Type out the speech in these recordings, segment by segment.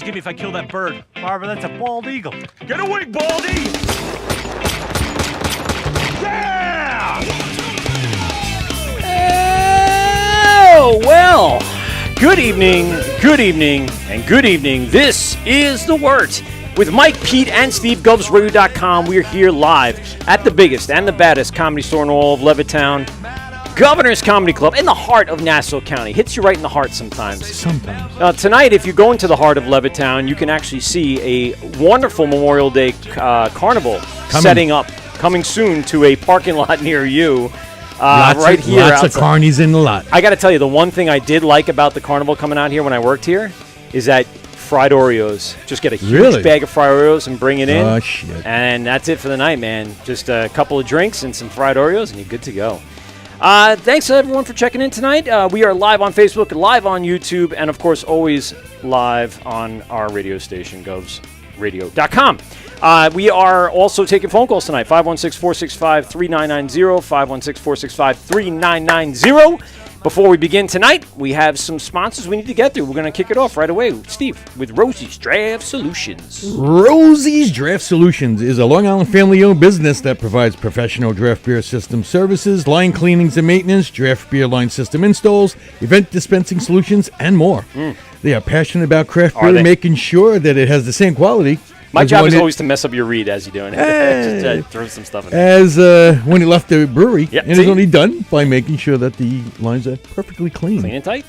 Give me if I kill that bird. Barbara, that's a bald eagle. Get away, Baldy! Yeah! Oh, well. Good evening, and good evening. This is The Wort with Mike, Pete, and Steve, GovsRadio.com. We're here live at the biggest and the baddest comedy store in all of Levittown, Governor's Comedy Club, in the heart of Nassau County. Hits you right in the heart sometimes. Tonight, if you go into the heart of Levittown, you can actually see a wonderful Memorial Day carnival coming soon to a parking lot near you. Lots of carnies in the lot. I got to tell you, the one thing I did like about the carnival coming out here when I worked here is that fried Oreos. Just get a huge bag of fried Oreos and bring it in. Oh, shit. And that's it for the night, man. Just a couple of drinks and some fried Oreos, and you're good to go. Thanks, everyone, for checking in tonight. We are live on Facebook, live on YouTube, and, of course, always live on our radio station, GovsRadio.com. We are also taking phone calls tonight, 516-465-3990, 516-465-3990. Before we begin tonight, we have some sponsors we need to get through. We're going to kick it off right away, Steve, with Rosie's Draft Solutions. Rosie's Draft Solutions is a Long Island family-owned business that provides professional draft beer system services, line cleanings and maintenance, draft beer line system installs, event dispensing solutions, and more. They are passionate about craft beer, making sure that it has the same quality. My job is always to mess up your read as you're doing it. Just throw some stuff in there. As when he left the brewery, and it's only done by making sure that the lines are perfectly clean. Clean and tight.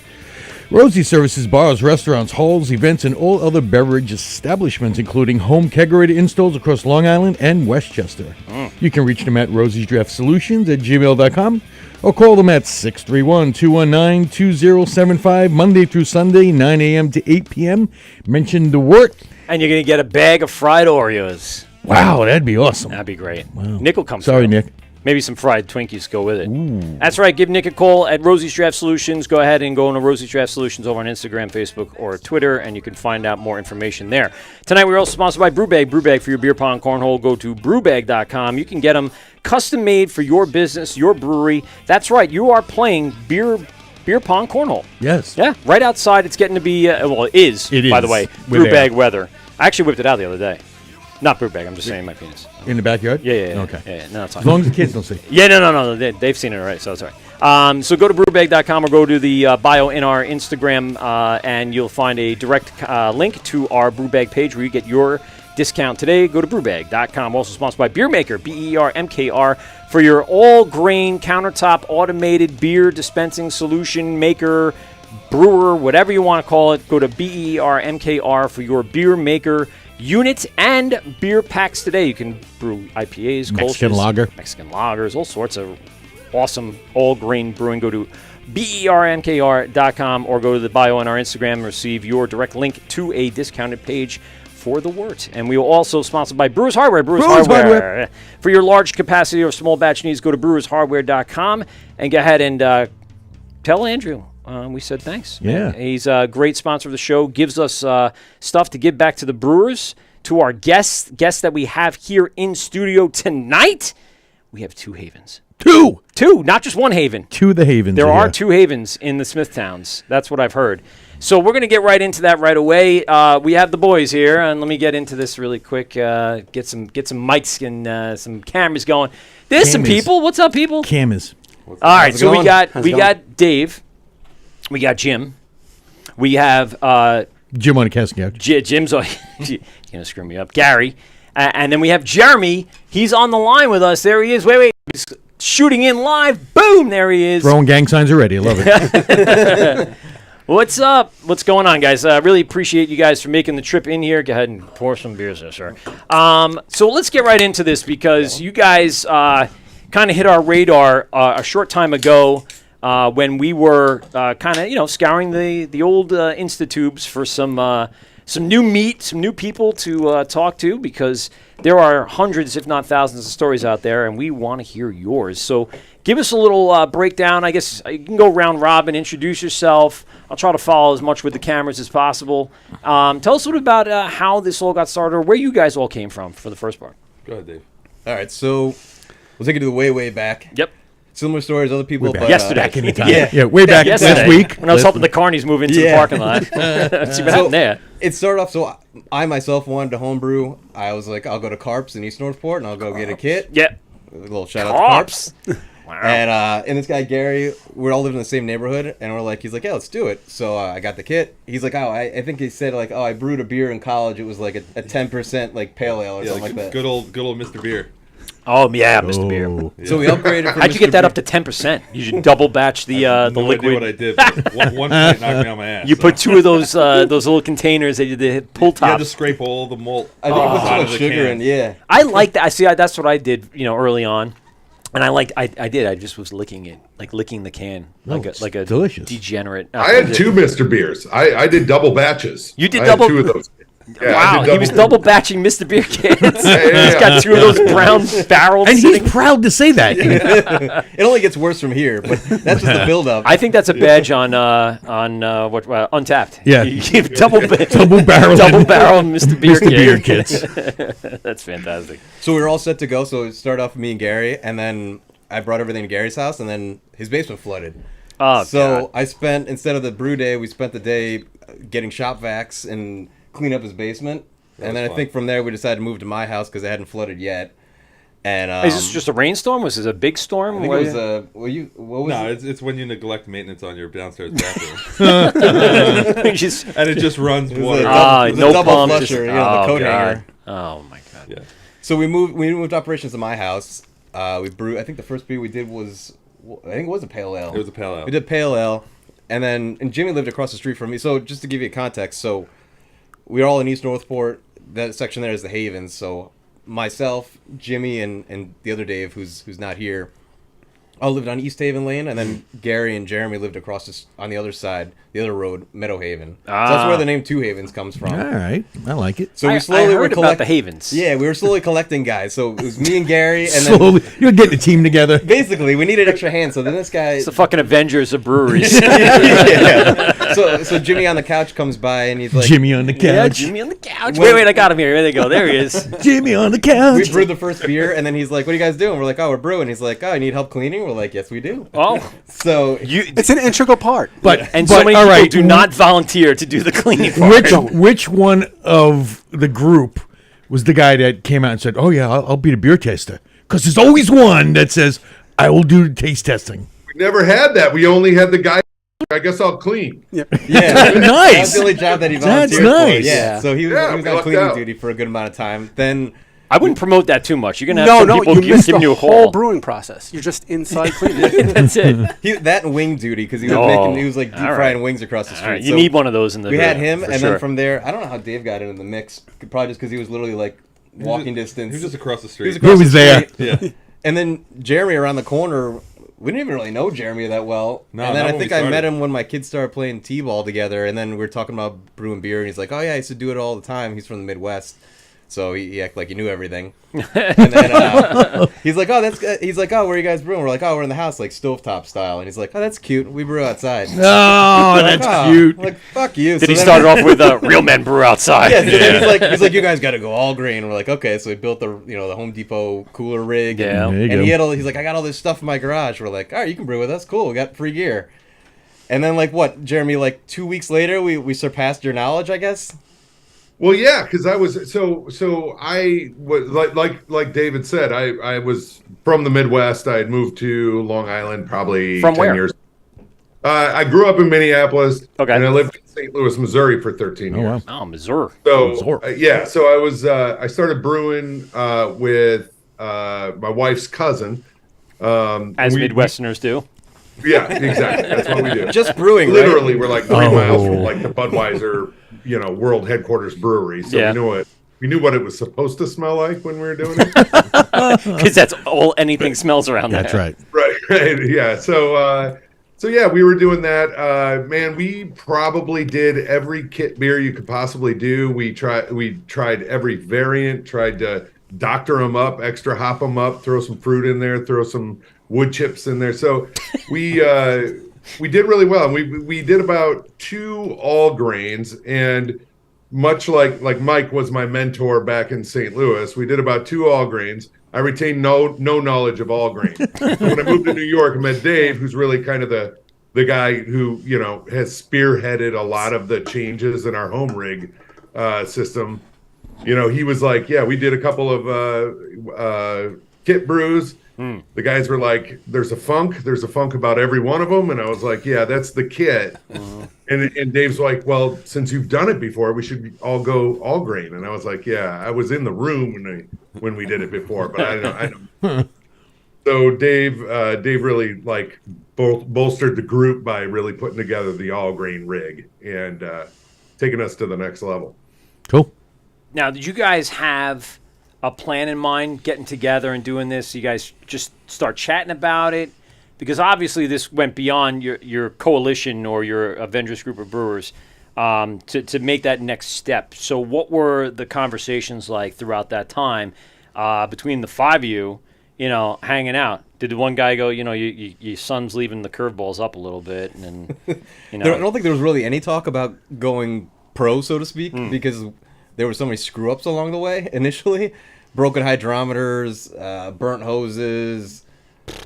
Rosie services bars, restaurants, halls, events, and all other beverage establishments, including home kegerator installs across Long Island and Westchester. You can reach them at rosiesdraftSolutions@gmail.com or call them at 631-219-2075, Monday through Sunday, 9 a.m. to 8 p.m. Mention the Wort. And you're going to get a bag of fried Oreos. Wow, that'd be awesome. That'd be great. Wow. Nick will come Sorry, through. Nick. Maybe some fried Twinkies go with it. Ooh. That's right. Give Nick a call at Rosie's Draft Solutions. Go ahead and go on to Rosie's Draft Solutions over on Instagram, Facebook, or Twitter, and you can find out more information there. Tonight, we're also sponsored by Brewbag. Brewbag for your beer pong cornhole. Go to brewbag.com. You can get them custom made for your business, your brewery. That's right. You are playing beer pong cornhole. Yes. Yeah. Right outside. It's getting to be, it is, by the way, Brewbag weather. I actually whipped it out the other day. Not Brewbag. I'm just saying my penis. In the backyard? Yeah. Okay. Yeah. No, it's fine. As long as the kids don't see. Yeah, no. They've seen it already, so it's all right. So go to brewbag.com or go to the bio in our Instagram, and you'll find a direct link to our Brewbag page where you get your discount today. Go to brewbag.com. Also sponsored by Beer Maker, BERMKR, for your all-grain countertop automated beer dispensing solution maker, brewer, whatever you want to call it. Go to BERMKR for your Beer Maker units and beer packs today. You can brew IPAs, Mexican lagers, all sorts of awesome all-grain brewing. Go to BERMKR.com or go to the bio on our Instagram and receive your direct link to a discounted page for the Wort. And we will also sponsored by Brewers Hardware. Brewers Hardware. For your large capacity or small batch needs, go to brewershardware.com and go ahead and tell Andrew we said thanks. Yeah. He's a great sponsor of the show, gives us stuff to give back to the brewers, to our guests that we have here in studio tonight. We have two havens. Two, not just one haven. Two of the havens. There are two havens in the Smithtowns. That's what I've heard. So we're going to get right into that right away. We have the boys here, and let me get into this really quick. Get some mics and some cameras going. There's some people. What's up, people? Cameras. All right, so we got Dave. We got Jim. We have Jim on the casting couch. Jim's you're gonna screw me up. Gary, and then we have Jeremy. He's on the line with us. There he is. Wait. He's shooting in live. Boom. There he is. Throwing gang signs already. I love it. What's up? What's going on, guys? I really appreciate you guys for making the trip in here. Go ahead and pour some beers there, sir. So let's get right into this because you guys kind of hit our radar a short time ago when we were kind of, scouring the old Instatubes for some new meat, some new people to talk to because there are hundreds, if not thousands, of stories out there, and we want to hear yours. So give us a little breakdown. I guess you can go round robin, introduce yourself. I'll try to follow as much with the cameras as possible. Tell us a little about how this all got started or where you guys all came from for the first part. Go ahead, Dave. All right, so we'll take it to the way back. Yep. Similar stories, other people. But, yesterday. Back anytime. Yeah. Way back last week. When I was helping the carnies move into the parking lot. See what happened there. It started off, so I myself wanted to homebrew. I was like, I'll go to Carps in East Northport, and I'll go get a kit. Yep. A little shout out to Carps. Wow. And this guy, Gary, we all live in the same neighborhood, and we're like, he's like, yeah, let's do it. So I got the kit. He's like, I think he said, like, I brewed a beer in college. It was like a 10% like pale ale or something like that. Good old Mr. Beer. Oh, yeah, Mr. Beer. Yeah. So we upgraded from How'd you get that up to 10%? You should double batch the no liquid. idea what I did. But one pint knocked me on my ass. You put two of those little containers that you did pull tops. You had to scrape all the malt. I think it was too out much of the sugar can. in, yeah. I like that. I see. That's what I did, early on, and I did. I just was licking it, like licking the can, it's like a delicious. degenerate. I had two Mr. Beers. I did double batches. You did I double- had two of those. Yeah, Wow, he was double batching Mr. Beer cans. He's got two of those brown barrels. And sitting. he's proud to say that. It only gets worse from here, but that's just the build-up. I think that's a badge on what Untapped. Yeah. You give double barrel Mr. Beer Mr. Beer can. kits. That's fantastic. So we were all set to go. So it started off with me and Gary, and then I brought everything to Gary's house, and then his basement flooded. Oh, So God. I spent, instead of the brew day, we spent the day getting shop vacs and clean up his basement. And then I fun. think from there we decided to move to my house because it hadn't flooded yet. And Is this just a rainstorm? Was this a big storm? I think it was what was No, it? it's when you neglect maintenance on your downstairs bathroom. Just, And it just runs It was water. a no double pump. flusher, Just, you know, the coat God. hanger. Oh my God. Yeah. So we moved operations to my house. We brewed. I think the first beer we did was, I think it was a pale ale. It was a pale ale. We did pale ale, and Jimmy lived across the street from me. So just to give you context, so we're all in East Northport. That section there is the Havens. So myself, Jimmy, and the other Dave, who's not here, all lived on East Haven Lane, and then Gary and Jeremy lived across on the other side, the other road, Meadow Haven. So that's where the name Two Havens comes from. All right. I like it. So we I slowly were heard about collecting the Havens. Yeah, we were slowly collecting guys. So it was me and Gary, and then Slowly. You're getting the team together. basically we needed extra hands. So then this guy, It's the fucking Avengers of breweries. yeah. So Jimmy on the couch comes by and he's like, Jimmy on the couch. Yeah, Jimmy on the couch. Wait, I got him here. There they go. There he is. Jimmy on the couch. we brewed the first beer, and then he's like, "What are you guys doing?" We're like, "Oh, we're brewing." He's like, "Oh, you need help cleaning?" We're like, "Yes, we do." Oh, So It's an integral part. and so many all people right, do not volunteer to do the cleaning part. Which one of the group was the guy that came out and said, "Oh yeah, I'll be the beer taster"? Because there's always one that says, "I will do taste testing." We never had that. We only had the guy. I guess I'll clean. yeah, Nice. That's the only job that he That's volunteered for. nice. Yeah. So he was Yeah, on we lucked cleaning out. duty for a good amount of time. Then I wouldn't promote that too much. You're gonna have No, some no, people you missed giving the you a whole call. brewing process. You're just inside cleaning. That's it. that and wing duty because he was Oh, he was like deep all right. frying wings across the street. All right, you So need one of those in the. we had him, for and sure. then from there, I don't know how Dave got into the mix. Probably just because he was literally like walking distance. He was just across the He street. was across He was the there. street. Yeah. And then Jeremy around the corner, we didn't even really know Jeremy that well. No, and then not I when think we I met started. him when my kids started playing t-ball together, and then we were talking about brewing beer, and he's like, "Oh yeah, I used to do it all the time." He's from the Midwest, so he acted like he knew everything. And then he's like, "Oh, that's good." He's like, "Oh, where are you guys brewing?" We're like, "Oh, we're in the house, like stovetop style." And he's like, "Oh, that's cute. We brew outside." Oh, We're like, that's "Oh." cute. We're like, "Fuck you." Did So he then- start off with real men brew outside? Yeah, so then he's like, you guys got to go all green. We're like, okay, so we built the the Home Depot cooler rig. Yeah. and, There you and go. he's like, I got all this stuff in my garage. We're like, all right, you can brew with us. Cool, we got free gear. And then Jeremy, 2 weeks later, we surpassed your knowledge, I guess. Well, yeah, because I was so I was like David said, I was from the Midwest. I had moved to Long Island probably From 10 where? years. I grew up in Minneapolis, Okay. and I lived in St. Louis, Missouri for 13 Oh, years. wow. Oh, Missouri. So so I was I started brewing with my wife's cousin. As Midwesterners do. Yeah, exactly. That's what we do. Just brewing, right? Literally, we're like 3 miles from Oh. like the Budweiser, world headquarters brewery. So Yeah. we knew what it was supposed to smell like when we were doing it. Because that's all anything smells around there. That's right. Right. Yeah. So yeah, we were doing that. Man, we probably did every kit beer you could possibly do. We tried every variant, tried to doctor them up, extra hop them up, throw some fruit in there, throw some wood chips in there. So we did really well. And we did about 2 all grains, and much like Mike was my mentor back in St. Louis, we did about 2 all grains. I retained no knowledge of all grain. So when I moved to New York, I met Dave, who's really kind of the guy who has spearheaded a lot of the changes in our home rig system. He was like, yeah, we did a couple of kit brews. The guys were like, there's a funk about every one of them, and I was like, yeah, that's the kit. And Dave's like, well, since you've done it before, we should all go all grain. And I was like, yeah, I was in the room when we did it before, but I don't. So Dave really like bolstered the group by really putting together the all grain rig and taking us to the next level. Cool. Now, did you guys have a plan in mind getting together and doing this? You guys just start chatting about it? Because obviously this went beyond your coalition or your Avengers group of brewers to make that next step. So what were the conversations like throughout that time between the 5 of you, hanging out? Did the one guy go, your son's leaving the curveballs up a little bit? And then, I don't think there was really any talk about going pro, so to speak, because there were so many screw-ups along the way initially. Broken hydrometers, burnt hoses.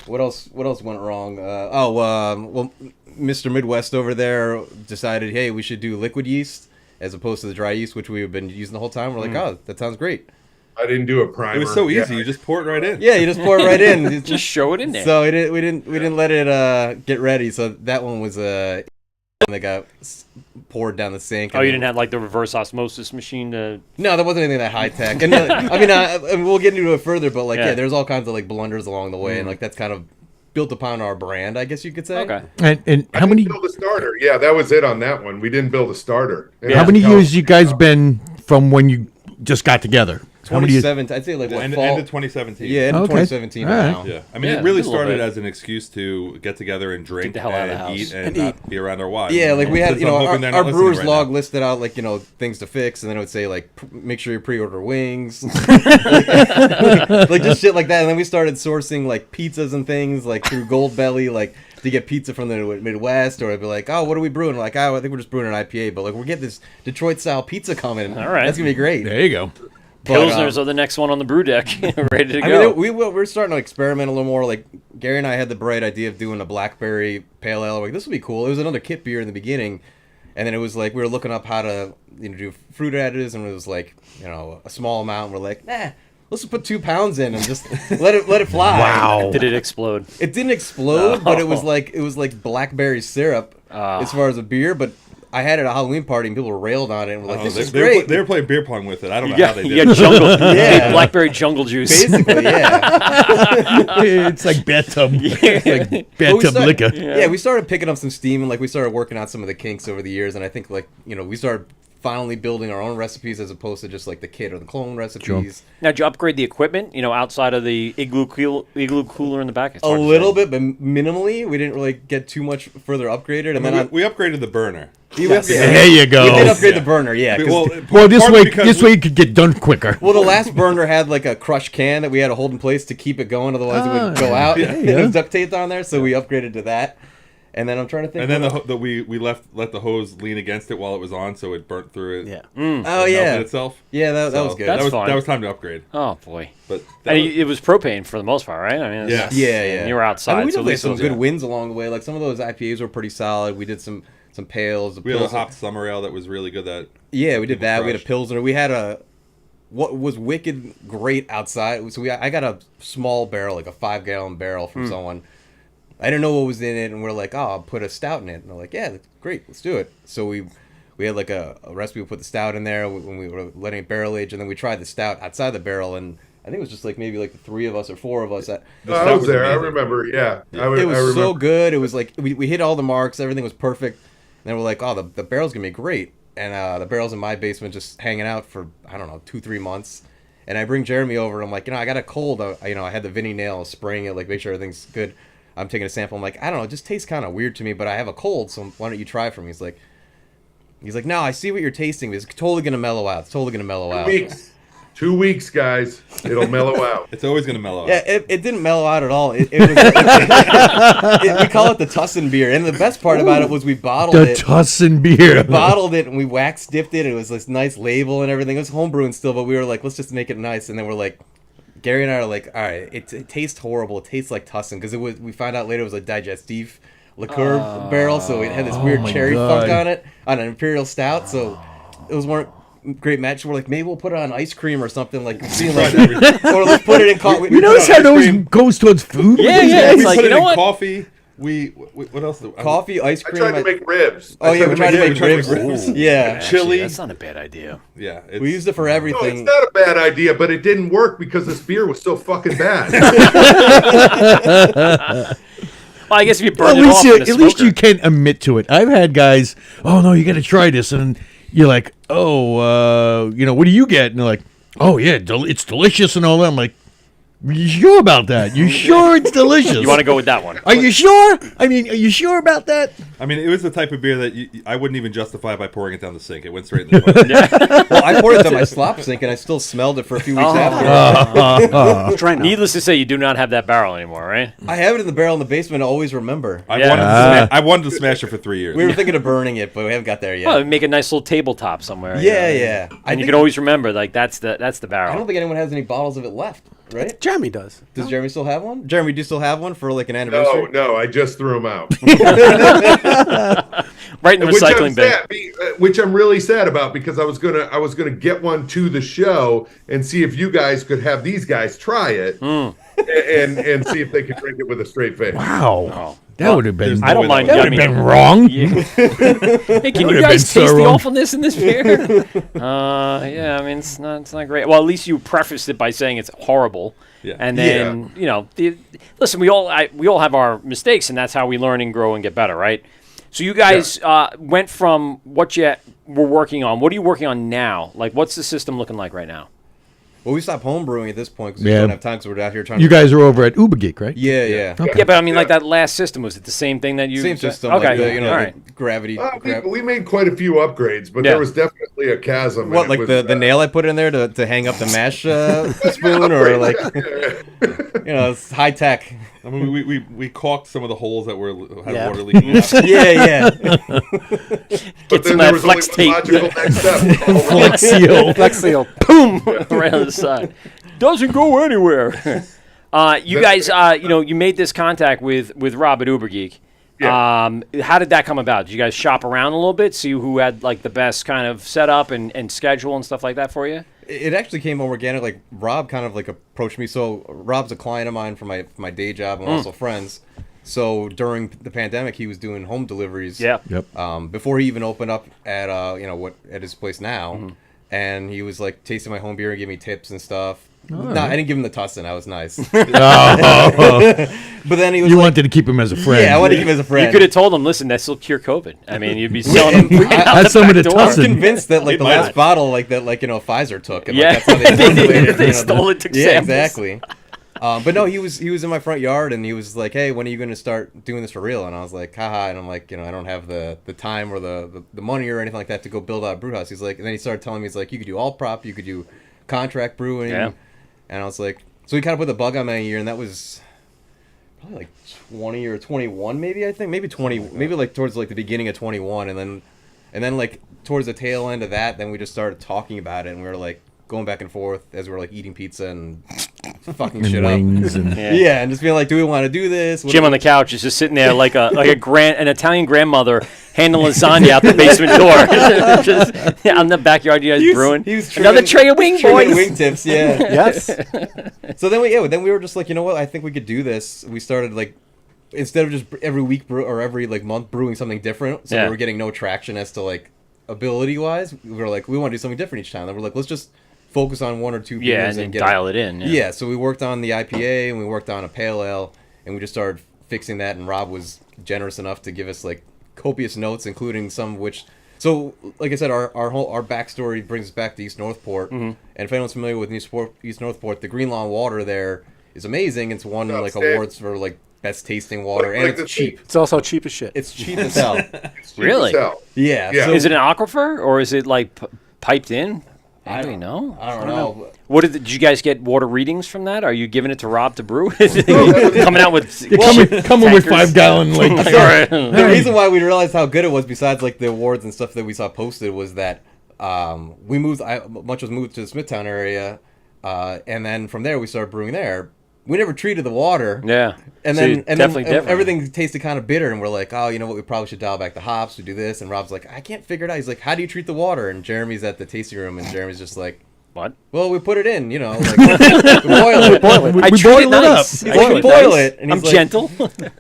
What else went wrong? Well, Mr. Midwest over there decided, hey, we should do liquid yeast as opposed to the dry yeast, which we've been using the whole time. We're like, oh, that sounds great. I didn't do a primer. It was so easy. You just pour it right in. Yeah, you just pour it right in. just show it in there. So we didn't let it get ready. So that one was that got poured down the sink. Oh, you didn't have like the reverse osmosis machine to... No, there wasn't anything that high tech. And I mean, we'll get into it further, but there's all kinds of like blunders along the way, and like that's kind of built upon our brand, I guess you could say. Okay. And how many? Build a starter? Yeah, that was it on that one. We didn't build a starter. How many years you guys been from when you just got together? How many years? 2017. I'd say like what, End fall? of 2017. Yeah, end of Okay. 2017 All right. now. Yeah, I mean, Yeah, it really a little started bit. as an excuse to get together and drink the hell out of the and house. eat and not be around our wives. Yeah, like we had, So I'm hoping they're not our listening brewer's right log now. listed out like, things to fix, and then it would say like, make sure you pre-order wings, like just shit like that. And then we started sourcing like pizzas and things like through Goldbelly, like to get pizza from the Midwest, or I'd be like, oh, what are we brewing? Like, oh, I think we're just brewing an IPA, but like we're getting this Detroit style pizza coming. All right. That's gonna be great. There you go. But, Pilsners are the next one on the brew deck, ready to I go. mean, we're starting to experiment a little more. Like Gary and I had the bright idea of doing a blackberry pale ale. Like this would be cool. It was another kit beer in the beginning, and then it was like we were looking up how to do fruit additives, and it was like a small amount. And we're like, nah, let's just put 2 pounds in and just let it fly. Wow. Did it explode? It didn't explode, but it was like blackberry syrup as far as a beer, but. I had it at a Halloween party and people railed on it and were like, "This is great." They were playing beer pong with it. I don't know Yeah, how they did. you got it. jungle, Yeah. blackberry jungle juice. Basically, yeah. It's like bathtub, it's like But we bathtub started- liquor. Yeah, we started picking up some steam and like we started working on some of the kinks over the years, and I think like we started finally building our own recipes as opposed to just like the kit or the clone recipes. Now, did you upgrade the equipment? Outside of the igloo cooler in the back. It's A hard to little say. bit, but minimally. We didn't really get too much further upgraded, and then We upgraded the burner. There you go. We did upgrade the burner, yeah. 'cause- Well, this partly way, because you could get done quicker. well, the last burner had like a crushed can that we had to hold in place to keep it going, otherwise it would go out. yeah. It was duct taped on there, so we upgraded to that. And then I'm trying to think. And then we let the hose lean against it while it was on, so it burnt through it. Yeah. oh melted yeah, itself. yeah, that So was good. That's that was fine. that was time to upgrade. Oh boy. But And it was propane for the most part, right? I mean, Yeah. Yeah. You were outside, I mean, we so did at like least some it was- good yeah. wins along the way. Like some of those IPAs were pretty solid. We did some pails. we had a Pilsner. hopped summer ale that was really good. That Yeah, we did that. We had a crushed. pilsner. We had what was wicked great outside. So I got a small barrel, like a 5-gallon barrel from someone. I didn't know what was in it, and we're like, oh, I'll put a stout in it. And they're like, yeah, that's great, let's do it. So we had like a recipe. We put the stout in there when we were letting it barrel age, and then we tried the stout outside the barrel, and I think it was just like maybe like the 3 of us or 4 of us. I was there. I remember. Yeah, it was so good. It was like we hit all the marks. Everything was perfect. And then we're like, oh, the barrel's gonna be great. And the barrel's in my basement, just hanging out for I don't know 2-3 months. And I bring Jeremy over, and I'm like, I got a cold. I had the Vinny nail, spraying it, like make sure everything's good. I'm taking a sample. I'm like, I don't know, it just tastes kind of weird to me, but I have a cold, so why don't you try it for me? He's like, no, I see what you're tasting. It's totally gonna mellow out. It's totally gonna mellow out. 2 weeks, guys. It'll mellow out. It's always going to mellow out. Yeah, it didn't mellow out at all. It was, we call it the Tussin beer. And the best part about it was we bottled it. The Tussin beer. We bottled it and we wax dipped it. It was this nice label and everything. It was homebrewing still, but we were like, let's just make it nice. And then we're like, Gary and I are like, all right, it tastes horrible. It tastes like Tussin because we found out later it was a digestif liqueur barrel, so it had this weird cherry funk on it on an imperial stout. So it was more great match. We're like, maybe we'll put it on ice cream or something, like seeing like, or let's put it in coffee. You notice how those goes towards food? Yeah, we it's like, put you it know in what? coffee. We what else? Coffee, ice I cream. tried to make ribs. Oh yeah, we tried to make ribs. Yeah, Chili. That's not a bad idea. Yeah, we used it for No, everything. it's not a bad idea, but it didn't work because this beer was so fucking bad. Well, I guess if you Well, burn it off in a at least smoker. you can admit to it. I've had guys, oh no, you got to try this, and you're like, oh, what do you get? And they're like, oh yeah, it's delicious and all that. I'm like, you sure about that? You sure it's delicious? You want to go with that one? Are you sure? I mean, are you sure about that? I mean, it was the type of beer that I wouldn't even justify by pouring it down the sink. It went straight in the toilet. Well, I poured it down my slop sink and I still smelled it for a few weeks after. Try not. Needless to say, you do not have that barrel anymore, right? I have it in the barrel in the basement. I always remember. I wanted to smash it for 3 years. We were thinking of burning it, but we haven't got there yet. Well, make a nice little tabletop somewhere. Yeah. And you can always remember, like that's the I barrel. don't think anyone has any bottles of it left, right? Jeremy does. Does Jeremy still have one? Jeremy, do you still have one for like an anniversary? No, I just threw them out. Right in the recycling bin. Which I'm really sad about because I was gonna get one to the show and see if you guys could have these guys try it and see if they could drink it with a straight face. Wow. That would have been. I don't mind. That would have been wrong. Hey, can you would've guys been so taste the wrong. awfulness in this beer? Yeah, I mean it's not great. Well, at least you prefaced it by saying it's horrible. Yeah. And then listen, we all have our mistakes, and that's how we learn and grow and get better, right? So you guys went from what you were working on. What are you working on now? Like, what's the system looking like right now? Well, we stopped home brewing at this point because we Yeah. don't have time because we're out here trying You to... guys are over at Uber Geek, right? Yeah. Yeah, but I mean, like that last system, was it the same thing that you? Same system. Okay, Like the, all right. the gravity. We made quite a few upgrades, but Yeah. there was definitely a chasm. What, and like it was, the nail I put in there to hang up the mash spoon, or like it's high tech. I mean, we caulked some of the holes that had Yeah. water leaking out. Yeah. But some then of that there was flex only one tape. logical next step. Flex seal. Flex seal. Boom, right on the side. Doesn't go anywhere. You guys, you made this contact with Rob at Uber Geek. Yeah. How did that come about? Did you guys shop around a little bit, see who had like the best kind of setup and schedule and stuff like that for you? It actually came organic. Like Rob kind of like approached me. So Rob's a client of mine for my day job and also friends. So during the pandemic, he was doing home deliveries. Yeah. Yep. Before he even opened up at at his place now, and he was like tasting my home beer and giving me tips and stuff. No, I didn't give him the Tussin. I was nice. But then he was You like, wanted to keep him as a friend. yeah, I wanted to keep him as a friend. You could have told him, listen, that's still cure COVID. I mean, you'd be selling them. Had some of the I was Tussin. convinced that like the might last not. bottle Pfizer took. And, Yeah. like, that's how they formulated it, They you know, stole it, took Yeah, samples. exactly. But no, he was in my front yard and he was like, "Hey, when are you going to start doing this for real?" And I was like, "Haha," and I'm like, I don't have the time or the money or anything like that to go build out a brew house. He's like, and then he started telling me, he's like, you could do all prop, you could do contract brewing, Yeah. and I was like, so he kind of put the bug on my ear, and that was probably like 20 or 21, maybe I think, maybe 20, maybe like towards like the beginning of 21, and then like towards the tail end of that, then we just started talking about it, and we were like going back and forth as we were like eating pizza and fucking And shit wings up. and Yeah, and just being like, do we want to do this? What Jim do on we- the couch is just sitting there like an Italian grandmother handing lasagna out the basement door. Just on the backyard, you guys brewing. He was Another trimming- tray of wing, trimming boys. wingtips, yeah. Yes. So then we were just like, you know what? I think we could do this. We started like instead of just every week or every like month brewing something different, so Yeah. we were getting no traction as to like ability wise. We were like, we want to do something different each time. Then we're like, let's just focus on one or two beers Yeah, and then dial it in. Yeah, so we worked on the IPA and we worked on a pale ale, and we just started fixing that. And Rob was generous enough to give us like copious notes, including some of which. So, like I said, our backstory brings us back to East Northport. Mm-hmm. And if anyone's familiar with East Northport, the Green Lawn water there is amazing. It's won like Outstanding. awards for like best tasting water, and Like it's the cheap. It's also cheap as shit. It's cheap as hell. Really? Yeah. Yeah. So Is it an aquifer or is it like piped in? I don't know. I don't know. What did you guys get water readings from that? Are you giving it to Rob to brew? Coming out with Coming with tankers. 5-gallon like. All right. The reason why we realized how good it was, besides like the awards and stuff that we saw posted, was that we moved. Much was moved to the Smithtown area, and then from there we started brewing there. We never treated the water. Yeah. And So then, definitely different. everything tasted kind of bitter, and we're like, oh, you know what? We probably should dial back the hops. We do this, and Rob's like, I can't figure it out. He's like, how do you treat the water? And Jeremy's at the tasting room, and Jeremy's just like, What? well, we put it in, you know, like we boil it. I We treat boil it it nice. He's I like, treat we boil nice. it, and I'm he's like, gentle.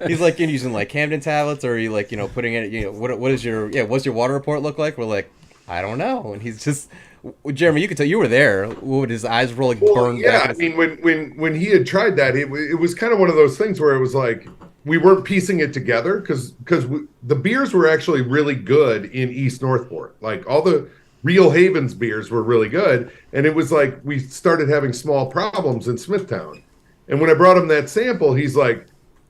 He's like, you're using like Camden tablets, or are you like, you know, putting it, you know, what is your, what's your water report look like? We're like, I don't know. And he's just, Jeremy, you could tell you were there. Would his eyes roll like Well, burned yeah, back? I mean, when he had tried that, it was kind of one of those things where it was like we weren't piecing it together because the beers were actually really good in East Northport. Like all the Real Havens beers were really good, and it was like we started having small problems in Smithtown. And when I brought him that sample, he's like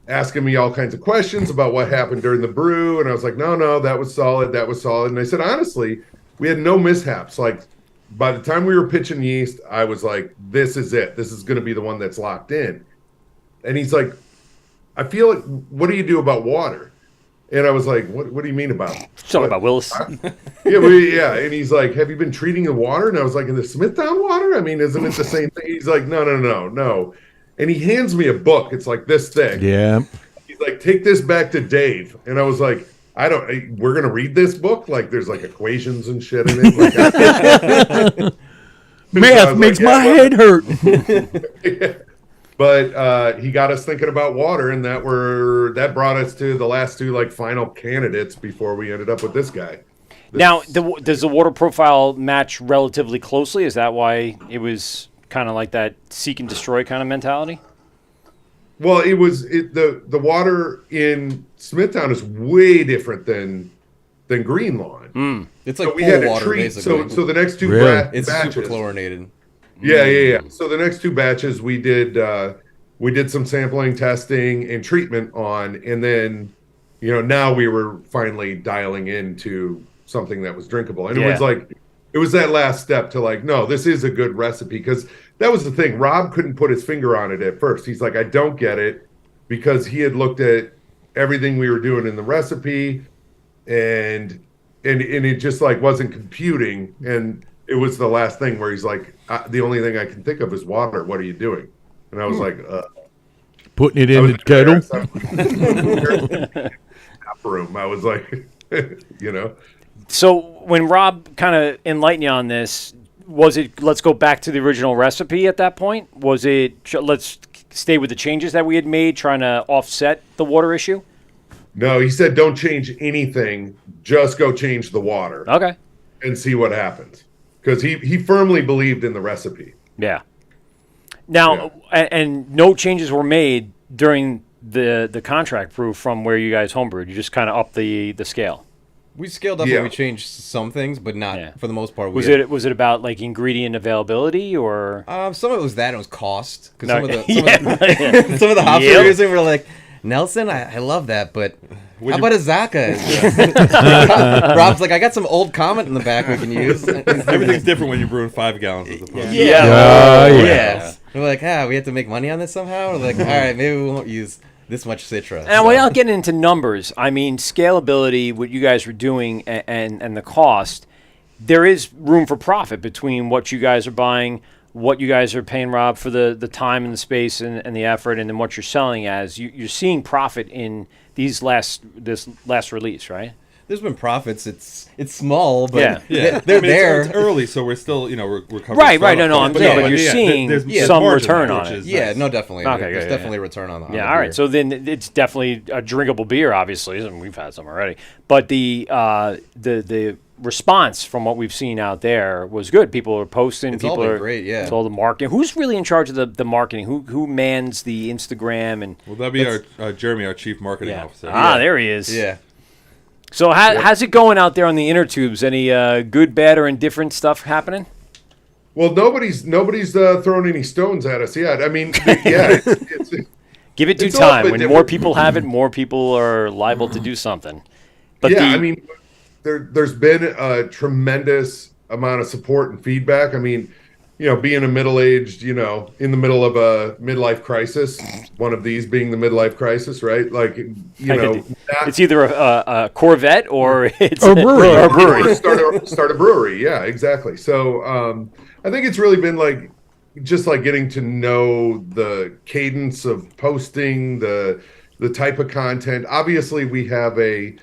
asking me all kinds of questions about what happened during the brew, and I was like, no, that was solid. And I said, honestly, we had no mishaps. Like by the time we were pitching yeast, I was like, this is it. This is going to be the one that's locked in. And he's like, I feel like, what do you do about water? And I was like, what do you mean about? Talking about Willis. Yeah. And he's like, have you been treating the water? And I was like, in the Smithtown water? I mean, isn't it the same thing? He's like, no. And he hands me a book. It's like this thick. Yeah. He's like, take this back to Dave. And I was like, we're going to read this book? Like, there's like equations and shit in it. Like, Math makes my head hurt. But he got us thinking about water, and that brought us to the last two like final candidates before we ended up with this guy. Now, does the water profile match relatively closely? Is that why it was kind of like that seek and destroy kind of mentality? Well, the water in Smithtown is way different than Green Lawn. It's like So we pool had to water, treat. basically. So the next two Really? It's batches. super chlorinated. Yeah. So the next two batches we did some sampling, testing, and treatment on, and then now we were finally dialing into something that was drinkable. And it was that last step to like, no, this is a good recipe, because that was the thing. Rob couldn't put his finger on it at first. He's like, I don't get it, because he had looked at everything we were doing in the recipe, and it just like wasn't computing. And it was the last thing where he's like, the only thing I can think of is water. What are you doing? And I was like, Putting it in the kettle. room. I was like, So when Rob kind of enlightened you on this, was it let's go back to the original recipe at that point? Was it let's stay with the changes that we had made, trying to offset the water issue? No, he said don't change anything. Just go change the water Okay. and see what happens. Because he firmly believed in the recipe. Yeah. Now, and no changes were made during the contract brew from where you guys homebrewed. You just kind of upped the scale. We scaled up Yeah. and we changed some things, but not for the most part. Was it about like ingredient availability or? Some of it was that, and it was cost. Because No, some of yeah. some of the hops we Yep. were using were like, Nelson, I love that, but how about a Zaka? Rob's like, I got some old comment in the back we can use. Everything's different when you're brewing 5 gallons as opposed to Yeah. We're like, we have to make money on this somehow. We're like, all right, maybe we won't use this much Citra. And without getting into numbers, I mean scalability, what you guys were doing, and the cost. There is room for profit between what you guys are buying, what you guys are paying Rob for the time and the space and the effort, and then what you're selling as. You're seeing profit in this last release, right? there's been profits. It's small, but Yeah. Yeah, they're I mean, there. It's early, so we're still, we're covering Right. startup No, I'm costs, saying, yeah, but you're seeing there's some margin return there, on which it. is Yeah, nice. no, definitely. Okay, There's yeah, definitely a return on the Yeah, all right. beer. So then it's definitely a drinkable beer, obviously, and we've had some already. But the response from what we've seen out there was good. People are posting. It's all people been are great, yeah. It's all the marketing. Who's really in charge of the marketing? Who mans the Instagram and? Well, that'd be our Jeremy, our chief marketing officer. There he is. Yeah. So how's it going out there on the inner tubes? Any good, bad, or indifferent stuff happening? Well, nobody's thrown any stones at us yet. I mean, yeah, it's Give it due It's a little time. bit When different. more people have it, more people are liable to do something. But yeah. I mean, there's been a tremendous amount of support and feedback. I mean, being a middle-aged, in the middle of a midlife crisis, one of these being the midlife crisis, right? Like, it's either a Corvette or it's Or a brewery. or a or brewery. start a brewery. Yeah, exactly. So I think it's really been like just like getting to know the cadence of posting, the type of content. Obviously, we have a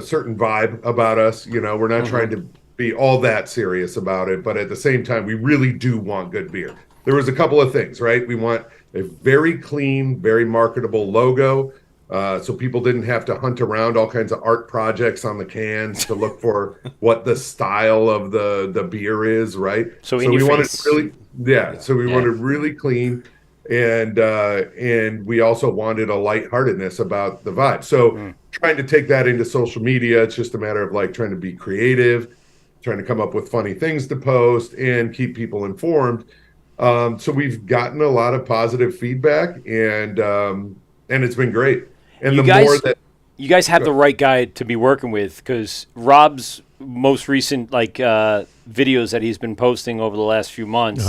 certain vibe about us. We're not trying to be all that serious about it, but at the same time, we really do want good beer. There was a couple of things, right? We want a very clean, very marketable logo. So people didn't have to hunt around all kinds of art projects on the cans to look for what the style of the beer is, right? So we wanted face. really, So we wanted really clean, and we also wanted a lightheartedness about the vibe. So trying to take that into social media, it's just a matter of like trying to be creative, trying to come up with funny things to post, and keep people informed. So we've gotten a lot of positive feedback, and it's been great. And You guys have the right guy to be working with, because Rob's most recent videos that he's been posting over the last few months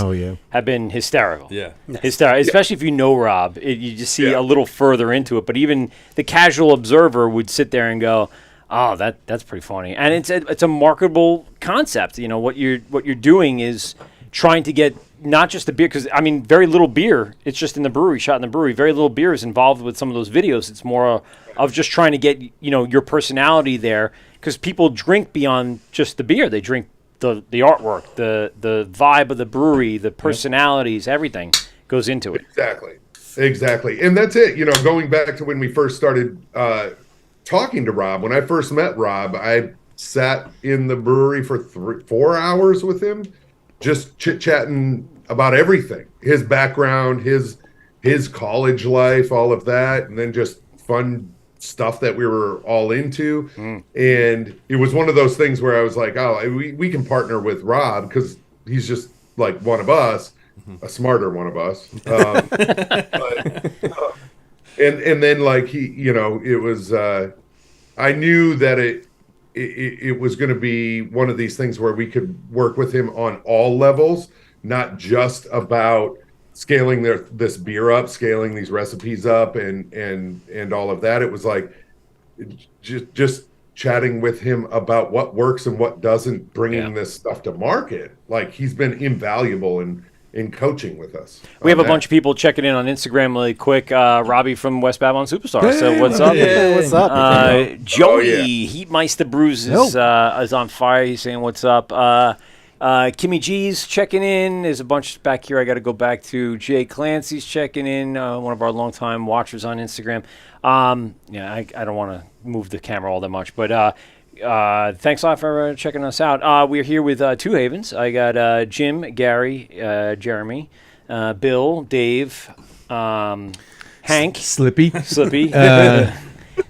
have been hysterical. Yeah. Hysterical, especially if you know Rob. You just see a little further into it. But even the casual observer would sit there and go, "Oh, that's pretty funny." And it's a marketable concept. What you're doing is trying to get not just the beer, because I mean, very little beer. It's just in the brewery, shot in the brewery. Very little beer is involved with some of those videos. It's more of just trying to get your personality there, because people drink beyond just the beer. They drink the artwork, the vibe of the brewery, the personalities, everything goes into it. Exactly, and that's it. Going back to when we first started talking to Rob, when I first met Rob, I sat in the brewery for 4 hours with him, just chit-chatting about everything, his background, his college life, all of that, and then just fun stuff that we were all into. And it was one of those things where I was like, oh, we can partner with Rob, because he's just like one of us, a smarter one of us. And then like it was, I knew that it was going to be one of these things where we could work with him on all levels, not just about scaling this beer up, scaling these recipes up, and all of that. It was like just chatting with him about what works and what doesn't, bringing this stuff to market. Like, he's been invaluable in coaching with us. We have a bunch of people checking in on Instagram really quick. Robbie from West Babylon Superstar. So what's up? Hey, what's up? Joey Heatmeister Brews is on fire. He's saying what's up. Kimmy G's checking in. There's a bunch back here I got to go back to. Jay Clancy's checking in, one of our longtime watchers on Instagram. I don't want to move the camera all that much, but thanks a lot for checking us out. We're here with Two Havens. I got Jim, Gary, Jeremy, Bill, Dave, Hank, Slippy.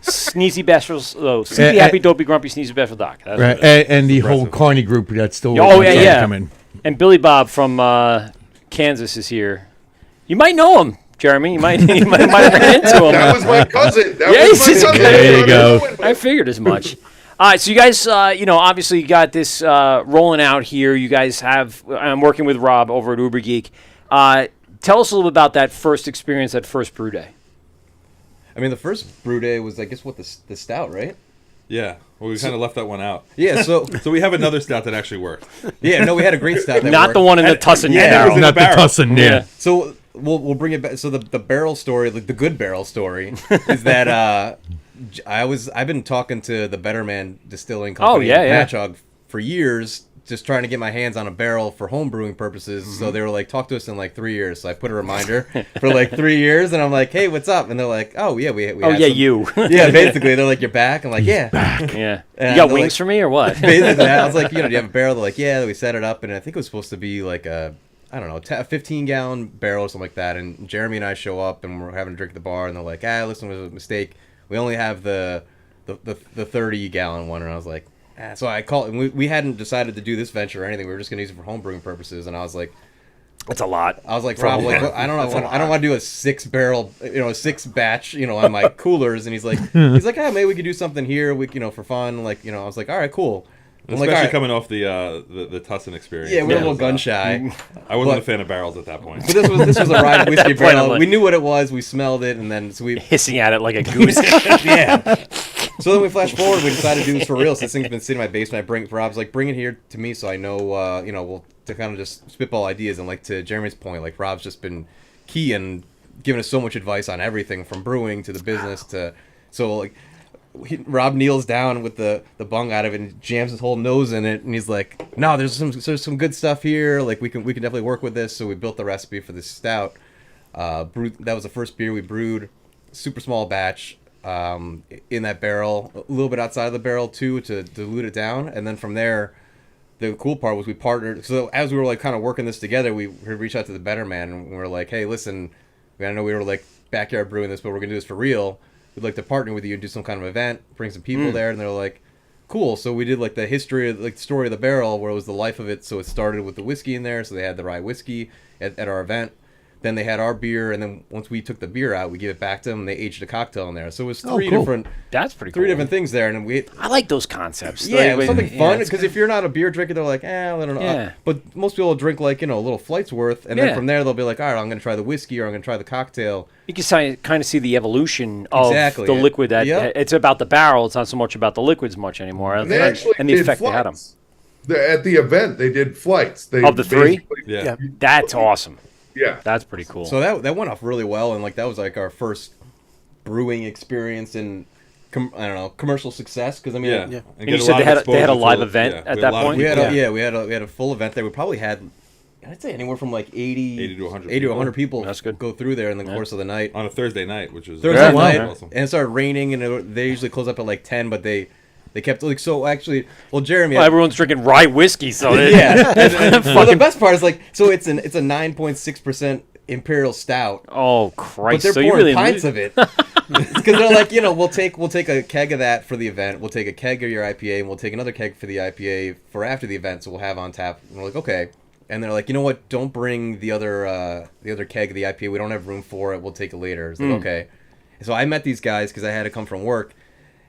Sneezy Bashful, Sleepy, Happy, Dopey, Grumpy, Sneezy Bashful Doc. That's Right, what it is. and the whole Carney group that's still Oh, waiting yeah, to yeah. come in. And Billy Bob from Kansas is here. You might know him, Jeremy. You might have ran into him. That was my cousin. There you go. I figured as much. All right, so you guys, obviously you got this rolling out here. You guys have, I'm working with Rob over at Uber Geek. Tell us a little bit about that first experience, that first brew day. I mean, the first brew day was, I guess, the stout, right? Yeah. Well, we kind of left that one out. Yeah, so we have another stout that actually worked. yeah, no, we had a great stout. That Not worked. the one in the Tussin barrel. in Not the the barrel. Tussin, yeah. So we'll bring it back. So the barrel story, like the good barrel story, is that I've been talking to the Better Man Distilling Company, Patchogue, for years, just trying to get my hands on a barrel for home brewing purposes. Mm-hmm. So they were like, talk to us in like 3 years. So I put a reminder for like 3 years, and I'm like, hey, what's up? And they're like, oh yeah, we you. Yeah, basically, they're like, you're back. I'm like, yeah, back. Yeah. You got wings for me or what? Basically, I was like, do you have a barrel? They're like, yeah. We set it up, and I think it was supposed to be like a 15-gallon barrel or something like that. And Jeremy and I show up, and we're having a drink at the bar, and they're like, listen, it was a mistake. We only have the 30-gallon one. And I was like, so I called, and we hadn't decided to do this venture or anything. We were just going to use it for home brewing purposes. And I was like, that's a lot. I was like, Rob, I don't know. I don't want to do a 6-barrel, a 6-batch, on my coolers. And he's like, maybe we could do something here, for fun. I was like, all right, cool. Especially coming off the Tussin experience. Yeah, we were a little gun shy. I wasn't a fan of barrels at that point. But this was a rye whiskey barrel. We knew what it was. We smelled it, and then we hissing at it like a goose. Yeah. So then we flash forward. We decided to do this for real. So this thing's been sitting in my basement. Rob's like, bring it here to me, so I know, we'll to kind of just spitball ideas. And like to Jeremy's point, like Rob's just been key and giving us so much advice on everything from brewing to the business to Rob kneels down with the bung out of it and jams his whole nose in it, and he's like, "No, there's some good stuff here. Like we can definitely work with this." So we built the recipe for this stout. That was the first beer we brewed, super small batch, in that barrel, a little bit outside of the barrel too to dilute it down, and then from there, the cool part was we partnered. So as we were like kind of working this together, we reached out to the Better Man and we were like, "Hey, listen, I know we were like backyard brewing this, but we're gonna do this for real. We'd like to partner with you and do some kind of event, bring some people there." And they're like, cool. So we did like the history of the story of the barrel, where it was the life of it. So it started with the whiskey in there. So they had the rye whiskey at our event. Then they had our beer, and then once we took the beer out, we gave it back to them, and they aged a cocktail in there. So it was three different. That's pretty cool. 3 different things there, and I like those concepts. Yeah, it was something fun, because if you're not a beer drinker, they're like, I don't know. Yeah. But most people will drink like a little flight's worth, and then from there they'll be like, all right, I'm going to try the whiskey, or I'm going to try the cocktail. You can kind of see the evolution of the liquid. It's about the barrel. It's not so much about the liquids much anymore, and the effect they had them. At the event, they did flights. Of the 3? Yeah. That's awesome. Yeah, that's pretty cool. So that went off really well, and like that was like our first brewing experience in commercial success. Because I mean, And you said they had a live event at that point. We had a full event there. We probably had, I'd say, anywhere from like 80 to 100 people. That's good. Go through there in the course of the night on a Thursday night, which was Thursday night, awesome. And it started raining, and they usually close up at like 10, but they kept like Jeremy. Well, everyone's drinking rye whiskey, so yeah. Well, the best part is like, so it's a 9.6% imperial stout. Oh Christ! But they're pouring pints of it because they're like, we'll take a keg of that for the event. We'll take a keg of your IPA, and we'll take another keg for the IPA for after the event. So we'll have on tap. And we're like, okay. And they're like, you know what? Don't bring the other keg of the IPA. We don't have room for it. We'll take it later. It's like, okay. So I met these guys because I had to come from work.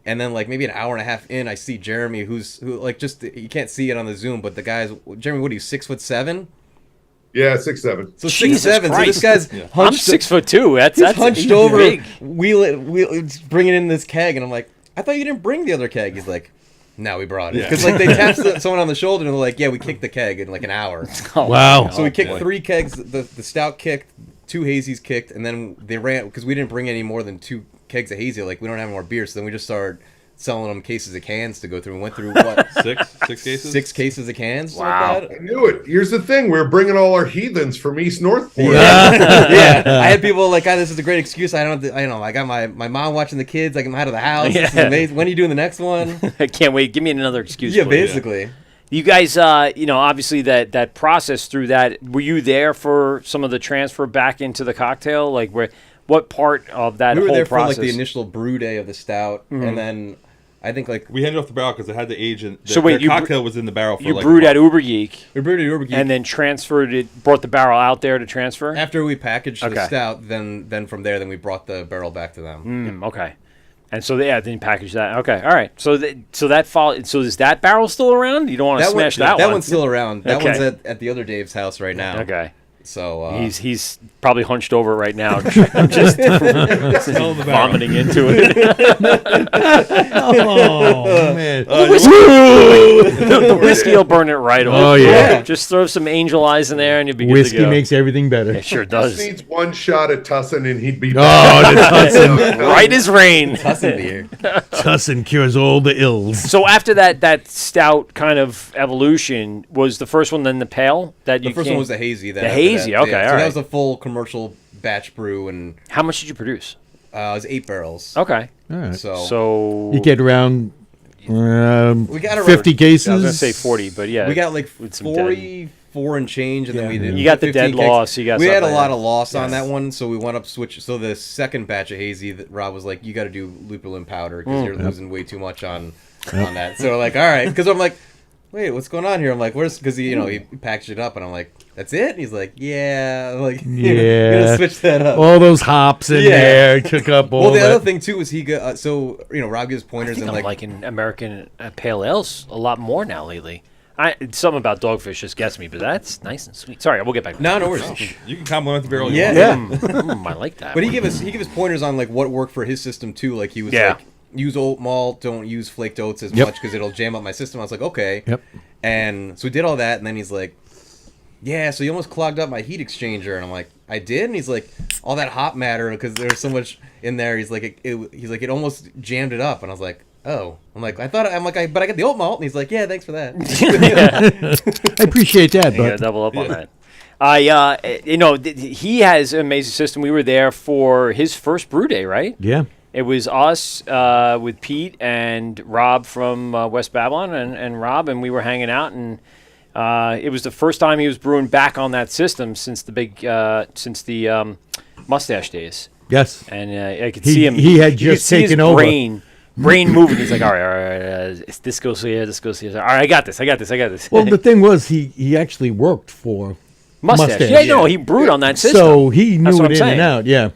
And then, like, maybe an hour and a half in, I see Jeremy, who like, just, you can't see it on the Zoom, but the guy's, Jeremy, what are you, 6'7"? Yeah, 6'7". So 6'7". So this guy's I'm 6'2". That's hunched over, big. bringing in this keg, and I'm like, I thought you didn't bring the other keg. He's like, no, we brought it. Because like they tapped someone on the shoulder, and they're like, yeah, we kicked the keg in like an hour. Wow. So we kicked 3 kegs. The stout kicked, 2 hazies kicked, and then they ran because we didn't bring any more than 2 kegs of hazy. Like, we don't have more beer, so then we just started selling them cases of cans to go through. We went through what? 6 cases? 6 cases of cans. Wow. Like that. I knew it. Here's the thing: we're bringing all our heathens from East Northport. Yeah. I had people like, this is a great excuse. I got my mom watching the kids. I can out of the house. This is amazing. When are you doing the next one? I can't wait. Give me another excuse. Yeah, please. basically. You guys, obviously that process through that. Were you there for some of the transfer back into the cocktail? Like, what part of that whole process? We were there for like the initial brew day of the stout, and then I think like we handed off the barrel because it had to age, and the cocktail was in the barrel for you like brewed at Uber Geek. We brewed at Uber Geek, and then transferred it. Brought the barrel out there to transfer. After we packaged the stout, then from there, then we brought the barrel back to them. Okay. And so then you package that. Okay, all right. So that follow. So is that barrel still around? You don't want to smash that one. That one's still around. That one's at the other Dave's house right now. Okay. So he's probably hunched over right now, just vomiting into it. Oh man. The whiskey will burn it right off. Oh, yeah. Just throw some angel eyes in there, and you'll be good Whiskey to go. makes everything better. It sure Just does. needs one shot of Tussin and he'd be Oh, back. the Tussin. Right as rain. Tussin beer. Tussin cures all the ills. So after that stout kind of evolution, was the first one then the pale that you The first came- one was the hazy. Then The after hazy, that. okay, So all that right. was a full commercial batch brew, and How much did you produce? it was 8 barrels. Okay. All right. So You get around we got around, 50 cases. I was gonna say 40, but yeah, We got like with some dead. 44 and change, and then we did. You got the dead 15 kegs. loss, you got we had a something lot like of loss on that one, so we went up switch. So the second batch of hazy, that Rob was like, "You got to do lupulin powder because you're losing way too much on that." So like, all right, because I'm like, wait, what's going on here? I'm like, where's because he packaged it up, and I'm like, that's it. And he's like, yeah, like Yeah. gonna switch that up. All those hops in Yeah. there took up all Well, the that. other thing too is he got Rob gives I pointers think and I'm like liking American pale ales a lot more now lately. Something about Dogfish just gets me, but that's nice and sweet. Sorry, we'll get back. no worries. You can compliment the barrel. Yeah. You want. I like that. But he gave us pointers on like what worked for his system too. Like he was Yeah. like, use oat malt, don't use flaked oats as Yep. much because it'll jam up my system. I was like, okay. Yep. And so we did all that, and then he's like, yeah, so you almost clogged up my heat exchanger, and I'm like, I did, and he's like, all that hop matter because there's so much in there. He's like, it almost jammed it up, and I was like, oh, but I got the oat malt, and he's like, yeah, thanks for that. I appreciate that, You gotta but double up on that. He has an amazing system. We were there for his first brew day, right? yeah. It was us with Pete and Rob from West Babylon and Rob, and we were hanging out, and it was the first time he was brewing back on that system since the mustache days. Yes. And I could He- see him. he had you could just see his taken over. brain moving. He's like, all right, this goes here, this goes here. All right, I got this. Well, the thing was, he actually worked for mustache. Yeah, no, he brewed on that system. so he knew That's what it I'm in saying. and out. Yeah.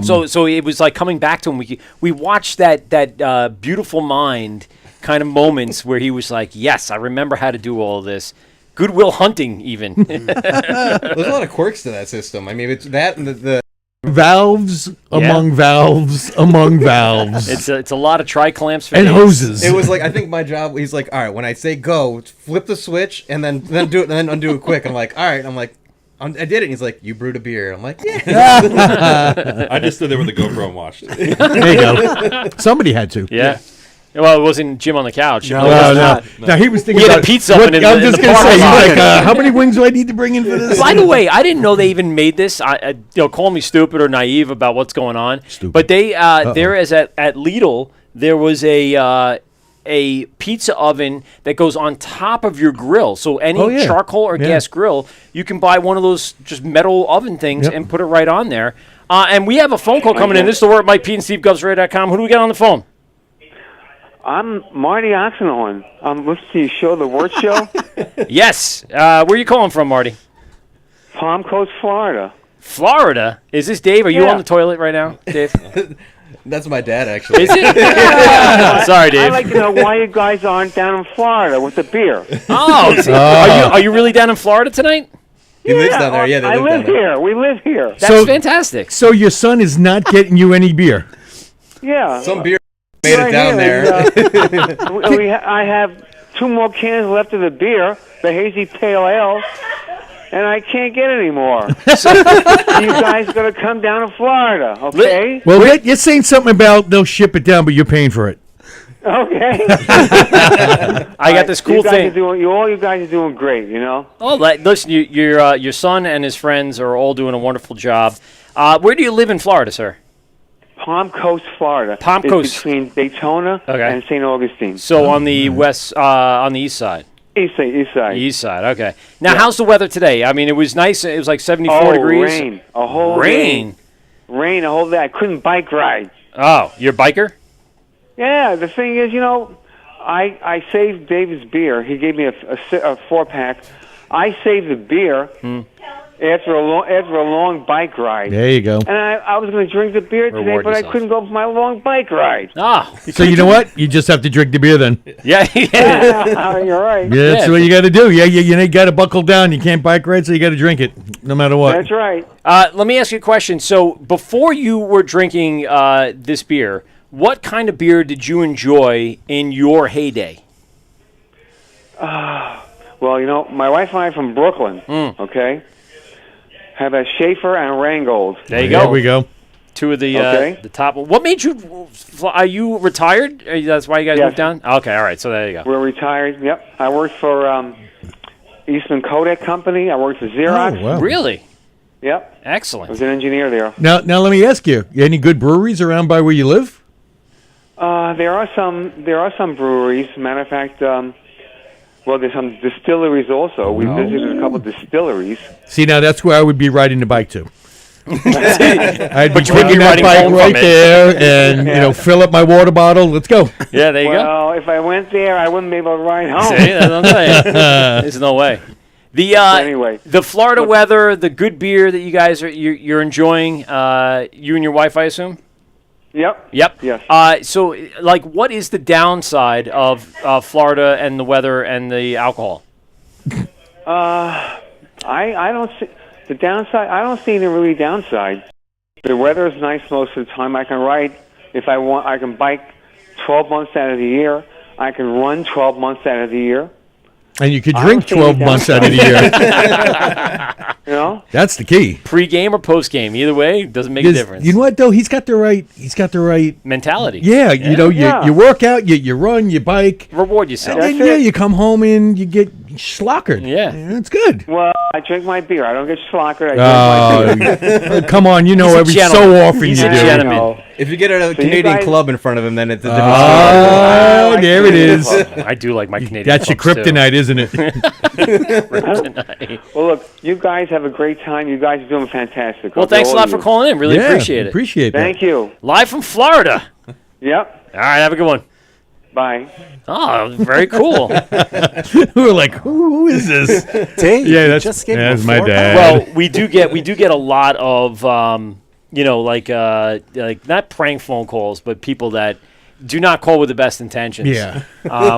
So it was like coming back to him. We watched that beautiful mind kind of moments where he was like, yes, I remember how to do all of this. Goodwill Hunting, even. There's a lot of quirks to that system. I mean, it's that and the valves among valves among valves It's a lot of tri-clamps for and days. hoses. It was like I think my job. He's like, all right, when I say go, flip the switch and then do it, and then undo it quick. I'm like, all right. I'm like, I did it. And he's like, you brewed a beer. I'm like, yeah. I just stood there with the GoPro and watched. There you go. Somebody had to. Yeah. Well, it wasn't Jim on the couch. No. No. Now he was thinking He had a about pizza oven in I'm the- in just the gonna say, parking he's lot. like, how many wings do I need to bring in for this? By the way, I didn't know they even made this. Call me stupid or naive about what's going on. Stupid. But they there is at Lidl there was a pizza oven that goes on top of your grill. So any Oh, yeah. charcoal or Yeah. gas grill, you can buy one of those just metal oven things Yep. and put it right on there. And we have a phone call coming in. This is the Wort, Mike Pete and Steve GovsRadio.com. Who do we get on the phone? I'm Marty Oxenhorn. I'm listening to your show, The Wort Show, Yes. Where are you calling from, Marty? Palm Coast, Florida. Florida. Is this Dave? Are you Yeah. on the toilet right now, Dave? That's my dad, actually. Is it? Sorry, Dave. I'd like to know why you guys aren't down in Florida with the beer. Oh, are you really down in Florida tonight? He lives down there. Yeah, they I live live down there. here. We live here. That's So- fantastic. So your son is not getting you any beer. Yeah. Some beer made it down there. I have 2 more cans left of the beer, the hazy pale ale, and I can't get any more. You guys got to come down to Florida, okay? Well, you're saying something about they'll ship it down, but you're paying for it. Okay. I got this cool you guys thing. Are doing, all you guys are doing great, you know? Oh, listen, your son and his friends are all doing a wonderful job. Where do you live in Florida, sir? Palm Coast, Florida. Palm It's Coast. between Daytona Okay. and St. Augustine. So on the west, on the east side. East side. East side. Okay. Now, how's the weather today? I mean, it was nice. It was like 74 degrees. Rain. A whole Rain. Rain, a whole day. I couldn't bike ride. Oh, you're a biker? Yeah, the thing is, I saved David's beer. He gave me a 4-pack. I saved the beer. after a long bike ride. There you go. And I was going to drink the beer today, Reward but yourself. I couldn't go for my long bike ride. Ah, So you know what? You just have to drink the beer then. yeah. You're right. Yeah, that's what you got to do. Yeah, you got to buckle down. You can't bike ride, so you got to drink it, no matter what. That's right. Let me ask you a question. So before you were drinking this beer, what kind of beer did you enjoy in your heyday? Well, my wife and I are from Brooklyn, okay? Have a Schaefer and Rheingold. There you There go. we go. Two of the Okay. the top. What made you? Are you retired? That's why you guys Yes. moved down. Okay, all right. So there you go. We're retired. Yep. I worked for Eastman Kodak Company. I worked for Xerox. Oh, wow. Really Yep. I excellent. was an engineer there. Now let me ask you: any good breweries around by where you live? There are some breweries. Matter of fact, there's some distilleries also. We visited a couple of distilleries. See, now that's where I would be riding the bike to. I'd be But you wouldn't be taking that riding bike home right from it. there, and fill up my water bottle. Let's go. Yeah, there you go. Well, if I went there, I wouldn't be able to ride home. See, that's what I'm saying. There's no way. The Anyway. the Florida weather, the good beer that you guys you're enjoying. You and your wife, I assume. Yep. Yep. Yes. So, like, what is the downside of Florida and the weather and the alcohol? I don't see the downside. I don't see any really downside. The weather is nice most of the time. I can ride if I want. I can bike 12 months out of the year. I can run 12 months out of the year. And you could I drink don't see any 12 months out of the year. You know. That's the key. Pre-game or post-game, either way, doesn't make a difference. You know what though? He's got the right. Mentality. Yeah, Yeah. you work out, you run, you bike, Reward yourself. That's and it. you come home and you get schlockered. Yeah. It's good. Well, I drink my beer. I don't get schlockered. I drink my beer. Come on, He's a every gentleman. so often He's you a do. gentleman. know. If you get a you Canadian guys- club in front of him, then it's a different Oh, I there it like is. Canadian I do like my Canadian That's your clubs, too. kryptonite, isn't it? Kryptonite. Well, look, you guys have a great time. You guys are doing fantastic. Well, thanks a All lot of for you. calling in. Really Yeah, appreciate it. Appreciate that. Thank you. Live from Florida. Yep. All right, have a good one. Bye. Oh, very cool. We were like, who is this? Dave, Yeah, you that's- just gave that's him a my 4-pack? dad. Well, we do get a lot of like not prank phone calls, but people that do not call with the best intentions. Yeah.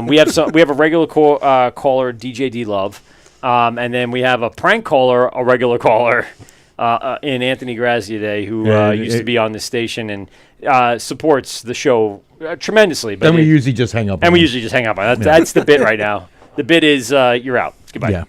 We have a regular caller, DJ D Love, and then we have a prank caller, a regular caller, in Anthony Graziaday, who Yeah, used to be on the station and supports the show tremendously. But Then we usually just hang up. and on we him. usually just hang up. That's the bit right now. The bit is you're out. Goodbye.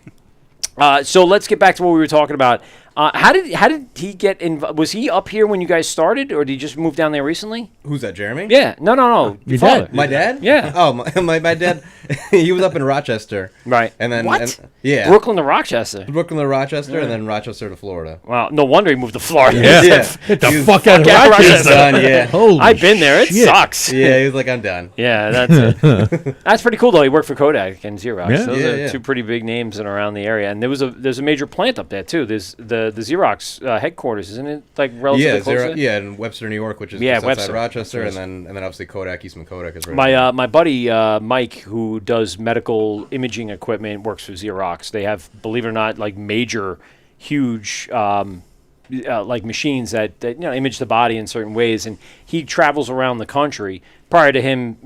Yeah. So let's get back to what we were talking about. How did he get involved? Was he up here when you guys started, or did he just move down there recently? Who's that, Jeremy? Yeah. No. Your father. dad. My dad? Yeah. Oh, my dad, he was up in Rochester. Right. And then... What? and- yeah. Brooklyn to Rochester. Brooklyn to Rochester, and then Rochester to Florida. Wow. No wonder he moved to Florida. Yeah. Yeah. Get the He was fuck out of out of Rochester. Rochester. Done, yeah. Holy I've been there. It shit. sucks. Yeah, he was like, I'm done. Yeah, that's it. That's pretty cool though. He worked for Kodak and Xerox. Yeah. Those Yeah, are yeah. two pretty big names in around the area. And there's a major plant up there too. There's the Xerox headquarters, isn't it? Like relatively Yeah, close. Zero, there? yeah, in Webster, New York, which is Yeah, just outside Webster. Rochester, and then obviously Kodak, Eastman Kodak is right. My buddy Mike, who does medical imaging equipment, works for Xerox. They have, believe it or not, like major, huge, like machines that image the body in certain ways. And he travels around the country. Prior to him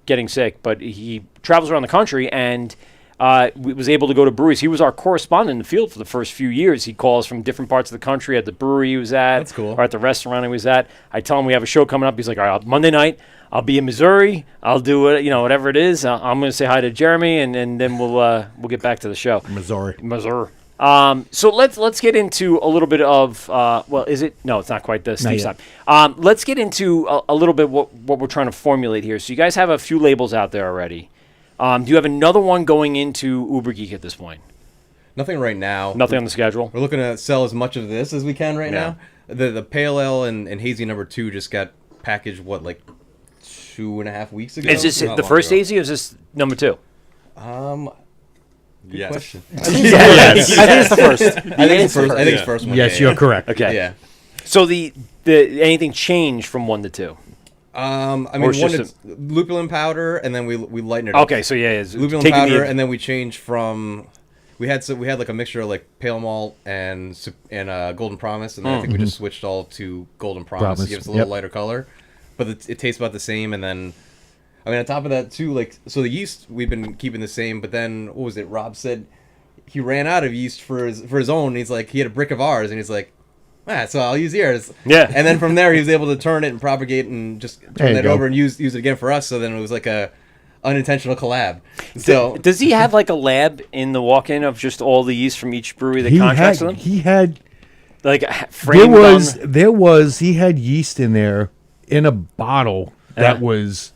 getting sick, but he travels around the country and was able to go to breweries. He was our correspondent in the field for the first few years. He calls from different parts of the country at the brewery he was at, That's cool. or at the restaurant he was at. I tell him we have a show coming up. He's like, all right, Monday night, I'll be in Missouri. I'll do it, whatever it is. I'm going to say hi to Jeremy, and then we'll get back to the show. Missouri. So let's get into a little bit of is it? No, it's not quite the Steve yet. time. Let's get into a little bit what we're trying to formulate here. So you guys have a few labels out there already. Do you have another one going into Uber Geek at this point? Nothing right now. Nothing on the schedule. We're looking to sell as much of this as we can right Yeah. now. The Pale Ale and Hazy #2 just got packaged, like 2.5 weeks ago? Is this Not the long first ago. AZ or is this number 2? Yes. Question. Yes. I think it's the first. I think it's first. I think it's first one. Yes, yeah, you're correct. Okay. Yeah. So the anything changed from 1 to 2? I Or mean, it's one just is lupulin powder, and then we lighten it up. Okay, so yeah, it's Lupulin taking powder, the, and then we change from we had like a mixture of like pale malt and Golden Promise, and then I think we just switched all to Golden Promise to give us a little lighter color, but it tastes about the same. And then, I mean, on top of that too, like, so the yeast we've been keeping the same, but then what was it? Rob said he ran out of yeast for his own. He's like, he had a brick of ours, and he's like, so I'll use yours. Yeah. And then from there, he was able to turn it and propagate and just turn that over and use it again for us. So then it was like a unintentional collab. So does he have like a lab in the walk-in of just all the yeast from each brewery that contracts with him? He had like framed he had yeast in there in a bottle that was.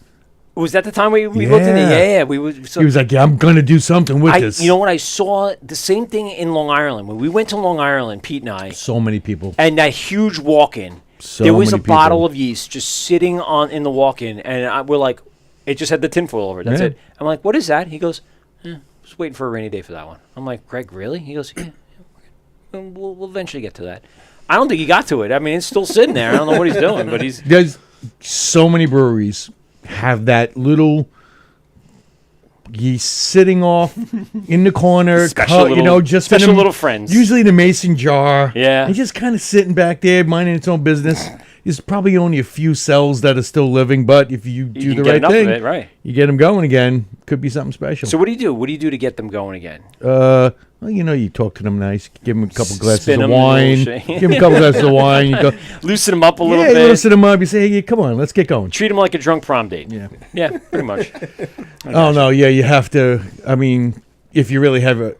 Was that the time we looked in it? Yeah. He was like, I'm going to do something with this. You know what? I saw the same thing in Long Island. When we went to Long Island, Pete and I. So many people. And that huge walk-in. There was a bottle of yeast just sitting in the walk-in. And we're like, it just had the tinfoil over it. That's it. I'm like, what is that? He goes, just waiting for a rainy day for that one. I'm like, Greg, really? He goes, yeah. We'll eventually get to that. I don't think he got to it. I mean, it's still sitting there. I don't know what he's doing, but he's. There's so many breweries have that little yeast sitting off in the corner, just special little friends. Usually in a mason jar. Yeah. And just kind of sitting back there, minding its own business. There's probably only a few cells that are still living, but if you do the right thing, you get them going again. Could be something special. So what do you do? What do you do to get them going again? Well, you talk to them nice, give them a couple glasses of wine, give them a couple glasses of wine. You go, loosen them up a little bit. Loosen them up. You say, hey, come on, let's get going. Treat them like a drunk prom date. Yeah, pretty much. No, you have to. I mean, if you really have a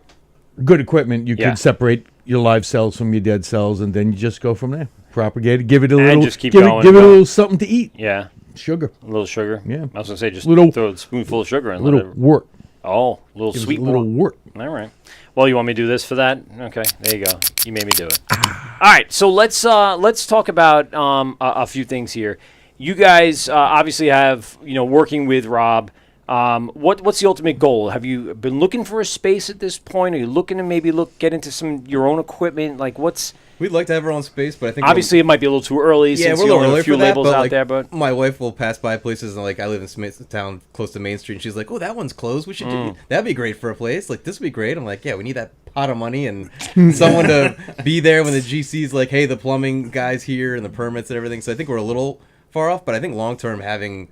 good equipment, you can separate your live cells from your dead cells, and then you just go from there. Propagate it, give it a little, just keep going, give it a little something to eat. Yeah, sugar, a little sugar. Yeah, I was gonna say just little, throw a spoonful of sugar in. A little wort. Oh, a little sweet wort. All right. Well, you want me to do this for that? Okay, there you go. You made me do it. All right, so let's talk about a few things here. You guys obviously have working with Rob. What's the ultimate goal? Have you been looking for a space at this point? Are you looking to maybe get into your own equipment? Like we'd like to have our own space, but I think obviously it might be a little too early. Yeah, since we're a little early a few for that, labels but out there. But my wife will pass by places, and I live in Smithtown, close to Main Street, and she's like, "Oh, that one's closed. We should do that'd be great for a place. Like this would be great." I'm like, "Yeah, we need that pot of money and someone to be there when the GC's like, hey, the plumbing guy's here and the permits and everything." So I think we're a little far off, but I think long term having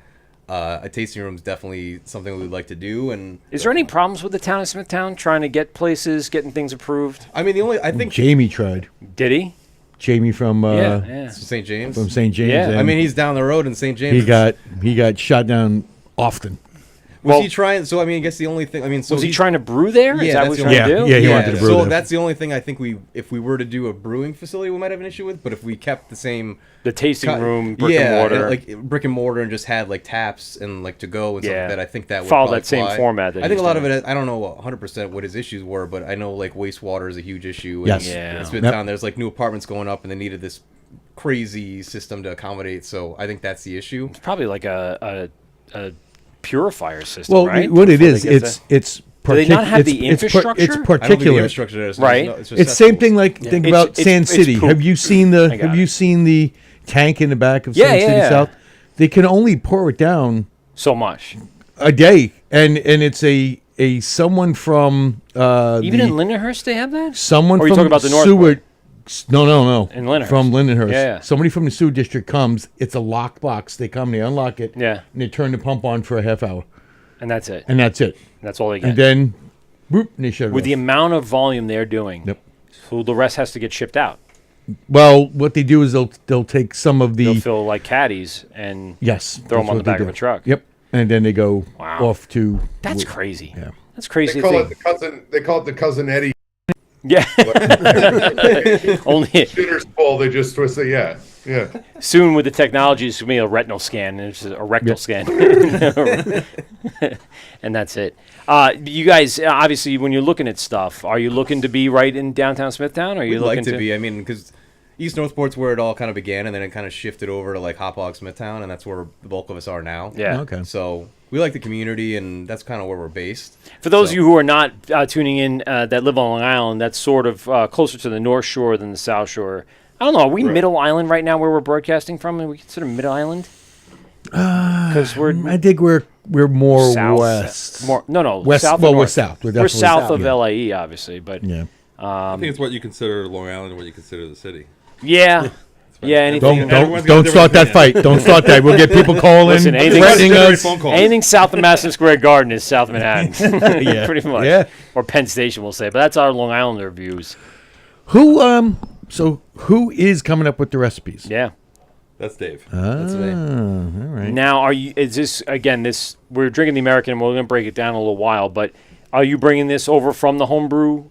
a tasting room is definitely something we'd like to do. And is there any problems with the town of Smithtown trying to get places, getting things approved? I mean, I think Jamie tried. Did he? Jamie from St. James. From St. James. Yeah. I mean, he's down the road in St. James. He got shot down often. Was he trying? So I mean, I guess the only thing. I mean, so was he trying to brew there? Yeah, is that what he's trying to do? Yeah, he wanted to brew there. So there. that's the only thing I think if we were to do a brewing facility, we might have an issue with. But if we kept the same tasting room, brick and mortar, like brick and mortar, and just had like taps and like to go and stuff like that, I think that would follow that same format. I think a lot of it. I don't know 100% what his issues were, but I know like wastewater is a huge issue. Yes. In Smithtown, there's like new apartments going up, and they needed this crazy system to accommodate. So I think that's the issue. It's probably like a purifier system, well, right? What it is, it's do they not have the infrastructure? It's particulate. I don't think the infrastructure is, right? It's same thing. Like think about Sand City. Have you seen the tank in the back of Sand City South? They can only pour it down so much a day, and it's a someone from even in Lindenhurst they have that. Someone or are from you talking about the North? No. In Lindenhurst. From Lindenhurst. Yeah. Somebody from the sewer district comes. It's a locked box. They come, they unlock it. Yeah. And they turn the pump on for a half hour. And that's it. That's all they get. And then, whoop, they shut it with off. the amount of volume they're doing. Yep. So the rest has to get shipped out. Well, what they do is they'll take some of the. They'll fill like caddies and throw them on the back of a truck. Yep. And then they go off to. That's crazy. Yeah. That's crazy. They call it the cousin Eddie. Yeah. Only shitter's full. They just twist it. Yeah. Soon with the technology, it's gonna be a retinal scan and it's a rectal scan, and that's it. You guys, obviously, when you're looking at stuff, are you looking to be right in downtown Smithtown? Or are you We'd looking like to be? I mean, because East Northport's where it all kind of began, and then it kind of shifted over to like Hauppauge, Smithtown, and that's where the bulk of us are now. Yeah. Okay. So we like the community, and that's kind of where we're based. For those of you who are not tuning in that live on Long Island, that's sort of closer to the North Shore than the South Shore. I don't know. Are we Middle Island right now where we're broadcasting from? Are we consider Middle Island? Because I think we're we're more South. west. No, West. south. Well, and we're north. south. We're We're definitely south of yeah. LAE, obviously, but Yeah. we're south of LAE, obviously, but Yeah. I think it's what you consider Long Island and what you consider the city. yeah. Yeah, anything. Everyone's got Don't a start that different fight. Don't start that. We'll get people calling, Listen, anything- threatening Every us. phone call. Anything south of Madison Square Garden is South Manhattan, Yeah. pretty much. Yeah. Or Penn Station, we'll say. But that's our Long Islander views. So who is coming up with the recipes? Yeah. That's Dave. That's me. All right. Now, is this again? We're drinking the American, and we're going to break it down in a little while. But are you bringing this over from the homebrew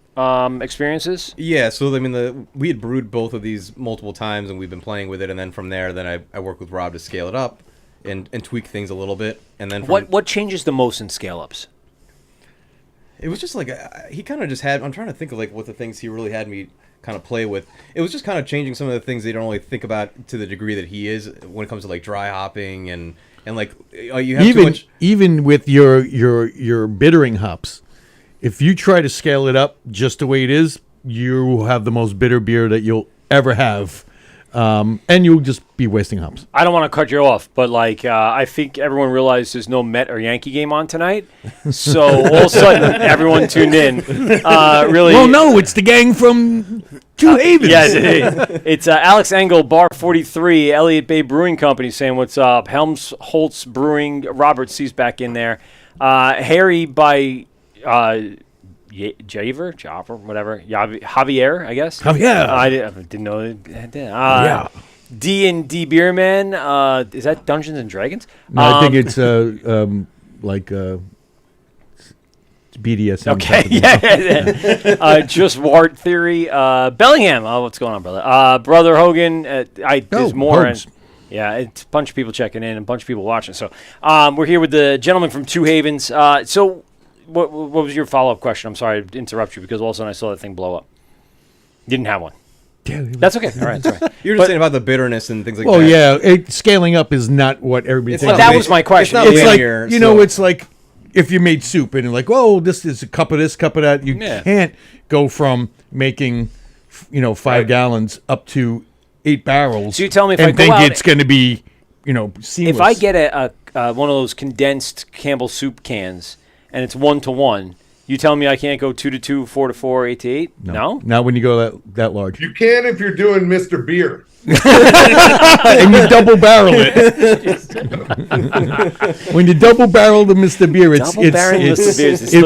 experiences? Yeah, so I mean, we had brewed both of these multiple times, and we've been playing with it. And then from there, I worked with Rob to scale it up and tweak things a little bit. And then What changes the most in scale ups? It was just like he kind of just had. I'm trying to think of like what the things he really had me kind of play with. It was just kind of changing some of the things they don't really think about to the degree that he is when it comes to like dry hopping and like you have too much. Even with your bittering hops, if you try to scale it up just the way it is, you will have the most bitter beer that you'll ever have, and you'll just be wasting hops. I don't want to cut you off, but I think everyone realized there's no Met or Yankee game on tonight. So all of a sudden, everyone tuned in. Really? Well, no, it's the gang from Two Havens. Yes, it's Alex Engel, Bar 43, Elliott Bay Brewing Company saying what's up. Helmholtz Brewing, Robert C's back in there. Harry by Javier, whatever. Javier, I guess. Javier. I didn't know it. Yeah. D&D Beerman, is that Dungeons and Dragons? No, I think it's BDSM. Okay, yeah. Just Wart Theory. Bellingham. Oh, what's going on, brother? Brother Hogan. There's more. Hogs. Yeah, it's a bunch of people checking in and a bunch of people watching. So we're here with the gentleman from Two Havens. So what was your follow-up question? I'm sorry to interrupt you because all of a sudden I saw that thing blow up. Didn't have one. That's okay. All right, that's all right. You were just saying about the bitterness and things like Well, that. yeah, scaling up is not what everybody It's thinks. But that was my question. It's It's not like linear, you know, so- it's like if you made soup and you're like, oh, this is a cup of this, cup of that. You Yeah. can't go from making, 5 gallons up to 8 barrels. So you tell me if and I go think out- it's going to be, seamless. If I get a one of those condensed Campbell soup cans and it's 1-to-1, you tell me I can't go 2-to-2, 4-to-4, 8-to-8? No? Not when you go that large, You can if you're doing Mr. Beer. and you double barrel it. When you double barrel the Mr. Beer, it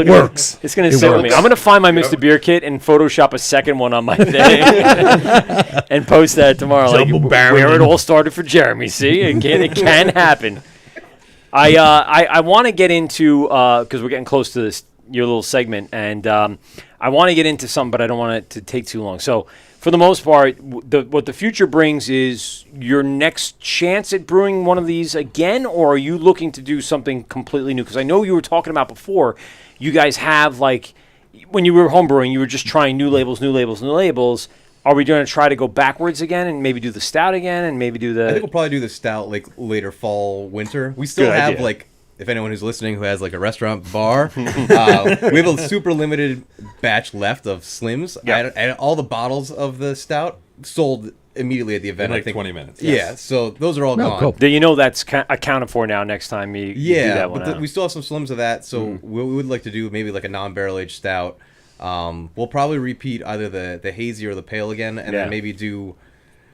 works. It's going to It sit with me. works. I'm going to find my Mr. Beer kit and Photoshop a second one on my thing and post that tomorrow. Double Where it barreling. all started for Jeremy. See, it can happen. I want to get into because we're getting close to your little segment, and I want to get into something, but I don't want it to take too long. So, for the most part, what the future brings is your next chance at brewing one of these again, or are you looking to do something completely new? Because I know you were talking about before, you guys have when you were homebrewing, you were just trying new labels. Are we going to try to go backwards again and maybe do the stout again and maybe do the? I think we'll probably do the stout later fall, winter. We still Good have idea. if anyone who's listening who has a restaurant bar, we have a super limited batch left of Slims. Yeah. And all the bottles of the stout sold immediately at the event. In I think 20 minutes. Yeah, so those are all No, gone. cool. Do you know that's accounted for now? Next time you do Yeah, that one but out? we still have some Slims of that, so we would like to do maybe a non-barrel aged stout. We'll probably repeat either the hazy or the pale again, and then maybe do.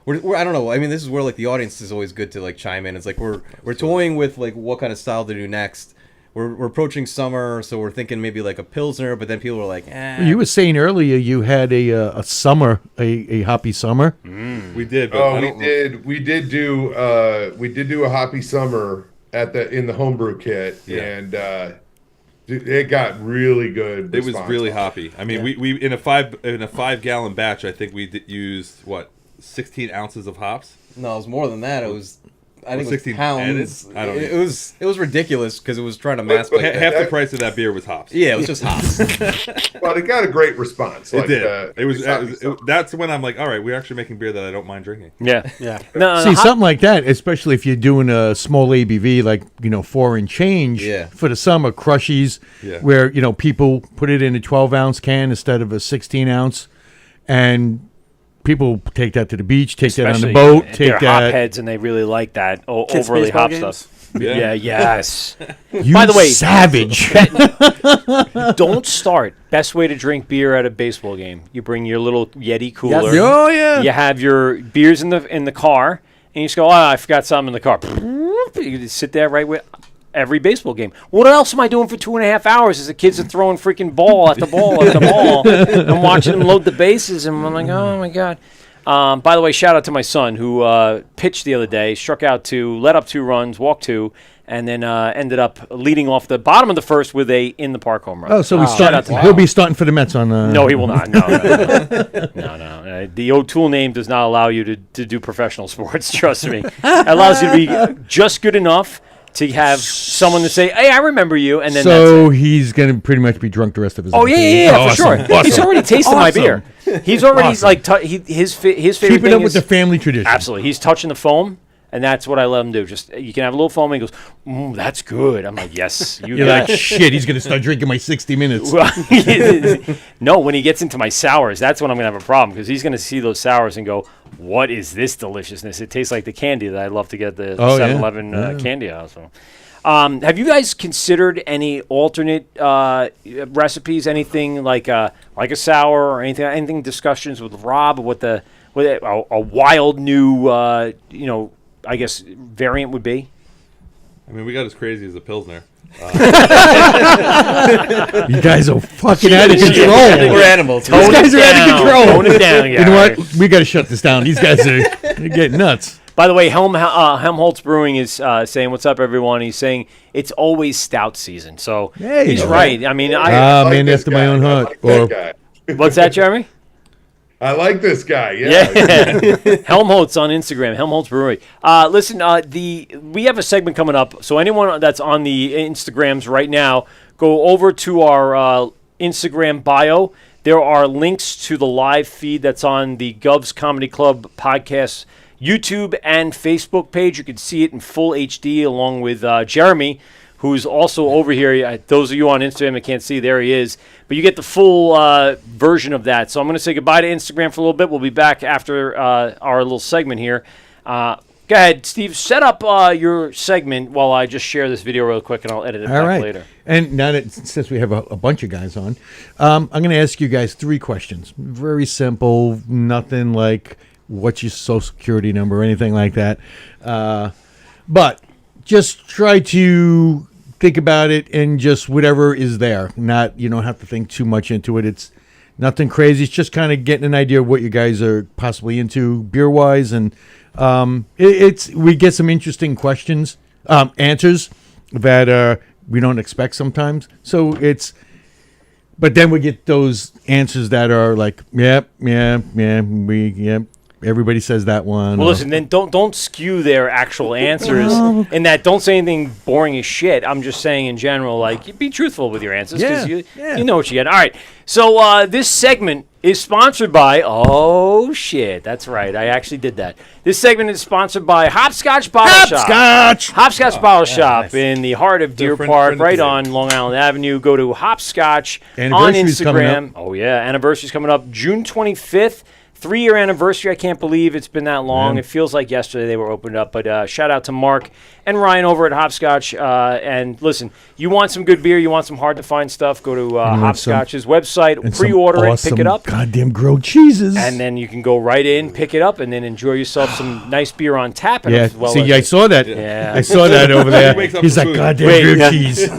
We're I don't know. I mean, this is where the audience is always good to chime in. It's we're toying with what kind of style to do next. We're approaching summer, so we're thinking maybe a pilsner, but then people were like, eh. You were saying earlier you had a summer, a hoppy summer. We did. But I don't We did do a hoppy summer in the homebrew kit, Yeah. and it got really good. It was response. really hoppy. I mean, we in a 5-gallon batch, I think we used 16 ounces of hops. No, it was more than that. It was, I think, it was 16 pounds. added? I don't It know. was ridiculous because it was trying to mask like Half that. the price of that beer was hops. Yeah, it was just hops. But it got a great response. It did. It was. hoppy summer. That's when I'm like, all right, we're actually making beer that I don't mind drinking. Yeah. Yeah. No, See, something like that, especially if you're doing a small ABV, 4 and change Yeah. for the summer, crushies, Yeah. where, people put it in a 12-ounce can instead of a 16-ounce, and people take that to the beach, take that on the boat, if take they're that. hopheads and they really like that Kids overly baseball hop games? stuff. Yeah, yes. You By the way, savage. don't start. Best way to drink beer at a baseball game. You bring your little Yeti cooler. Yes. Oh yeah. You have your beers in the car, and you just go, oh, I forgot something in the car. You just sit there right with every baseball game. What else am I doing for 2.5 hours as the kids are throwing freaking ball at the ball at the ball? I'm watching them load the bases, and I'm like, oh, my God. By the way, shout out to my son who pitched the other day, struck out 2, let up 2 runs, walked 2, and then ended up leading off the bottom of the first with a in-the-park home run. Oh, so Shout out to him. he'll be starting for the Mets on. No, he will not. No. The O'Toole name does not allow you to do professional sports. Trust me, it allows you to be just good enough to have someone to say, "Hey, I remember you," and then So that's it. he's going to pretty much be drunk the rest of his life. Oh yeah, for Awesome, sure. He's awesome. already tasted my Awesome. beer. He's already Awesome. like his favorite Keep it thing up with is the family tradition. absolutely. He's touching the foam. And that's what I let him do. Just you can have a little foam, and he goes, "That's good." I'm like, "Yes, you You're got like, shit, he's going to start drinking my 60 minutes. No, when he gets into my sours, that's when I'm going to have a problem because he's going to see those sours and go, what is this deliciousness? It tastes like the candy that I love to get the Oh, yeah. 7-Eleven candy out. So. Have you guys considered any alternate recipes, anything like a sour or anything discussions with Rob, what a wild new, I guess, variant would be? I mean, we got as crazy as a Pilsner. You guys are fucking out of control. We're animals. These guys are out of control. Tone it down, You know what? We got to shut this down. These guys are they're getting nuts. By the way, Helmholtz Brewing is saying, "What's up, everyone?" He's saying it's always stout season, so Hey, he's okay. right. I mean, Ah, like man, this after my guy. own I heart. like that guy. what's that, Jeremy? I like this guy. Yeah. Yeah, Helmholtz on Instagram, Helmholtz Brewery. Listen, we have a segment coming up, so anyone that's on the Instagrams right now, go over to our Instagram bio. There are links to the live feed that's on the Govs Comedy Club podcast YouTube and Facebook page. You can see it in full HD along with Jeremy, who's also over here. Those of you on Instagram that can't see, there he is. But you get the full version of that. So I'm going to say goodbye to Instagram for a little bit. We'll be back after our little segment here. Go ahead, Steve. Set up your segment while I just share this video real quick, and I'll edit it All back right. later. And now that since we have a bunch of guys on, I'm going to ask you guys 3 questions. Very simple. Nothing like what's your social security number or anything like that. But just try to think about it and just whatever is there. You don't have to think too much into it. It's nothing crazy. It's just kind of getting an idea of what you guys are possibly into beer wise, and we get some interesting questions, answers that we don't expect sometimes. So but then we get those answers that are like, yep. Everybody says that one. Well, listen, then don't skew their actual answers in that. Don't say anything boring as shit. I'm just saying in general, like, be truthful with your answers because you know what you get. All right. So this segment is sponsored by. Oh shit, that's right. I actually did that. This segment is sponsored by Hopscotch Bottle Shop. Hopscotch Bottle Shop in the heart of Deer Park, right on Long Island Avenue. Go to Hopscotch on Anniversary's coming Instagram. up. Oh yeah, anniversary's coming up June 25th. 3-year anniversary. I can't believe it's been that long. Yeah. It feels like yesterday they were opened up. But shout out to Mark and Ryan over at Hopscotch. And listen, you want some good beer, you want some hard-to-find stuff, go to Hopscotch's website, And some pre-order it, awesome pick it up. Goddamn grilled cheeses. And then you can go right in, pick it up, and then enjoy yourself some nice beer on tap. And yeah, as well see, as I saw that. Yeah. I saw that over there. Wakes up He's for like, food. goddamn Wait, grilled yeah. cheese.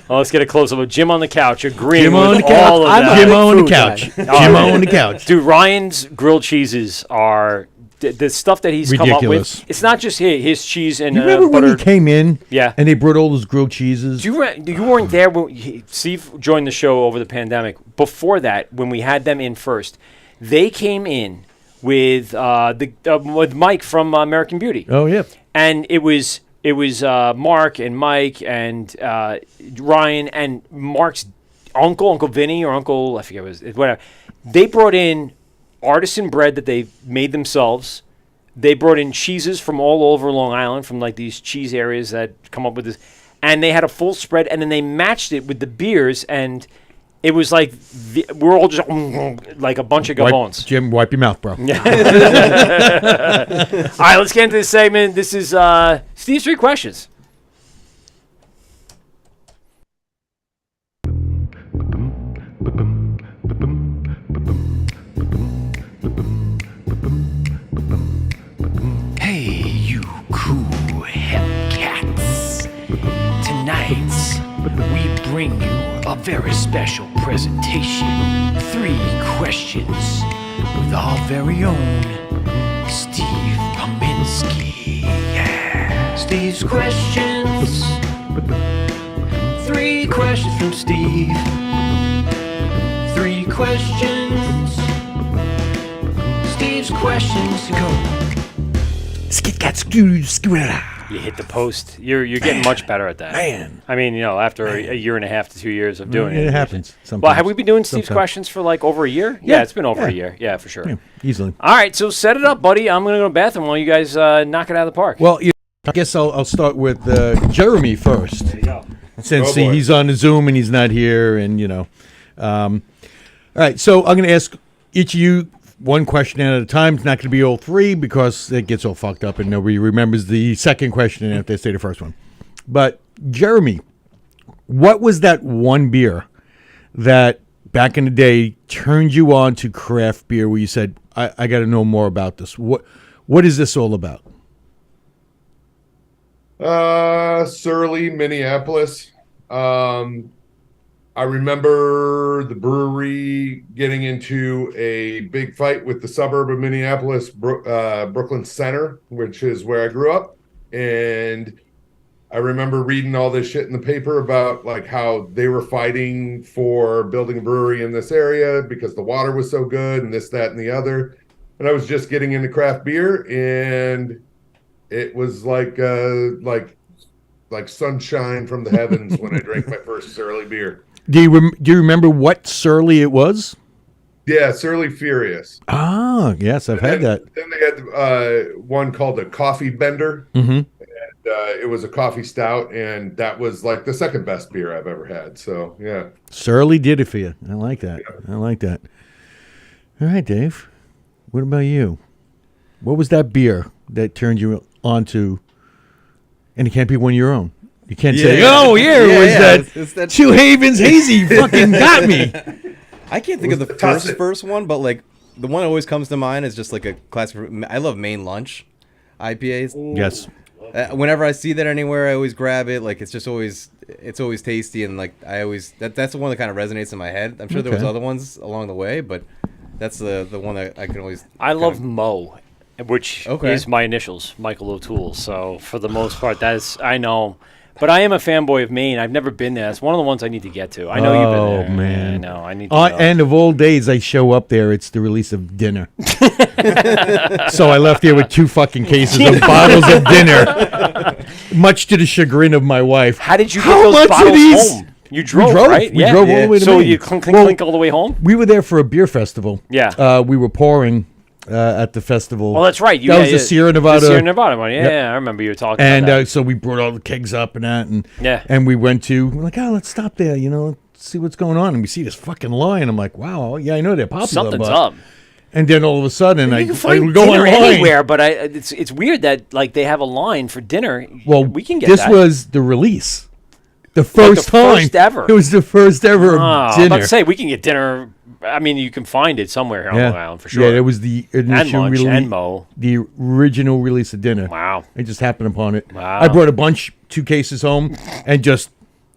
Oh, let's get a close-up of Jim on the couch, agreeing Jim on with the couch. all of that. Jim big on the food couch. guy. Jim on the couch. Dude, Ryan's grilled cheeses are the stuff that he's come up Ridiculous. with. It's not just his cheese and You remember when butter. he came in? Yeah. And they brought all those grilled cheeses? You weren't there when Steve joined the show over the pandemic. Before that, when we had them in first, they came in with with Mike from American Beauty, Oh, yeah. and it was Mark and Mike and Ryan and Mark's Uncle Vinny or Uncle, I forget what it was, whatever. They brought in artisan bread that they made themselves. They brought in cheeses from all over Long Island, from like these cheese areas that come up with this, and they had a full spread, and then they matched it with the beers, and it was like we're all just like a bunch of gabons. Jim, wipe your mouth, bro. All right, let's get into this segment. This is Steve's 3 questions. very special presentation. 3 questions with our very own Steve Pominski. Yeah, Steve's questions. 3 questions from Steve. 3 questions. Steve's questions. Go. You hit the post. You're getting much better at that. Man. I mean, after a year and a half to 2 years of doing it. It happens. Sometimes. Well, have we been doing Steve's Sometimes. questions for like over a year? Yeah, it's been over Yeah. a year. Yeah, for sure. Yeah, easily. All right, so set it up, buddy. I'm going to go to the bathroom while you guys knock it out of the park. Well, I guess I'll start with Jeremy first. There you go. Since Oh, boy. he's on the Zoom and he's not here, and all right. So I'm going to ask each of you one question at a time. It's not going to be all 3 because it gets all fucked up and nobody remembers the second question after they say the first one. But Jeremy, what was that one beer that back in the day turned you on to craft beer where you said, I got to know more about this? What is this all about? Surly, Minneapolis. I remember the brewery getting into a big fight with the suburb of Minneapolis, Brooklyn Center, which is where I grew up. And I remember reading all this shit in the paper about like how they were fighting for building a brewery in this area because the water was so good and this, that, and the other. And I was just getting into craft beer, and it was like sunshine from the heavens when I drank my first Surly beer. Do you remember what Surly it was? Yeah, Surly Furious. Ah, yes, I've had that. Then they had one called a Coffee Bender. Mm-hmm. And it was a coffee stout, and that was like the second best beer I've ever had. So, yeah. Surly did it for you. I like that. I like that. All right, Dave. What about you? What was that beer that turned you on to, and it can't be one of your own? You can't say, oh, yeah, it was it's that. Two Havens Hazy fucking got me. I can't think of the first one, but like the one that always comes to mind is just like a classic. I love Maine Lunch IPAs. Yes. Whenever I see that anywhere, I always grab it. Like it's always tasty, and like I always that's the one that kind of resonates in my head. I'm sure there was Okay. other ones along the way, but that's the one that I can always. I love Mo, which Okay. is my initials, Michael O'Toole. So for the most part, I know. But I am a fanboy of Maine. I've never been there. It's one of the ones I need to get to. I know you've been there. Oh, man. I know. I need to go. And of all days, I show up there. It's the release of dinner. So I left there with 2 fucking cases of bottles of dinner, much to the chagrin of my wife. How did you get How those much are bottles these? home? You drove, drove. right? We drove all the way to So Maine. you clink, Well, clink all the way home? We were there for a beer festival. Yeah. We were pouring at the festival. Well, that's right. That was the Sierra Nevada. The Sierra Nevada one. Yeah, Yep. yeah, I remember you were talking And about that. so we brought all the kegs up and that, and Yeah. and we went to, we're like, let's stop there, let's see what's going on, and we see this fucking line. I'm like, wow, yeah, I know they're popular, Something's but- up. And then all of a sudden, You I can find go dinner online. anywhere, but it's weird that like they have a line for dinner. Well, we can get this that. was the release, the first time, first ever. It was the first ever Oh, I was dinner. about to say we can get dinner. I mean, you can find it somewhere here on Long Island for sure. Yeah, it was the initial lunch release, and Mo. the original release of dinner. Wow. I just happened upon it. Wow. I brought 2 cases home and just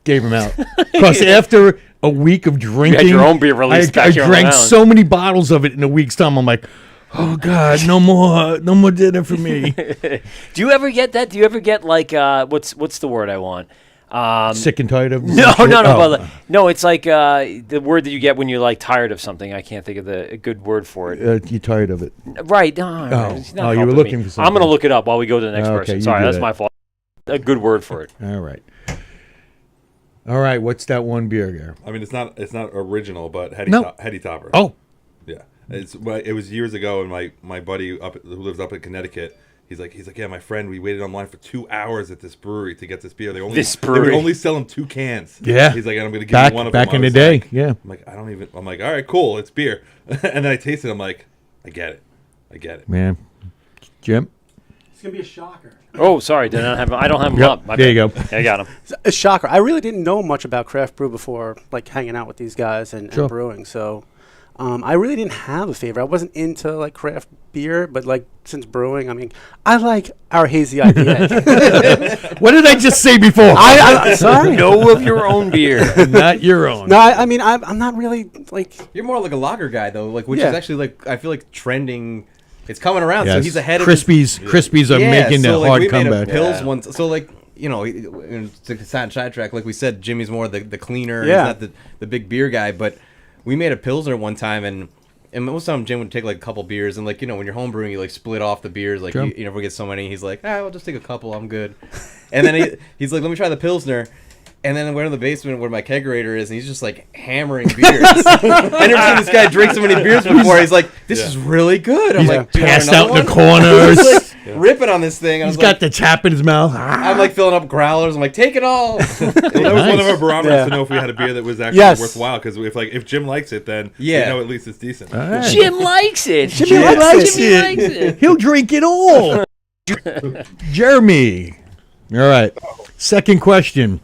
gave them out. Because after a week of drinking, your own beer release I back here on drank Long Island. so many bottles of it in a week's time. I'm like, oh God, no more dinner for me. Do you ever get that? Do you ever get like what's the word I want? Sick and tired of No, shit? no, Oh. but no. It's like the word that you get when you're like tired of something. I can't think of a good word for it. You're tired of it. Right? No, it's not Oh, you were helping looking me. for I'm gonna something. look it up while we go to the next Okay, person. you Sorry, do that's that. my fault. A good word for it. All right. All right, what's that one beer there? I mean, it's not original, but No. Heady Topper. Oh, Yeah, it was years ago, and my buddy who lives up in Connecticut, he's like, yeah, my friend, we waited online for 2 hours at this brewery to get this beer. They This They brewery. would only sell them 2 cans. Yeah. He's like, and I'm gonna give back you one of them. back I in the was day, like- yeah. I'm like, I'm like, all right, cool, it's beer. And then I tasted it. I'm like, I get it. Man, Jim. It's gonna be a shocker. Oh, sorry, I don't have them Yep, up. My there you bad. go. Yeah, I got them. A shocker. I really didn't know much about craft brew before, like hanging out with these guys and Sure. brewing. So, I really didn't have a favorite. I wasn't into like craft beer, but like since brewing, I mean, I like our hazy IPA. What did I just say before? I'm sorry. Know of your own beer. Not your own. No, I mean, I'm not really like. You're more like a lager guy though, like which Yeah. is actually like I feel like trending. It's coming around, so Yes. he's ahead of his- Crispies are Yeah, making so a like hard we comeback. Made a pills once, so like to sidetrack, like we said, Jimmy's more the cleaner. Yeah. He's not the big beer guy, but we made a pilsner one time, and most of the time Jim would take like a couple beers, and like when you're home brewing, you like split off the beers, like Sure. you never get so many. He's like, I'll just take a couple, I'm good. And then he's like, let me try the pilsner. And then we're in the basement where my kegerator is, and he's just like hammering beers. I never seen this guy drink so many beers before. He's like, "This is really good." I'm like, "Do you want Passed another out in the one?" corners. He's like ripping on this thing. I He's was got like, the tap in his mouth. I'm like filling up growlers. I'm like, "Take it all." Well, that was one of our barometers Yeah. to know if we had a beer that was actually Yes. worthwhile. Because if Jim likes it, then Yeah. we know at least it's decent. All right. Jim likes it. Jimmy likes Jimmy it. likes it. He'll drink it all. Jeremy. All right. Second question.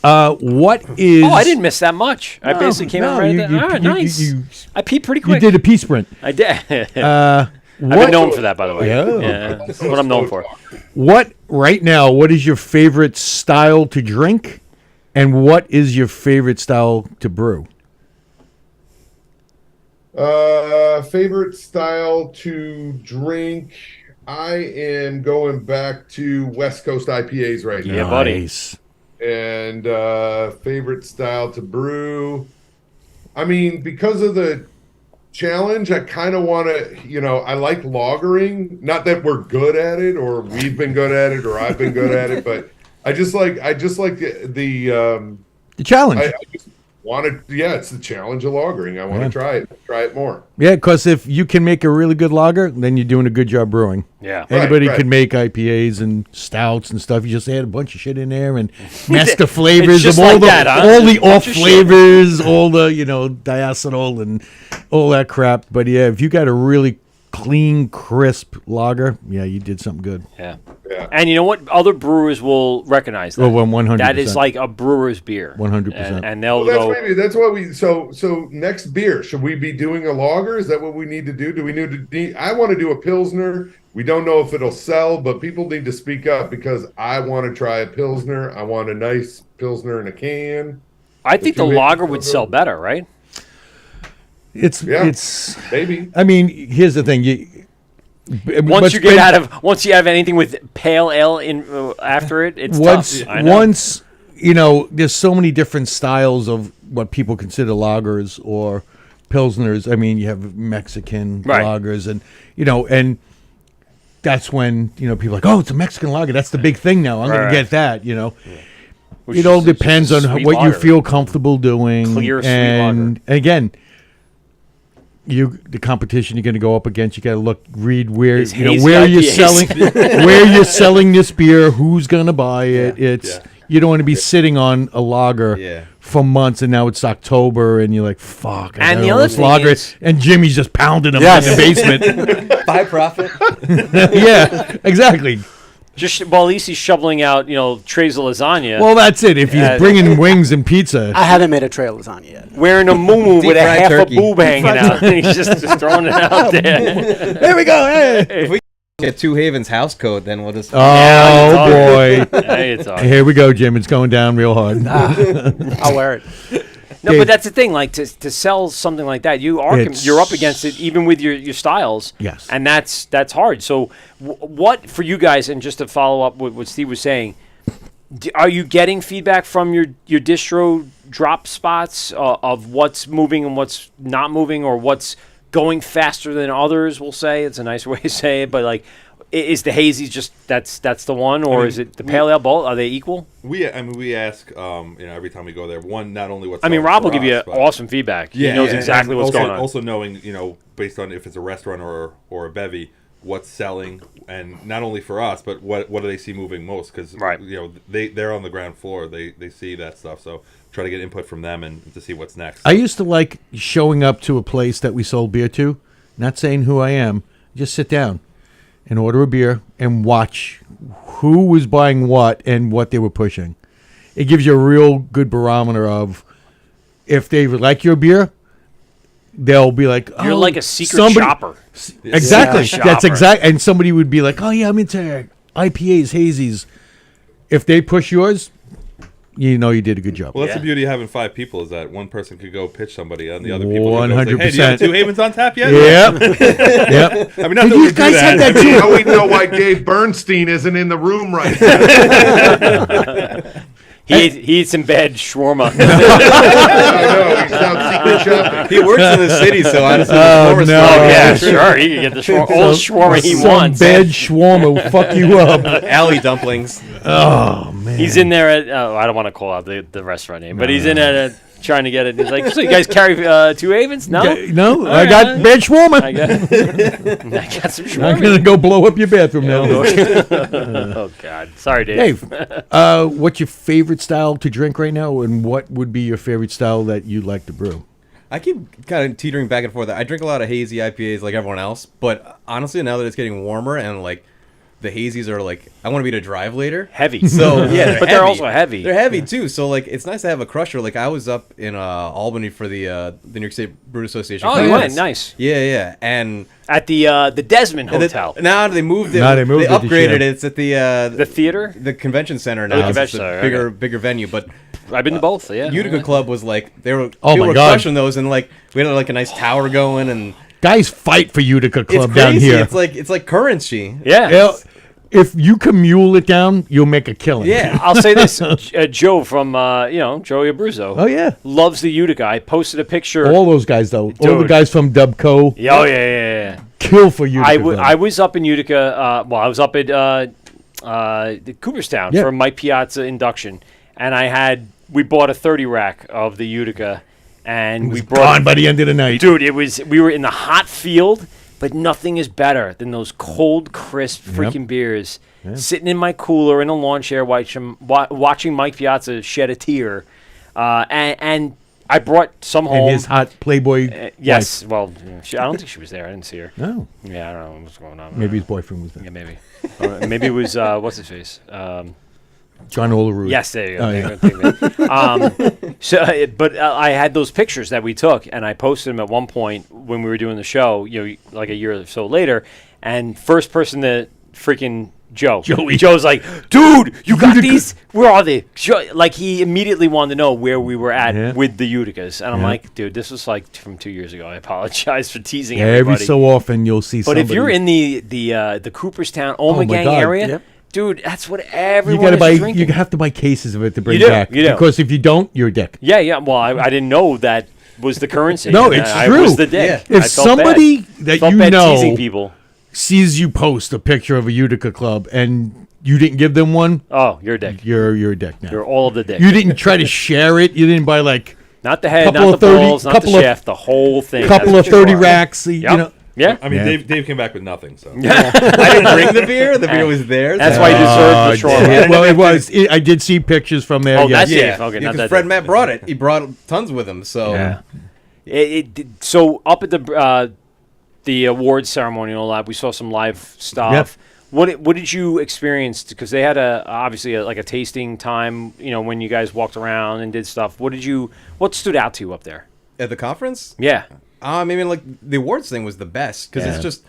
What is? Oh, I didn't miss that much. I basically came out right you, at that. All right, nice. I peed pretty You quick. did a pee sprint. I did. I've I've been known for that, by the way. Yeah. That's what I'm known for. What right now? What is your favorite style to drink, and what is your favorite style to brew? Favorite style to drink. I am going back to West Coast IPAs right Yeah, now. buddy. Nice. And favorite style to brew. I mean, because of the challenge, I kind of want to, I like lagering. Not that we're good at it, or we've been good at it, or I've been good at it, but I just like the The challenge. I just want to. Yeah, it's the challenge of lagering. I want to try it more. Yeah, because if you can make a really good lager, then you're doing a good job brewing. Yeah. Anybody right. can make IPAs and stouts and stuff. You just add a bunch of shit in there and mask the flavors just of all like the that, huh? all the off Bunch of shit. flavors, all the diacetyl and all that crap. But yeah, if you got a really clean, crisp lager, yeah, you did something good. Yeah. Yeah. And you know what? Other brewers will recognize that. Oh, well, 100%. That is like a brewer's beer. 100%. And they'll Well, go. that's what we. So next beer, should we be doing a lager? Is that what we need to do? Do we need to? I want to do a pilsner. We don't know if it'll sell, but people need to speak up because I want to try a pilsner. I want a nice pilsner in a can. I think the you make lager it would so sell good. better, right? It's Yeah. it's. Maybe. I mean, here's the thing. Once you have anything with pale ale in after it, it's once tough. I know. once there's so many different styles of what people consider lagers or pilsners. I mean, you have Mexican Right. lagers, and and that's when people are like, oh, it's a Mexican lager. That's the big thing now. I'm Right. gonna get that. Which It all is just depends a on sweet what you lager. feel comfortable doing. Clear, sweet and lager. again, the competition you're going to go up against, you got to read where Is hazy where you're IPAs. selling, where you're selling this beer, who's going to buy it. It's you don't want to be sitting on a lager for months, and now it's October, and you're like, fuck. I And got the all other this thing lager, is- and Jimmy's just pounding them Yes. in the basement. By profit. Yeah, exactly. At least he's shoveling out, trays of lasagna. Well, that's it. If Yeah. he's bringing wings and pizza, I haven't made a trail lasagna yet. wearing a muumuu with a Deep-fried half turkey. a boob hanging out. He's just throwing it out there. there we go. Hey. Get Two Havens house code, then we'll just. Oh boy. Hey, it's all right. Here we go, Jim. It's going down real hard. I'll wear it. No, Dave. but that's the thing. Like to sell something like that, you're up against it, even with your styles. Yes. and that's hard. So, what for you guys? And just to follow up with what Steve was saying, are you getting feedback from your distro drop spots of what's moving and what's not moving, or what's going faster than others? We'll say it's a nice way to say it, but like, is the hazy just that's the one, or is it the pale ale? Both are they equal? We ask, every time we go there. One, not only what's. I mean, selling Rob for will give you us, but- awesome feedback. He knows exactly and what's also, going on. Also knowing, based on if it's a restaurant or a bevy, what's selling, and not only for us, but what do they see moving most? Because Right. they're on the ground floor. They see that stuff. So try to get input from them and to see what's next. I used to like showing up to a place that we sold beer to, not saying who I am, just sit down and order a beer and watch who was buying what and what they were pushing. It gives you a real good barometer of if they like your beer, they'll be like, You're oh, like a secret somebody- shopper. Exactly. Yeah. That's Shopper. exact. And somebody would be like, "Oh yeah, I'm into IPAs, hazies." If they push yours, you know you did a good job. Well, that's Yeah. the beauty of having 5 people is that one person could go pitch somebody, and the other people 100%. Hey, do you have 2 Havens on tap yet? Yep. Yep. I mean, not Hey, that you we do guys had that too. Now we know why Dave Bernstein isn't in the room right now. He eats some bad shawarma. I know, he sounds secret shopping. He works in the city, so honestly, Oh, the no. Oh, yeah, true. sure. He can get the old shawarma he Some wants. bad shawarma will fuck you up. Alley dumplings. Oh man. He's in there at, I don't want to call out the restaurant name, but he's in at trying to get it. He's like, so you guys carry 2 Havens? No? Okay, no, All I right, got bad shawarma. I got some I'm shawarma. gonna go blow up your bathroom now. Oh, God. Sorry, Dave. Dave, what's your favorite style to drink right now, and what would be your favorite style that you like to brew? I keep kind of teetering back and forth. I drink a lot of hazy IPAs like everyone else, but honestly, now that it's getting warmer and like the hazies are like, I want to be to drive later. Heavy. So yeah, But they're also heavy. They're heavy too. So like, it's nice to have a crusher. Like I was up in Albany for the New York State Brewers Association. Oh, you conference. went? Nice. Yeah, and At the Desmond and Hotel. now they moved it. No, they moved it this upgraded year. it. It's at the The theater? the convention center now. the It's convention a center, bigger venue, but. I've been to both, yeah. Utica Club was like they were Oh people my were God. crushing those, and like we had like a nice tower going, and Guys fight for Utica it's Club crazy. down here. It's like currency. Yeah. Yeah, if you can mule it down, you'll make a killing. Yeah. I'll say this. Joe from, Joey Abruzzo. Oh yeah. Loves the Utica. I posted a picture. All those guys though. All the Dude. guys from Dubco Yeah, oh, yeah. kill for Utica. I was up in Utica. I was up at the Cooperstown Yeah. for Mike Piazza induction, and we bought a 30 rack of the Utica, and we brought gone by the end of the night. Dude, we were in the hot field, but nothing is better than those cold, crisp freaking beers. Sitting in my cooler in a lawn chair, watching Mike Piazza shed a tear, and I brought some home. And his hot Playboy. Yes, well, I don't think she was there. I didn't see her. No. Yeah, I don't know what's going on. Maybe his boyfriend was there. Yeah, maybe. Or maybe it was what's his face. John Olerud. Yes, there you go. Oh, There yeah. you go. But I had those pictures that we took, and I posted them at one point when we were doing the show, like a year or so later. And first person to freaking Joey. Joe's like, dude, you got these? Where are they? Like he immediately wanted to know where we were at with the Uticas, and I'm like, dude, this was like from 2 years ago. I apologize for teasing everybody. Every so often you'll see. But if you're somebody- in the Cooperstown, my Omegang God. area, Yep. dude, that's what you everyone gotta is buy, drinking. you have to buy cases of it to bring do, back. you do. Because if you don't, you're a dick. Yeah. Well, I didn't know that was the currency. No, And it's I true. was the dick. If I felt somebody bad. that Felt you bad know teasing people. sees you post a picture of a Utica club and you didn't give them one, Oh, you're a dick. you're a dick now. You're all of the dick. You didn't try to share it. You didn't buy like Not the head, couple not of the 30 balls, not the couple of- shaft, the whole thing. couple That's of what you 30 are. racks. Yep. You know, Yeah. I mean, Yeah. Dave came back with nothing. So I didn't bring the beer. The beer was there. That's so- why you deserve the shawarma. yeah, well, it was. I did see pictures from there. Oh, yes. that's Yeah, Dave. Okay, not because that Fred Dave. Matt brought it. He brought tons with him. So Yeah. So up at the awards ceremony and all that, we saw some live stuff. Yep. What did you experience? Because they had obviously a tasting time. When you guys walked around and did stuff. What stood out to you up there? at the conference, Yeah. maybe like the awards thing was the best because Yeah. it's just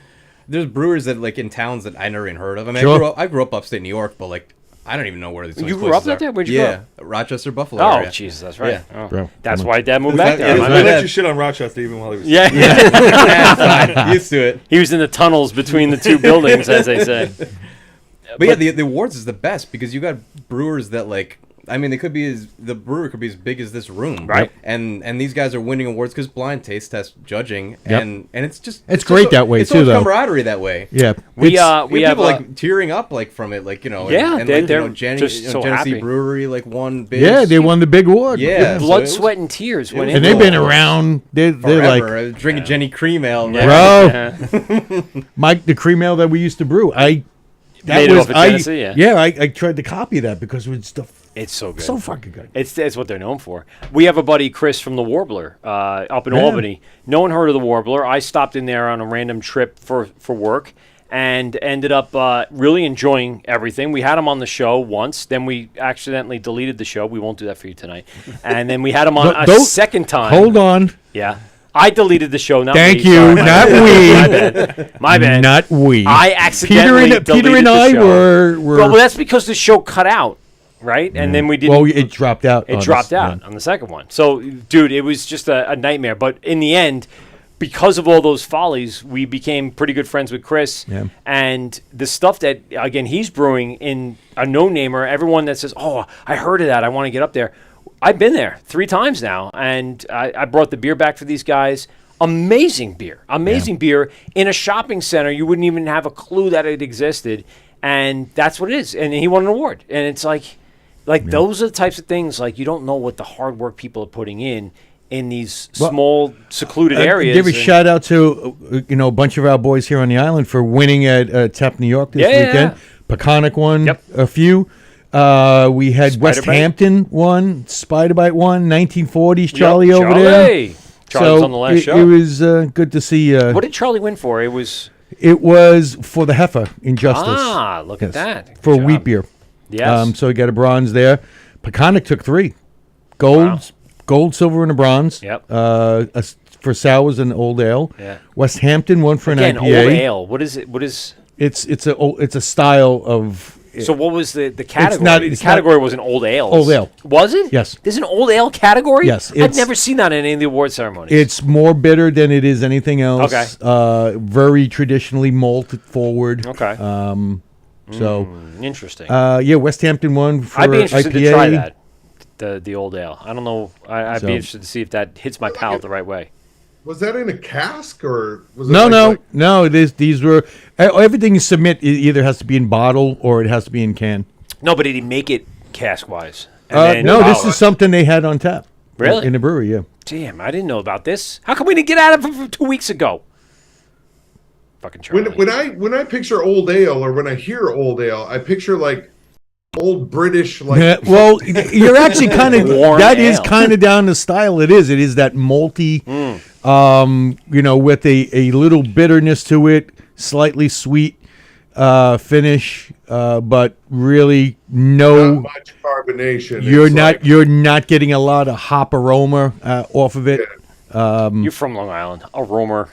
there's brewers that like in towns that I never even heard of. I mean, Sure. I grew up upstate New York, but like I don't even know where these. You grew up places up there? are. Where'd you grow Yeah, Rochester, Buffalo. Oh, area. Jesus, that's right. Yeah. Oh. Bro, That's come why Dad moved Is back that- there. is My that- I bad. let you shit on Rochester even while he was. Yeah. Yeah, fine. Used to it. He was in the tunnels between the two buildings, as they say. But yeah, the awards is the best because you got brewers that like. I mean, the brewer could be as big as this room, Right. And these guys are winning awards because blind taste test judging, Yep. and it's just It's great that way, it's too, so much though. camaraderie that way. Yeah. We It's- we You have people like tearing up like from it, like Yeah, and they're- like, they're Jenny, just so Genesee happy. Brewery like won big. yeah, they won the big award. Yeah, so blood, it was sweat, and tears went And into they've been it. around. They're like, forever. Drinking Jenny Cream Ale. Yeah. Right? bro, Mike, the cream ale that we used to brew. Made it off of Genesee, yeah. I tried to copy that because it's It's so good. so fucking good. It's what they're known for. We have a buddy, Chris, from the Warbler up in Yeah. Albany. No one heard of the Warbler. I stopped in there on a random trip for work and ended up really enjoying everything. We had him on the show once. Then we accidentally deleted the show. We won't do that for you tonight. And then we had him on a Don't- second time. Hold on. Yeah. I deleted the show. Not Thank me. you, Sorry, not my we. bad. My bad. Not we. I accidentally Peter deleted and the I show. were. Well, that's because the show cut out, right? And then we didn't. Well, it dropped out. It on dropped us, out yeah. on the second one. So, dude, it was just a nightmare. But in the end, because of all those follies, we became pretty good friends with Chris. Yeah. And the stuff that, again, he's brewing in a no-namer, everyone that says, oh, I heard of that, I want to get up there. I've been there 3 times now, and I brought the beer back for these guys. Amazing beer. Amazing beer. In a shopping center, you wouldn't even have a clue that it existed. And that's what it is. And he won an award. And it's like those are the types of things, like, you don't know what the hard work people are putting in these small, secluded areas. Give a shout out to a bunch of our boys here on the island for winning at Tap New York this weekend. Peconic won a few. We had West Hampton won, Spiderbite won, 1940s Charlie over there. Charlie was on the last show. It was good to see. What did Charlie win for? It was for the Heifer Injustice. Ah, look at that. For wheat beer. Yes. So he got a bronze there. Peconic took 3. Gold, silver, and a bronze. Yep. For sours and old ale. Yeah. West Hampton won for Again, an IPA. old ale. What is it? What is? It's a style of. So what was the category? The category was an old ale. Old ale. Was it? Yes. There's an old ale category? Yes, I've never seen that in any of the award ceremonies. It's more bitter than it is anything else. Okay. Very traditionally malted forward. Okay. Interesting. West Hampton won for I'd be interested IPA. to try that. The old ale. I don't know. I'd So- be interested to see if that hits my palate the right way. Was that in a cask or was it No. These were everything you submit. It either has to be in bottle or it has to be in can. No, but did he make it cask wise? No, this is something they had on tap. Really? In the brewery, yeah. Damn, I didn't know about this. How come we didn't get at it from 2 weeks ago? Fucking Charlie. when I picture old ale or when I hear old ale, I picture like old British like. Well, you're actually kind of Warm that is ale. kind of down the style. It is that malty, with a little bitterness to it, slightly sweet finish, but really not much carbonation. You're not getting a lot of hop aroma off of it. You're from Long Island. Aroma.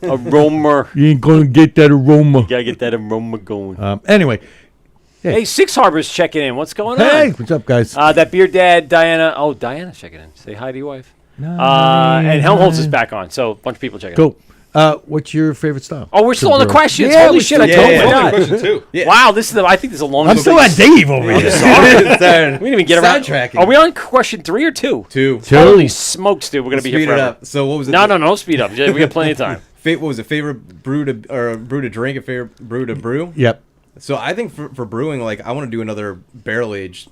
Aroma. You ain't gonna get that aroma. Gotta get that aroma going. Anyway. Hey, Six Harbor's checking in. What's going Hey, on? what's up, guys? That beer dad, Diana. Oh, Diana's checking in. Say hi to your wife. And Helmholtz is back on. So a bunch of people checking in. Cool. What's your favorite style? Oh, we're still on the questions. Yeah, Holy we're shit, I still- totally yeah, forgot. Question 2. Yeah. Wow, I think this is the longest. I'm still at Dave over here. We didn't even get around. Sidetracking. Are we on question 3 or 2? 2. Holy smokes, dude. We're going to be here Speed it forever. up. So what was it? No, speed up. We got plenty of time. What was it? Favorite brew to drink and favorite brew to brew? Yep. So I think for brewing, like I want to do another barrel age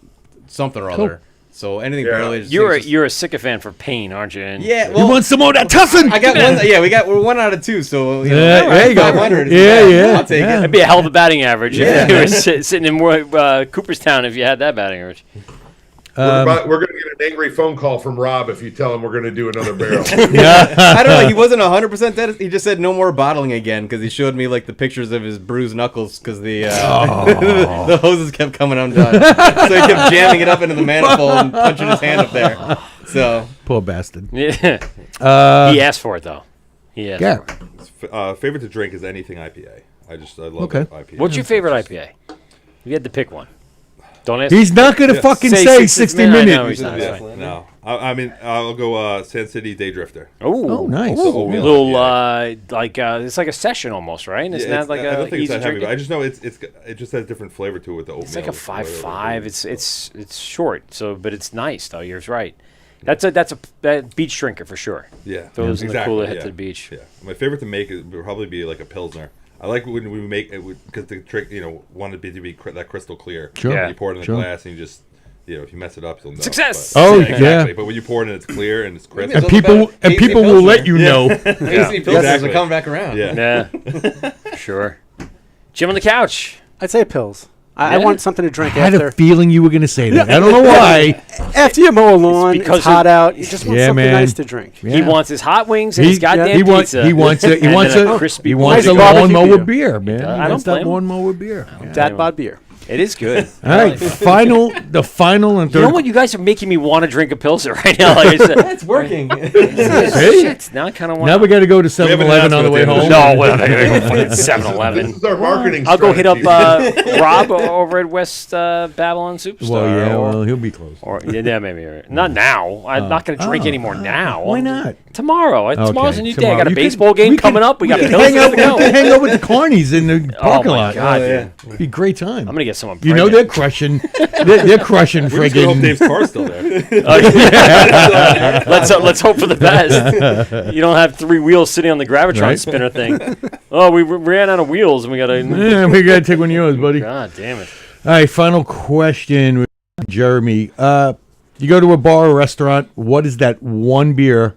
something or other. So anything barrel aged. You're a sycophant for pain, aren't you? And Yeah. You Well, want some more of that Tuffin? I got one. Yeah, we're 1 out of 2. So there you go. 500 is Yeah, bad. yeah, I'll take yeah. it. That'd be a hell of a batting average Yeah. if you were sitting in Cooperstown if you had that batting average. We're going to get an angry phone call from Rob if you tell him we're going to do another barrel. I don't know. He wasn't 100% dead. He just said no more bottling again because he showed me like the pictures of his bruised knuckles because the the hoses kept coming undone. So he kept jamming it up into the manifold and punching his hand up there. So Poor bastard. Yeah. He asked for it though. He asked Yeah. for it. Favorite to drink is anything IPA. I love Okay. IPA. What's your favorite IPA? If you had to pick one. Don't ask. He's not going to fucking say 60 I know minutes. he's not. Yeah, It's fine. no, I mean I'll go Sand City Day Drifter. Oh, nice. Ooh, Yeah. little it's like a session almost, right? It's not like I don't a think it's easy that heavy, drinking. but I just know it just has different flavor to it with the oatmeal. It's like a 5.5. It's short, but it's nice though. You're right. That's a beach drinker for sure. Yeah, Those in the cooler head yeah. to the beach. Yeah, my favorite to make would probably be like a pilsner. I like when we make it because the trick, want it to be that crystal clear. Sure. Yeah. You pour it in the Sure. glass and you just, if you mess it up, you'll know. Success! But, Oh, exactly. yeah. But when you pour it in, it's clear and it's crisp. It's And all people about hazy will Pilsner. let you know. Hazy Pilsners Exactly. are coming back around. Yeah. Yeah, sure. Jim on the couch. I'd say pills. I Yeah? want something to drink I had after. a feeling you were going to say that. I don't know why. After you mow a lawn, because it's hot out. You just want Yeah, something man. nice to drink. Yeah. He wants his hot wings and his goddamn he wants pizza. he wants a crispy. he wants a Nice barbecue lawnmower beer. beer, man. I He don't wants blame that him. lawnmower beer. Yeah. Dad bod beer. It is good. All right, the final and third. You know what? You guys are making me want to drink a Pilsner right now. Like I said. It's working. Shit. Now I kind of want. Now we got to go to 7-Eleven on the way home. No, well, I gotta go fucking 7-Eleven. This is our marketing I'll go hit up strategy. Rob over at West Babylon Superstar. Well, yeah, or, well, he'll be close. or yeah, maybe not now. I'm not going to drink anymore now. Why not? Tomorrow. Tomorrow's a new day. I got a You baseball could- game we could- coming up. We got could Pilsner hang out. to go. We could hang out with the Carnies in the parking my lot. God, It'd be a great time. I'm gonna get someone. You know they're crushing. They're crushing We're just gonna hope friggin'. Dave's car's still there. Let's hope for the best. You don't have 3 wheels sitting on the gravitron Right. spinner thing. Oh, we ran out of wheels and we got to. Yeah, we got to take one of yours, buddy. God damn it! All right, final question, with Jeremy. You go to a bar or restaurant. What is that one beer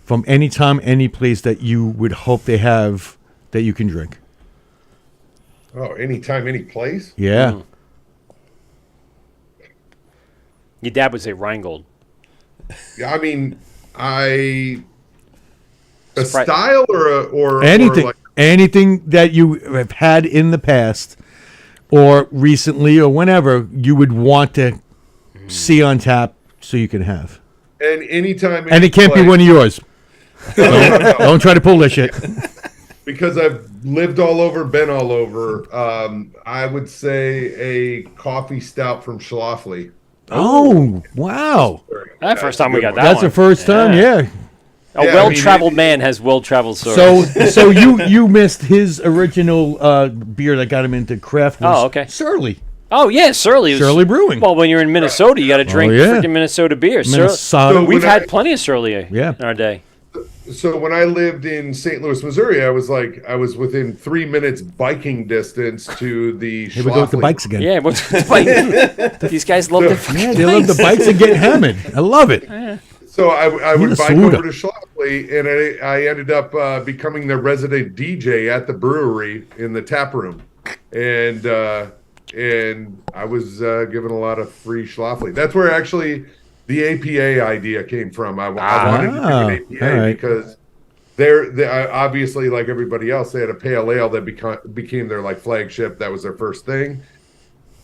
from any time, any place that you would hope they have that you can drink? Oh, anytime, any place. Yeah. Your dad would say Rheingold. Yeah, I mean, a Sprite. style or Anything, or like, anything that you have had in the past or recently or whenever you would want to see on tap so you can have. and anytime, And it can't be one of yours. Don't try to pull this shit. because I've lived all over, been all over. I would say a coffee stout from Schlafly. Oh, wow. That first time we got that That's one. the first time, yeah. A Yeah, I well-traveled mean, man has well-traveled stories. So you missed his original beer that got him into craft. Was Oh, okay. Surly. oh yeah, Surly. was- Surly Brewing. Well, when you're in Minnesota, you got to drink yeah. freaking Minnesota beer. Minnesota. So We've when had I- plenty of Surly Yeah. in our day. So when I lived in St. Louis, Missouri, I was within 3 minutes biking distance to the. Here we go with the Schlafly. bikes again. Yeah, what's the bike? These guys love the fucking Yeah, they love the bikes and getting hammered. I love it. So I would bike Minnesota. over to Schlafly, and I ended up becoming their resident DJ at the brewery in the tap room, and I was given a lot of free Schlafly. That's where actually the APA idea came from. I wanted to do an APA all right. because they obviously, like everybody else, they had a pale ale that became their like flagship. That was their first thing.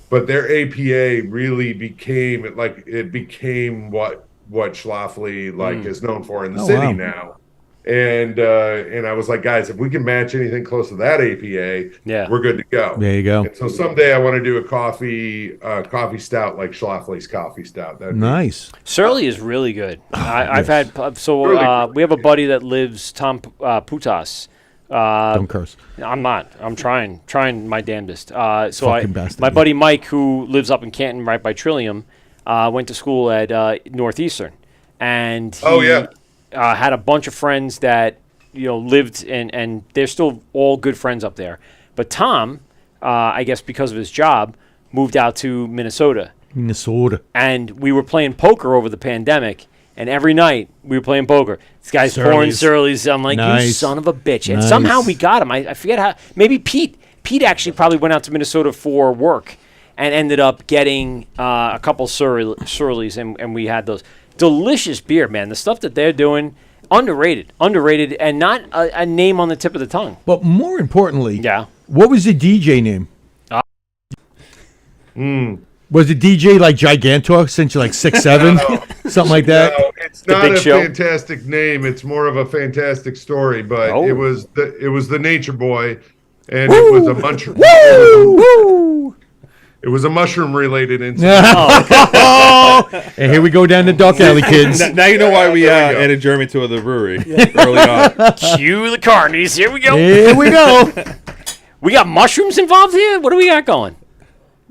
But their APA really became what Schlafly is known for in the city wow. now. And I was like, guys, if we can match anything close to that APA, Yeah. we're good to go. There you go. And so someday I want to do a coffee stout like Schlafly's coffee stout. That'd be- Nice. Surly is really good. I've had Really good. we have a buddy that lives Tom Putas. Don't curse. I'm not. I'm trying my damnedest. So Fucking bastard. my buddy Mike, who lives up in Canton, right by Trillium, went to school at Northeastern, and he Oh, yeah. had a bunch of friends that lived and they're still all good friends up there. But Tom, I guess because of his job, moved out to Minnesota, Minnesota. and we were playing poker over the pandemic. And every night we were playing poker. This guy's pouring Surly's. I'm like, you Nice. son of a bitch. And Nice. somehow we got him. I forget how. Maybe Pete. Pete actually probably went out to Minnesota for work and ended up getting a couple Surly's. And we had those. Delicious beer, man. The stuff that they're doing, underrated, and not a name on the tip of the tongue. But more importantly, Yeah. what was the DJ name? Was the DJ like Gigantor since you're like 6'7", something like that? No, it's not Big a Show? fantastic name. It's more of a fantastic story. But Oh. it was the Nature Boy, and it was a mushroom. It was a mushroom related incident. And here we go down the dark alley, kids. Now you know why we There we go. added Jeremy to the brewery early on. Cue the carnies. Here we go. Here we go. We got mushrooms involved here? What do we got going?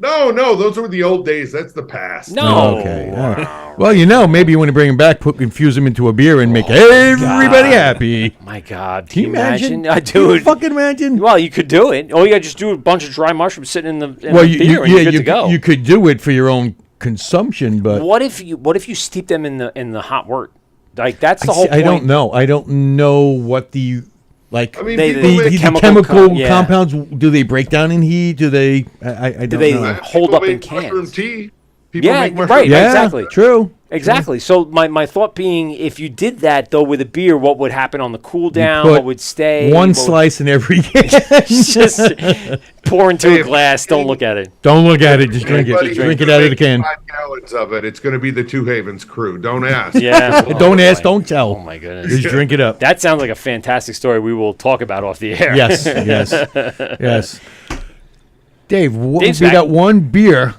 No, those were the old days. That's the past. No. Okay. all right. Well, maybe you want to bring him back, infuse him into a beer, and make everybody happy. My God. Can you imagine? I Can you do. fucking imagine? Well, you could do it. All you got to just do a bunch of dry mushrooms sitting in the Well, beer, and you're good to go. you could do it for your own consumption, but What if you steep them in the hot wort? Like that's the whole point. I don't know. I don't know what the like I mean, They- people the- make, the chemical chemical yeah. compounds. Do they break down in heat? Do they? I don't they- know. hold people up in make mushroom cans. tea. People Yeah, make more right. Yeah, Exactly. True. Exactly. So my thought being, if you did that though with a beer, what would happen on the cool down? put What would stay? One What would- slice in every can. Just pour into Hey, a glass. Don't look at it. Don't look at it. Just drink it. Buddy, Just drink who's it out of gonna the can. make 5 gallons of it. It's going to be the Two Havens crew. Don't ask. Yeah. Don't ask. Don't tell. Oh my goodness. Just drink it up. That sounds like a fantastic story. We will talk about off the air. Yes. Yes. Yes. Dave, what would Dave's be back. that one beer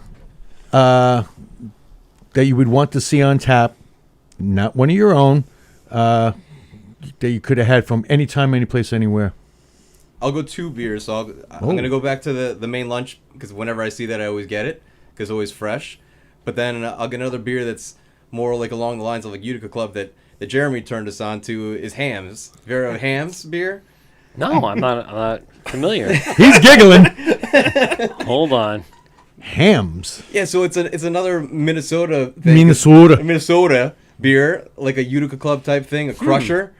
that you would want to see on tap, not one of your own, that you could have had from any time, any place, anywhere? I'll go 2 beers. So I'm Oh. gonna go back to the main lunch because whenever I see that, I always get it because it's always fresh. But then I'll get another beer that's more like along the lines of like Utica Club that Jeremy turned us on to is Hams. Have you ever had Hams beer? No, I'm not familiar. He's giggling. Hold on. Hams. Yeah, so it's another Minnesota thing. Minnesota. Minnesota beer, like a Utica Club type thing, a crusher,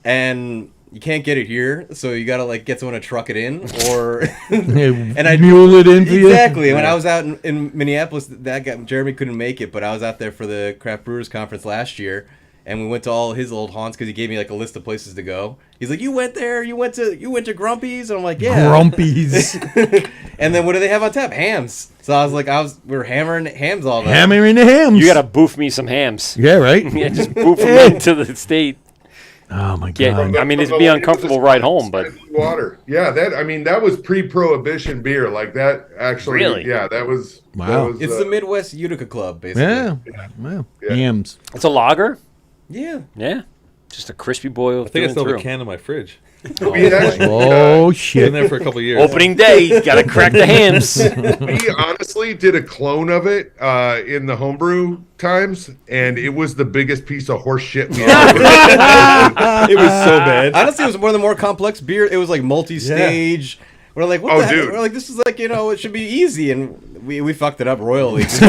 and you can't get it here, so you gotta like get someone to truck it in, or And I mule it into you. exactly. When I was out in Minneapolis, that guy Jeremy couldn't make it, but I was out there for the Craft Brewers Conference last year, and we went to all his old haunts because he gave me like a list of places to go. He's like, "You went there? You went to Grumpy's?" And I'm like, "Yeah." Grumpies. And then what do they have on tap? Hams. So I was like, we were hammering hams all night. Hammering the hams. You gotta boof me some hams. Yeah, right? Yeah, just boof them into the state. Oh, my Yeah, God. I mean, it'd be uncomfortable ride home, but Water. Yeah, that was pre-prohibition beer. Like that actually. Really? Yeah, that was. Wow. That was, It's the Midwest Utica Club, basically. Yeah. Well, Yeah. hams. it's a lager. Yeah. Yeah, just a crispy boil. I think I still have through. a can in my fridge. we actually, Oh, Been shit. there for a couple of years. Opening day, gotta crack the hams. we honestly did a clone of it in the homebrew times, and it was the biggest piece of horse shit we ever. It was so bad. Honestly, it was one of the more complex beer. It was like multi-stage. We're like, what Oh, the heck? dude. We're like, this is like, it should be easy, and we fucked it up royally. It cost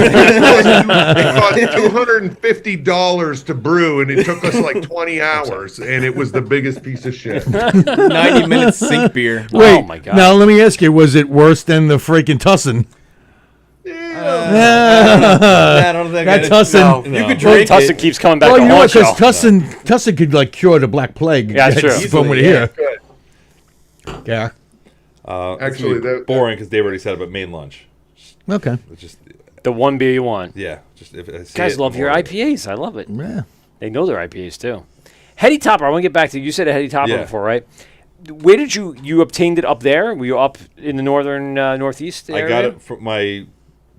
$250 to brew, and it took us like 20 hours, and it was the biggest piece of shit. 90 minutes sink beer. Wait, Oh, my God. now let me ask you, was it worse than the freaking Tussin? I don't think That Tussin. You could Well, drink Tussin it. keeps coming back Well, to you know, haunt because you. Tussin could like cure the Black Plague. Yeah, that's true. From what I Easily, hear. Good. Yeah. Actually, that boring because Dave already said it, but main lunch. Okay. It's just, The one beer you want. yeah. Just if I see Guys it, love your more- IPAs. I love it. Yeah. They know their IPAs too. Heady Topper. I want to get back to you. Said a Heady Topper Yeah. before, right? Where did you obtained it up there? Were you up in the northern northeast area? I got it from my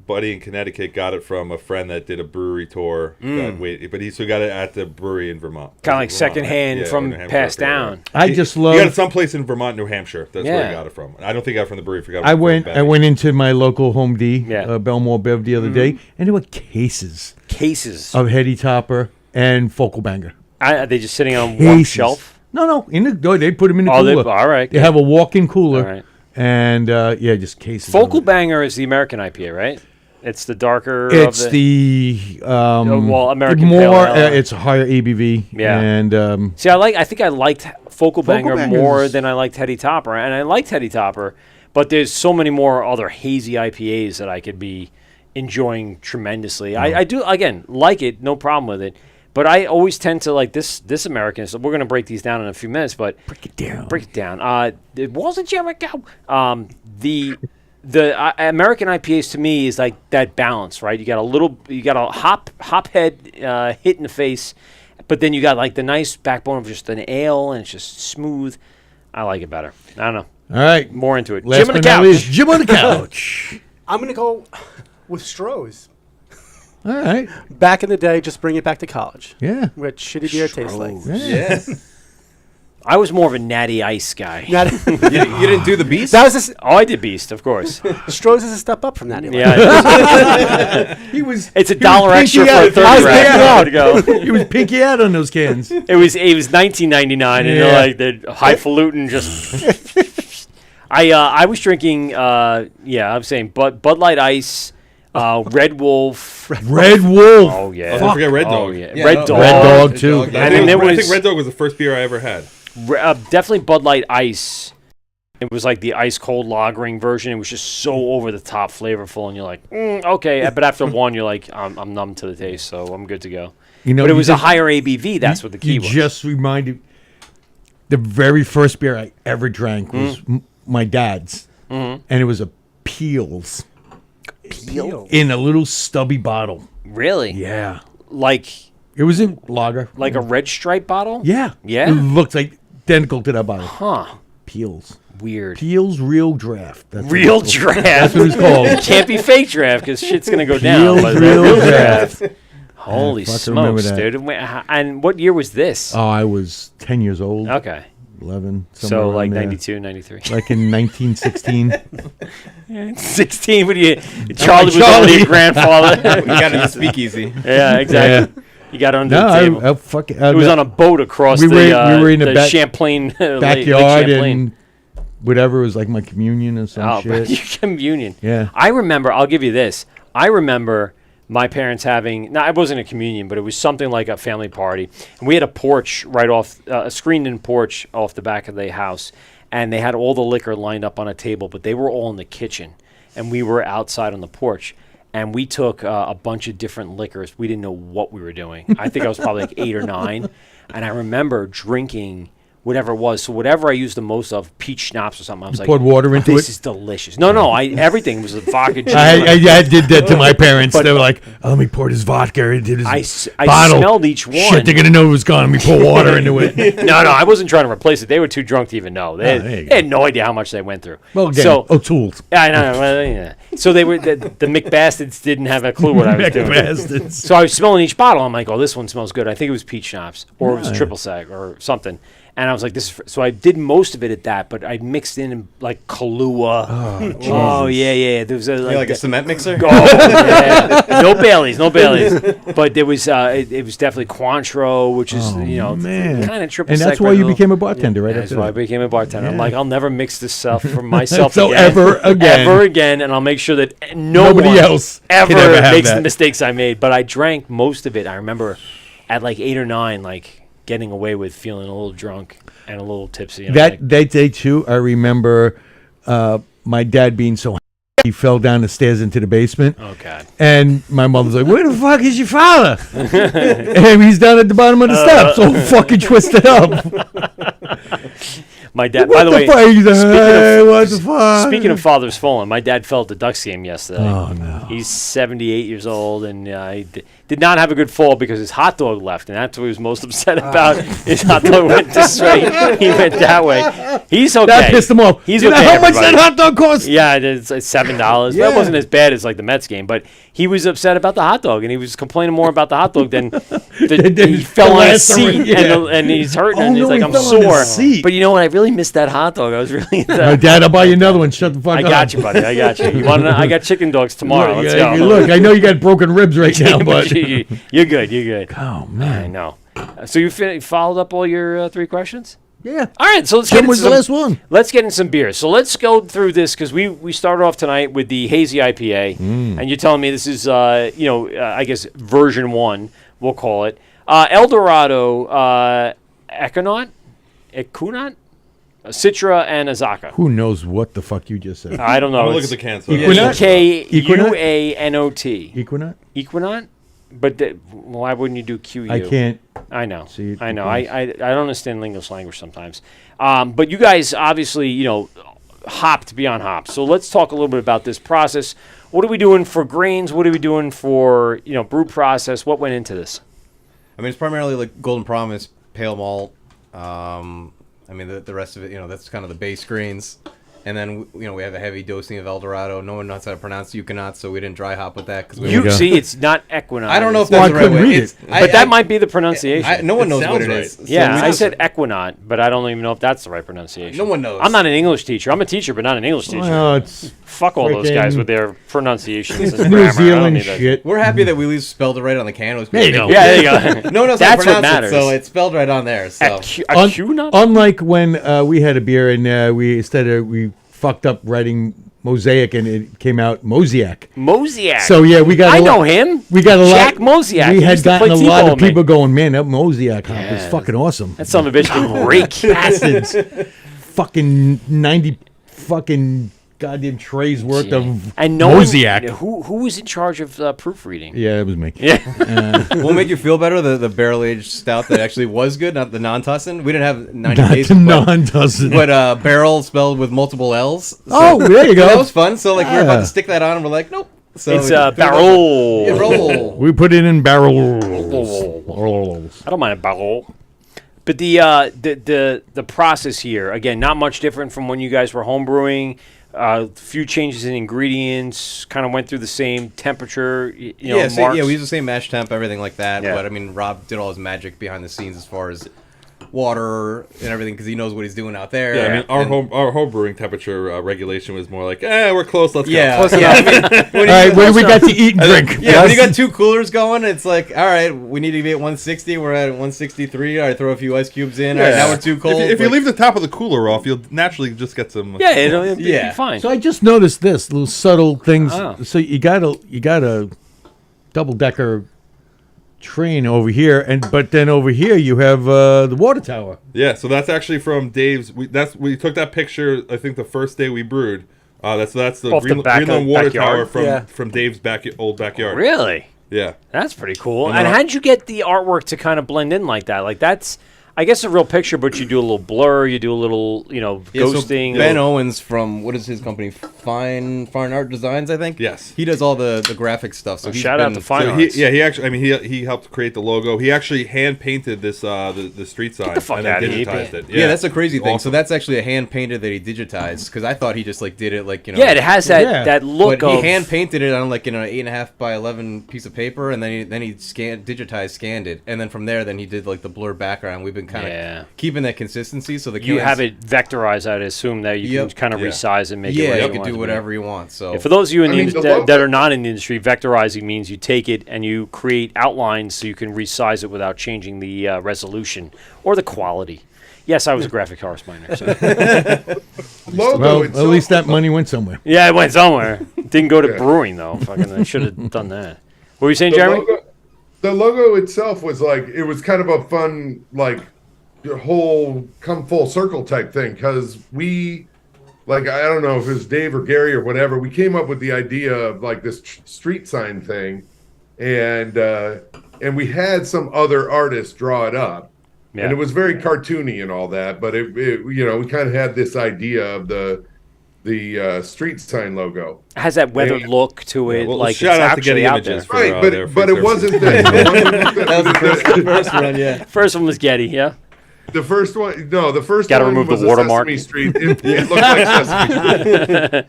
buddy in Connecticut. Got it from a friend that did a brewery tour. But he still got it at the brewery in Vermont. kind of like Vermont, secondhand yeah, from New Hampshire, passed yeah. down. I He- just He got love. it someplace in Vermont, New Hampshire. That's where Yeah. I got it from. I don't think I got it from the brewery. I went into my local Home D, Yeah. Belmore Bev, the other day, and there were cases Cases. of Heady Topper and Focal Banger. Are they just sitting on one Cases. shelf? No, in the door. They put them in the Oh, cooler. all right. They have a walk-in cooler, All right. and yeah, just cases. Focal of it. Banger is the American IPA, right? It's the darker. It's of the. well, American more. Pale Ale. It's a higher ABV. Yeah. And See, I think I liked Focal Banger Banger's- more than I liked Heady Topper, and I liked Heady Topper, but there's so many more other hazy IPAs that I could be enjoying tremendously. I do again like it, no problem with it, but I always tend to like this American. So we're gonna break these down in a few minutes, but break it down. break it down. The Walls of Jericho. The American IPAs to me is like that balance, right? You got a hop head hit in the face, but then you got like the nice backbone of just an ale, and it's just smooth. I like it better. I don't know. All right. More into it. Last Jim on the but not couch. least, Jim on the couch. I'm gonna go with Stroh's. All right. Back in the day, just bring it back to college. Yeah. What shitty beer tastes like. Yeah. I was more of a Natty Ice guy. Not- You didn't do the beast? that was a, Oh, I did Beast, of course. Stroh's is a step up from that. Yeah, He was. it's a he was dollar extra pinky for a out. 30 I was rack. pinky out. To go. He was pinky out on those cans. It was 1999, and Yeah. they're like the highfalutin just. I was drinking. I'm saying Bud Light Ice, Red Wolf. Red Wolf. Oh yeah. Oh, don't forget Red Oh Dog. yeah. Yeah, Red no, Dog. Red Dog, too. Dog, yeah. And then there I was think Red Dog was the first beer I ever had. definitely Bud Light Ice. It was like the ice cold lagering version. It was just so over the top flavorful, and you're like, okay. But after one, you're like, I'm numb to the taste, so I'm good to go. You know, but it was a higher ABV. That's what the key you was. just reminded. The very first beer I ever drank was my dad's, and it was a Peels. Peel. In a little stubby bottle. Really? Yeah. Like It was in lager. a red stripe bottle? Yeah. Yeah? It looked like identical to that bottle. Huh. Peels. Weird. Peels Real Draft. That's Real what it's draft. That's what it's called. It can't be fake draft because shit's gonna go down. Peels But Real Draft. Holy fucking remember smokes, that. dude! And what year was this? Oh, I was 10 years old. Okay. 11. So somewhere like around there. 92, 93. Like in 1916. 16. What do you? Charlie was Charlie. only your grandfather. You got in the speakeasy. Yeah, exactly. You got under No, the table. I fucking. It was on a boat across we the were in the back- Champlain Lake backyard Champlain. and whatever. It was like my communion or some Oh, shit. communion. Yeah. I remember. I'll give you this. I remember my parents having. Now, it wasn't a communion, but it was something like a family party. And we had a porch right off, a screened-in porch off the back of the house, and they had all the liquor lined up on a table, but they were all in the kitchen, and we were outside on the porch. And we took a bunch of different liquors. We didn't know what we were doing. I think I was probably like 8 or 9. And I remember drinking whatever it was. So whatever I used the most of, peach schnapps or something. I was like, poured water into this it? is delicious. No, everything was vodka. Gin. I did that to my parents. They were like, "Oh, let me pour this vodka into this I bottle. smelled each one. Shit, they're gonna know it was gone. Let me pour water into it." No, I wasn't trying to replace it. They were too drunk to even know. They, there you they had no idea how much they went through. Well, again, so O'Toole's. I know. Well, yeah. So they were the McBastards didn't have a clue what I was doing. McBastards. So I was smelling each bottle. I'm like, oh, this one smells good. I think it was peach schnapps or it was triple sec or something. And I was like, this. So I did most of it at that, but I mixed in like Kahlua. Oh yeah. There was Like a cement mixer? Oh, yeah. No Baileys. But there was it was definitely Cointreau, which is man. kind of triple. And that's sec, why but you a little- became a bartender, right? That's after why I that. became a bartender. I'm Yeah. like, I'll never mix this stuff for myself So again. ever again. and I'll make sure that Nobody one else ever can ever have makes that. the mistakes I made. But I drank most of it. I remember at like 8 or 9, like getting away with feeling a little drunk and a little tipsy. You know, like, That day too, I remember my dad being so he fell down the stairs into the basement. oh god. And my mother's like, "Where the fuck is your father?" And he's down at the bottom of the steps, all fucking twisted up. My dad. What By the way, fuck? He's like, speaking "Hey, of- what the fuck?" Speaking of fathers falling, my dad fell at the Ducks game yesterday. Oh, no. He's 78 years old, and he did not have a good fall because his hot dog left, and that's what he was most upset about. His hot dog went this way, he went that way. He's okay. that pissed him off. He's you know okay, how much everybody. that hot dog cost? Yeah, it's like $7. Yeah. That wasn't as bad as like the Mets game, but he was upset about the hot dog, and he was complaining more about the hot dog than Than he fell on a last time, seat, yeah. and he's hurting, Oh, and he's no, like, he I'm fell on the sore. seat. But you know what? I really missed that hot dog. I was really. My dad, I'll buy you another one. Shut the fuck I up. got you, buddy. I got you. You want? I got chicken dogs tomorrow. Look, Let's yeah, go. look, I know you got broken ribs right now, but You're good. You're good. oh I man, know. So you followed up all your 3 questions? yeah. All right. So let's get Tim into was the last one. Let's get in some beers. So let's go through this because we started off tonight with the hazy IPA, and you're telling me this is I guess version 1, we'll call it El Dorado, Equinaut, Citra, and Azaka. Who knows what the fuck you just said? I don't know. I'm gonna look It's at the can. So Equinox? EKUANOT. Equinaut? Equinaut? But why wouldn't you do QU? I can't. I know. See it I know. because- I don't understand English language sometimes. But you guys obviously, hopped beyond hops. So let's talk a little bit about this process. What are we doing for grains? What are we doing for, brew process? What went into this? I mean, it's primarily like Golden Promise, Pale Malt. I mean, the rest of it, that's kind of the base grains. And then, we have a heavy dosing of El Dorado. No one knows how to pronounce Euconaut, so we didn't dry hop with that. Cause we you go. See, it's not Equinaut. I don't know if Well, that's I the right couldn't way. read It's- it. But that might be the pronunciation. no one It knows what sounds it right. is. So Yeah, we I just- said Equinaut, but I don't even know if that's the right pronunciation. No one knows. I'm not an English teacher. I'm a teacher, but not an English teacher. Well, it's Fuck all those guys freaking- with their pronunciations. it's and New grammar. I don't Zealand need that. shit. We're happy that we at least spelled it right on the can. It was There you go. Yeah, there you go. No one knows That's how what to pronounce matters. it, so it's spelled right on there. So Equinaut? Unlike when we had a beer and we fucked up writing Mosaic and it came out Mosiac. Mosiac. So yeah, we got. I a know lot, him. We got a Jack lot. Mosiac. We He had used to gotten a play lot T-ball of with me. people going, man, that Mosiac hop is Yeah. fucking awesome. That son of a bitch can rake. Bastards. fucking 90 fucking goddamn trays worth of and no one, Mosaic. who was in charge of proofreading? Yeah, it was me. Yeah. Will make you feel better, the barrel-aged stout that actually was good, not the non-tussin. We didn't have 90 Not days, the non-dozen. but barrel spelled with multiple L's. So, Oh, there you go. That was fun. So like we were about Yeah. to stick that on, and we're like, nope. So It's we threw it barrel. on. Barrel. We put it in barrels. I don't mind a barrel. But the process here, again, not much different from when you guys were home brewing. A few changes in ingredients, kind of went through the same temperature, you know, Yeah, marks. we use the same mash temp, everything like that. Yeah. But I mean, Rob did all his magic behind the scenes as far as water and everything because he knows what he's doing out there. Yeah, I mean, And- our home brewing temperature regulation was more like, we're close, let's Yeah, go. yeah. I mean, All right, what do we got to eat and drink? yeah, when you got two coolers going, it's like, all right, we need to be at 160. We're at 163. All right, throw a few ice cubes in. All right, now we're too cold. If you Like, leave the top of the cooler off, you'll naturally just get some. Yeah, it'll be Yeah. fine. So I just noticed this little subtle things. Oh. So you got a double decker train over here, but then over here you have the water tower. Yeah, so that's actually from Dave's. We took that picture. I think the first day we brewed. That's the Off the Greenland water backyard? tower from Dave's old backyard. Really? Yeah. That's pretty cool. You And know- how did you get the artwork to kind of blend in like that? Like that's, I guess, a real picture, but you do a little blur, you do a little, yeah, so ghosting. Ben Owens from what is his company? Fine Art Designs, I think. Yes. He does all the graphic stuff. So he's shout out been- to Fine So Arts. he actually, I mean, he helped create the logo. He actually hand painted this the street sign the fuck and then outta here. digitized it. Yeah, that's the crazy thing. So Awesome. that's actually a hand painted that he digitized because I thought he just like did it like Yeah, it has that, Yeah. that look But he of. hand painted it on like an 8.5 by 11 piece of paper, and then he scanned it, and then from there, then he did like the blur background. We've been kind of Yeah. keeping that consistency, so the you cans- have it vectorized, I'd assume, that you Yep. can kind of Yeah. resize and make it Yeah, whatever you you can want it do to be. whatever you want. So Yeah, for those of you in I the mean, industry the logo- that are not in the industry, vectorizing means you take it and you create outlines so you can resize it without changing the resolution or the quality. Yes, I was a graphic arts minor. So. Logo Well, at itself least that was- money went somewhere. Yeah, it went somewhere. Didn't go to Yeah. brewing though. Fucking, I should have done that. What were you saying, the Jeremy? logo itself was like, it was kind of a fun, like, whole come full circle type thing because we, like, I don't know if it was Dave or Gary or whatever, we came up with the idea of like this street sign thing, and we had some other artists draw it up, Yeah. and it was very cartoony and all that, but it we kind of had this idea of the street sign logo. It has that weathered Yeah. look to it, well, like shout it's out to Getty actually out there. Images for, Right, their but free it wasn't services. that was the first run, yeah. First one was Getty, yeah. The first one, no, the first Gotta one remove was the a watermark. Sesame Street. It looked like Sesame Street.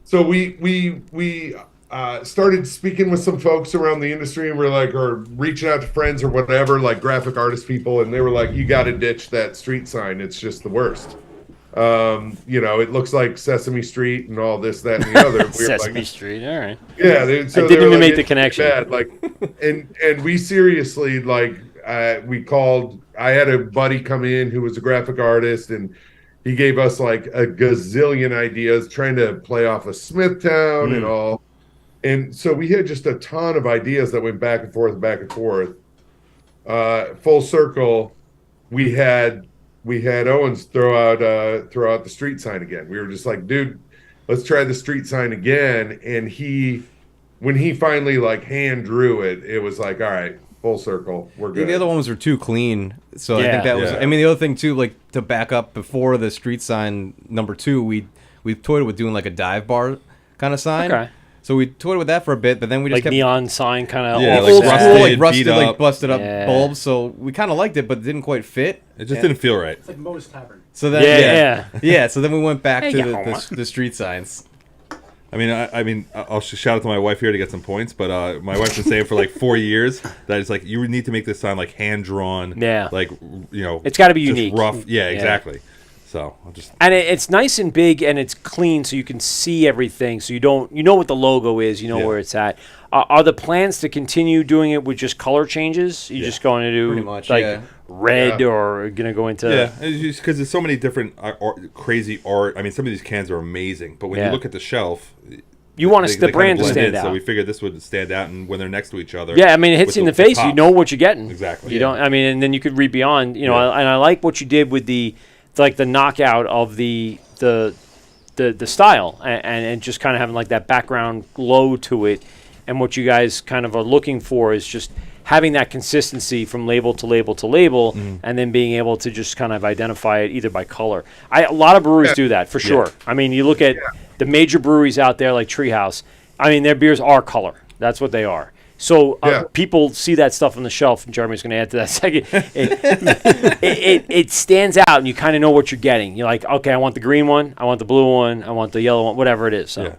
So we started speaking with some folks around the industry, and we're like, or reaching out to friends or whatever, like graphic artist people, and they were like, "You got to ditch that street sign. It's just the worst. It looks like Sesame Street and all this, that, and the other." We were Sesame like, Street, all right. yeah, I didn't even make the connection. Bad. Like, and we seriously we called. I had a buddy come in who was a graphic artist, and he gave us like a gazillion ideas, trying to play off of Smithtown and all. And so we had just a ton of ideas that went back and forth, back and forth. Full circle, we had Owens throw out the street sign again. We were just like, dude, let's try the street sign again. And when he finally like hand drew it, it was like, all right, full circle, we're good. The other ones were too clean, so I Yeah. think that was. Yeah. I mean, the other thing too, like to back up before the street sign number 2, we toyed with doing like a dive bar kind of sign. Okay. So we toyed with that for a bit, but then we just Like kept neon sign kind of Yeah, old like school, rusted, like rusted, beat like up. busted up Yeah. bulbs. So we kind of liked it, but it didn't quite fit. It just didn't feel right. Like Moe's Tavern. So then, Yeah. yeah. So then we went back Hey, to yeah. the street signs. I mean, I'll shout out to my wife here to get some points, but my wife's been saying for like 4 years that it's like you need to make this sign like hand drawn. Yeah. Like It's gotta be just unique. rough. Yeah, Yeah. exactly. So I'll just. And it's nice and big, and it's clean, so you can see everything. So you know what the logo is, you know Yeah. where it's at. Are the plans to continue doing it with just color changes? You just going to do Pretty much, like yeah. red, or going to go into Yeah, because there's so many different crazy art. I mean, some of these cans are amazing, but when Yeah. you look at the shelf, You want they the kinda brand to blend stand in, out. So we figured this would stand out, and when they're next to each other, Yeah, I mean, it hits with you in the the face. You pops. know what you're getting. Exactly. You Yeah. don't. I mean, and then you could read beyond. Yeah. And I like what you did with the like the knockout of the style, and just kind of having like that background glow to it. And what you guys kind of are looking for is just having that consistency from label to label to label, and then being able to just kind of identify it either by color. A lot of breweries do that, for sure. I mean, you look at the major breweries out there like Treehouse. I mean, their beers are color. That's what they are. So people see that stuff on the shelf, and Jeremy's going to add to that second. It stands out, and you kind of know what you're getting. You're like, okay, I want the green one, I want the blue one, I want the yellow one, whatever it is. So.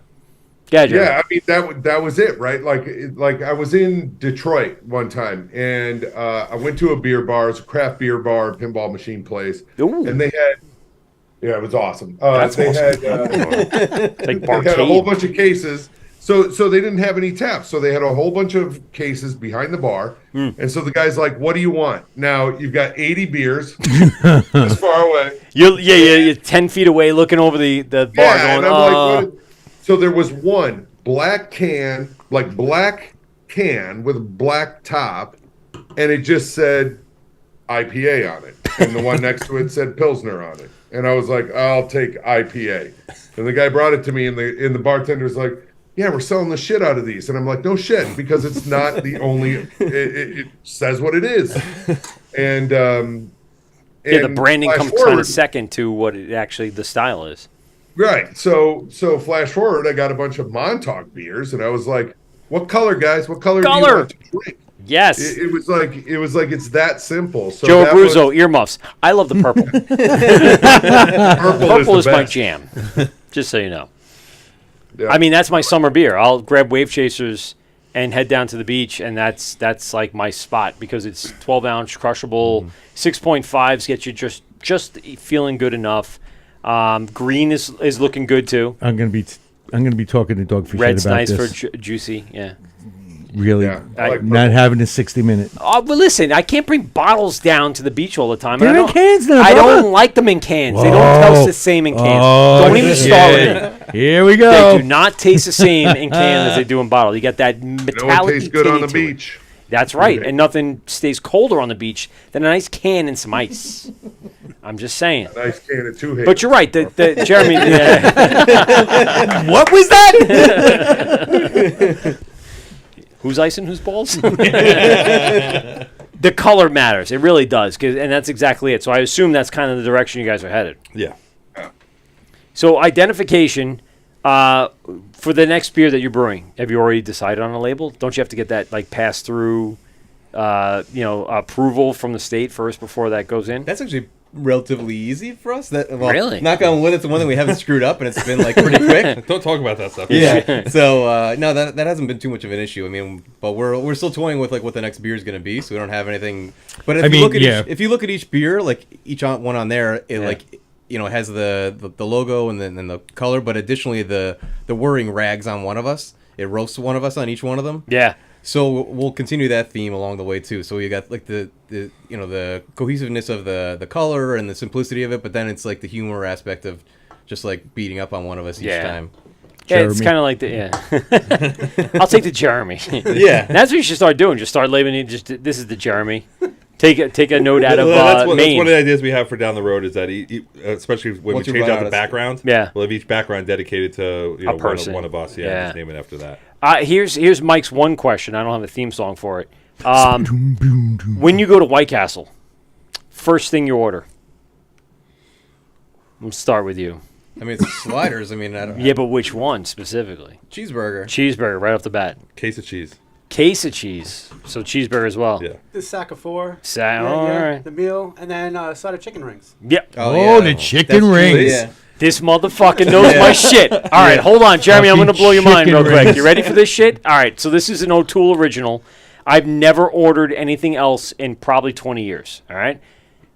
Yeah, I mean that was it, right? Like I was in Detroit one time, and I went to a beer bar, it's a craft beer bar, pinball machine place, and they had, it was awesome. They had a whole bunch of cases. So they didn't have any taps, so they had a whole bunch of cases behind the bar, and so the guy's like, "What do you want?" Now you've got 80 beers this far away. You're 10 feet away, looking over the bar, going, and I'm like, so there was one black can with a black top, and it just said IPA on it, and the one next to it said Pilsner on it, and I was like, I'll take IPA, and the guy brought it to me, and the bartender's like, yeah, we're selling the shit out of these, and I'm like, no shit, because it's not the only, it says what it is, and the branding comes kind of second to what it actually the style is. Right. So flash forward, I got a bunch of Montauk beers, and I was like, "What color, guys? What color do you want to drink?" Yes. It was like it's that simple. So Joe Abruzzo, earmuffs. I love the purple. Purple is my jam. Just so you know. Yeah. I mean, that's my summer beer. I'll grab Wave Chasers and head down to the beach, and that's like my spot because it's 12-ounce crushable. 6.5s get you just feeling good enough. Green is looking good too. I'm gonna be talking to Dogfish Red's about nice this. for juicy. Yeah. Really, not having a 60-minute. But listen, I can't bring bottles down to the beach all the time. They're in cans now. I don't like them in cans. Whoa. They don't taste the same in cans. Don't even start with it. Here we go. They do not taste the same in can as they do in bottle. You got that metallic. It tastes good on the beach. That's right, and nothing stays colder on the beach than a nice can and some ice. I'm just saying. A nice can of two. But you're right, the Jeremy. What was that? Who's ice and whose balls? The color matters. It really does, and that's exactly it. So I assume that's kind of the direction you guys are headed. Yeah. So identification. For the next beer that you're brewing, have you already decided on a label? Don't you have to get that pass through, approval from the state first before that goes in? That's actually relatively easy for us. Really? Knock on wood, it's the one that we haven't screwed up, and it's been pretty quick. Don't talk about that stuff. Yeah. So no, that hasn't been too much of an issue. I mean, but we're still toying with what the next beer is going to be, so we don't have anything. But if you look at each beer, each one on there, it it has the logo and then the color, but additionally the whirring rags on one of us. It roasts one of us on each one of them. Yeah. So we'll continue that theme along the way too. So you got the cohesiveness of the color and the simplicity of it, but then it's the humor aspect of just beating up on one of us each time. Yeah, it's kind of like I'll take the Jeremy. Yeah. That's what you should start doing. Just start labeling it. This is the Jeremy. Take a note out of Maine. That's one of the ideas we have for down the road is that, especially when we change out the background, we'll have each background dedicated to a person. One of us. Yeah, just name it after that. Here's Mike's one question. I don't have a theme song for it. When you go to White Castle, first thing you order. I'm going to start with you. I mean, it's sliders. I mean, I don't know. Yeah, but which one specifically? Cheeseburger. Cheeseburger, right off the bat. Case of cheese. Case of cheese. So cheeseburger as well. Yeah. The sack of 4. All right. The meal, and then a side of chicken rings. Yep. The chicken rings. Yeah. This motherfucker knows my shit. All right, hold on, Jeremy. I'm going to blow your mind real quick. You ready for this shit? All right, so this is an O'Toole original. I've never ordered anything else in probably 20 years. All right?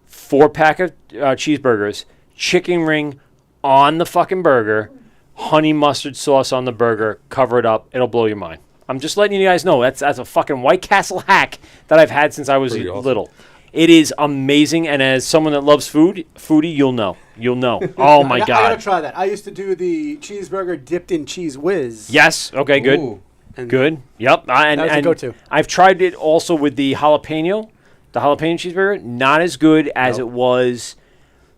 4-pack of cheeseburgers, chicken ring on the fucking burger, honey mustard sauce on the burger, cover it up. It'll blow your mind. I'm just letting you guys know that's a fucking White Castle hack that I've had since I was little. It is amazing, and as someone that loves foodie, you'll know. Oh my god! I gotta try that. I used to do the cheeseburger dipped in cheese whiz. Yes. Okay. Good. Ooh. Good. Yep. That was a go-to. I've tried it also with the jalapeno cheeseburger. Not as good as it was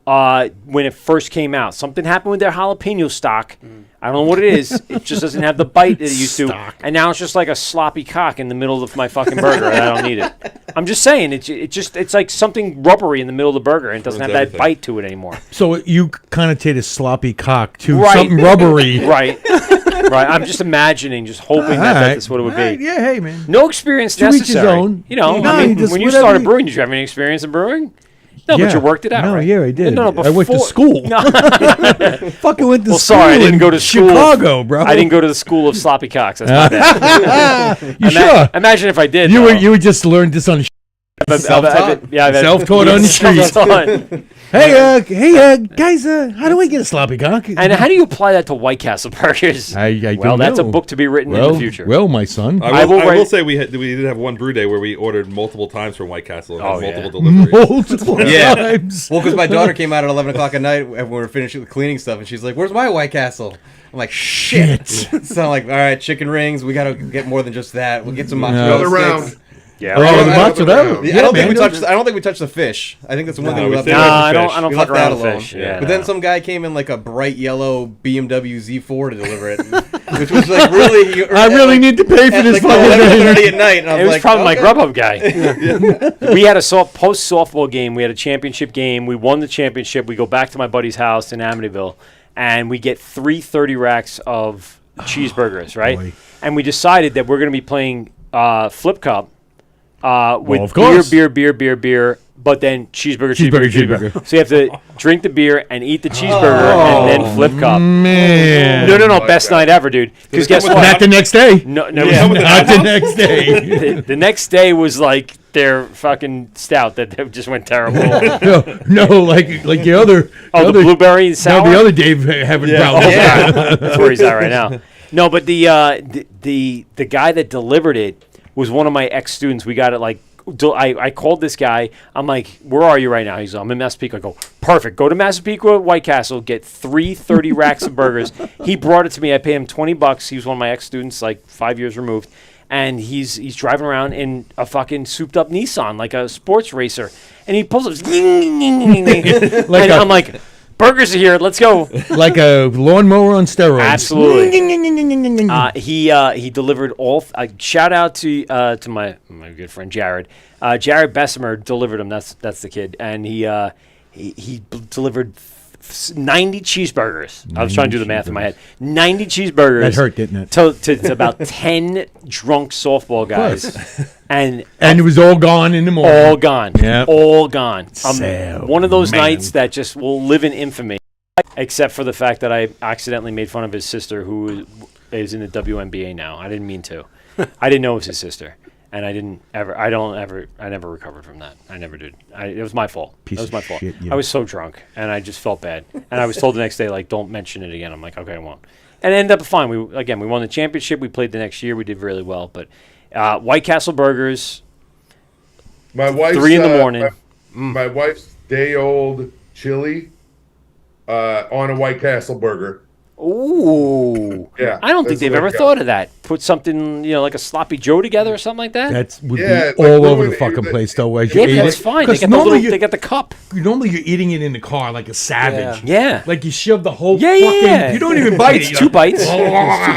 when it first came out. Something happened with their jalapeno stock. I don't know what it is. It just doesn't have the bite that it used to. And now it's just like a sloppy cock in the middle of my fucking burger, and I don't need it. I'm just saying, it's like something rubbery in the middle of the burger, and it doesn't have that bite to it anymore. So you connotate a sloppy cock to Right. something rubbery. Right. Right. I'm just imagining, just hoping that's what it would be. Right, yeah, hey, man. No experience To each his necessary. own. You know, No, I mean, you just when you whatever started you- brewing, did you have any experience in brewing? No, but you worked it out, No, right? yeah, I did. No, I went to before- school. No. Fucking went to Well, school sorry, I didn't in go to school. Chicago, bro. I didn't go to the school of sloppy cocks. That's my bad. You sure? Imagine if I did. You though. would just learn this on Self-taught. Self-taught on the street. Self-taught. Hey, guys, how do I get a sloppy cock? And how do you apply that to White Castle burgers? I well, don't that's a know. book to be written in the future. Well, my son. I will write- say we did have one brew day where we ordered multiple times from White Castle and Oh, had yeah. multiple deliveries. Multiple Yeah. times. Well, because my daughter came out at 11 o'clock at night when we were finishing the cleaning stuff, and she's like, "Where's my White Castle?" I'm like, "Shit!" So I'm like, "All right, chicken rings. We gotta get more than just that. We'll get some mozzarella Another sticks." round. Yeah. Oh, the Yeah, mozzarella. Yeah, I don't think we man. touched. I don't think we touched the fish. I think that's the one thing we we left. stayed No, away from I don't. fish. I don't We fuck left that around with alone. fish. Yeah, But then no. some guy came in like a bright yellow BMW Z4 to deliver it, which was like really. I really need to pay for at this like fucking 11:30 thing. at night, and I It was was like, probably my okay. Grubhub guy. We had a post softball game. We had a championship game. We won the championship. We go back to my buddy's house in Amityville, and we get 330 racks of cheeseburgers, right? boy. And we decided that we're going to be playing Flip Cup with of course. beer, but then cheeseburger. Cheeseburger. So you have to drink the beer and eat the cheeseburger and then Flip Cup. Man. No, my best God. night ever, dude. Because guess what? Not the next day. No, Not the next day. the next day was like their fucking stout that just went terrible. no, like the other. Oh, the blueberry No, sour. the other Dave having problems. Yeah, that's where he's at right now. No, but the guy that delivered it was one of my ex students. We got it like. I called this guy. I'm like, where are you right now? He's I'm in Massapequa. I go, perfect. Go to Massapequa, White Castle, get 330 racks of burgers. He brought it to me. I paid him $20. He was one of my ex students, like 5 years removed. And he's driving around in a fucking souped up Nissan, like a sports racer. And he pulls up, and I'm like, burgers are here. Let's go. Like a lawnmower on steroids. Absolutely. He delivered all. Shout out to my good friend Jared. Jared Bessemer delivered him. That's the kid, and he delivered 90 cheeseburgers. I was trying to do the math in my head. 90 cheeseburgers. That hurt, didn't it? To about 10 drunk softball guys, and And it was all gone in the morning. all gone. Yep. All gone. So, One of those man. nights that just will live in infamy, except for the fact that I accidentally made fun of his sister, who is in the WNBA now. I didn't mean to. I didn't know it was his sister. And I never recovered from that. I never did. It was my fault. Piece It was of my fault. shit, yeah. I was so drunk, and I just felt bad. And I was told the next day, like, don't mention it again. I'm like, okay, I won't. And it ended up fine. We won the championship. We played the next year. We did really well. But White Castle burgers, My wife's 3 in the morning. My wife's day-old chili on a White Castle burger. Ooh. Yeah, I don't think that's they've the way ever it goes. thought of that. Put something, like a sloppy Joe together or something like that. That would Yeah, be like all over ruin the it, fucking the- place, though. As yeah, you ate that's it. fine. They 'Cause got normally they got the cup. normally you're eating it in the car like a savage. Yeah. Like you shove the whole Yeah, fucking... yeah. You don't even bite It's it. 2 bites. It's 2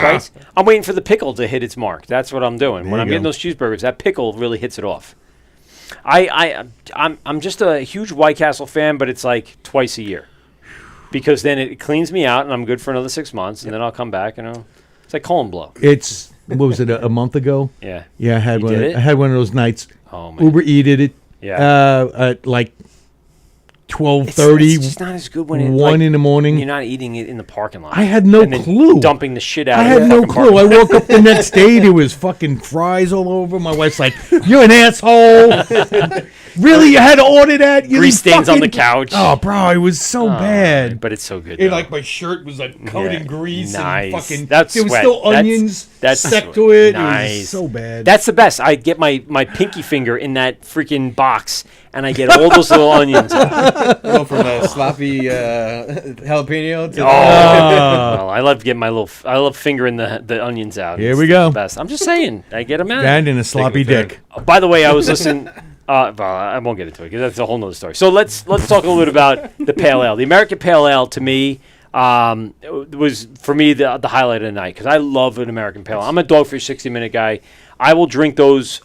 bites. I'm waiting for the pickle to hit its mark. That's what I'm doing. When you I'm getting go. those cheeseburgers, that pickle really hits it off. I'm just a huge White Castle fan, but it's like twice a year. Because then it cleans me out and I'm good for another 6 months, and then I'll come back and it's like colon blow. It's... What was it, a month ago? Yeah. Yeah, I had You one. did it? I had one of those nights. Oh man. Uber eated it. Yeah. At like It's 12:30, just not as good when it's 1 in the morning. You're not eating it in the parking lot. I had no and then clue. Dumping the shit out I of had the no fucking clue. I parking lot. woke up the next day. There was fucking fries all over. My wife's like, "You're an asshole." Really, you had to order that? You Grease didn't stains on the fucking- couch. Oh, bro, it was so bad. But it's so good. It, though. like my shirt was like covered in grease Nice. and fucking. That's there was sweat. still That's- onions that's stuck sweat. to it. It Nice. was so bad. That's the best. I get my pinky finger in that freaking box, and I get all those little onions. Go from a sloppy jalapeno to Well, I love getting I love fingering the onions out. Here It's we go. the best. I'm just saying. I get them out. and in a sloppy Taking the dick. By the way, I was listening. Well, I won't get into it because that's a whole nother story. So let's talk a little bit about the pale ale. The American Pale Ale to me was for me the highlight of the night because I love an American Pale Ale. I'm a Dogfish 60-minute guy. I will drink those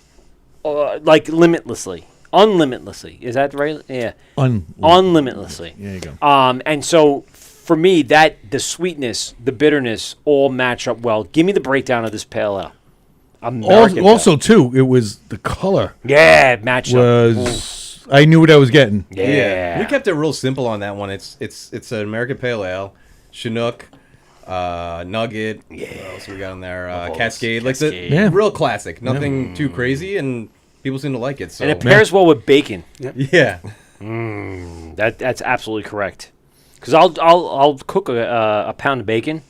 like unlimitlessly. Is that right? Yeah. Unlimitlessly. There you go. And so for me, the sweetness, the bitterness all match up well. Give me the breakdown of this Pale Ale. Also, too, it was the color Yeah, match up. was. I knew what I was getting. Yeah. We kept it real simple on that one. It's an American Pale Ale, Chinook, Nugget. What else we got in there? Cascade. Like the Yeah. real classic. Nothing too crazy, and people seem to like it. So And it pairs well with bacon. yeah. That's absolutely correct. Because I'll cook a pound of bacon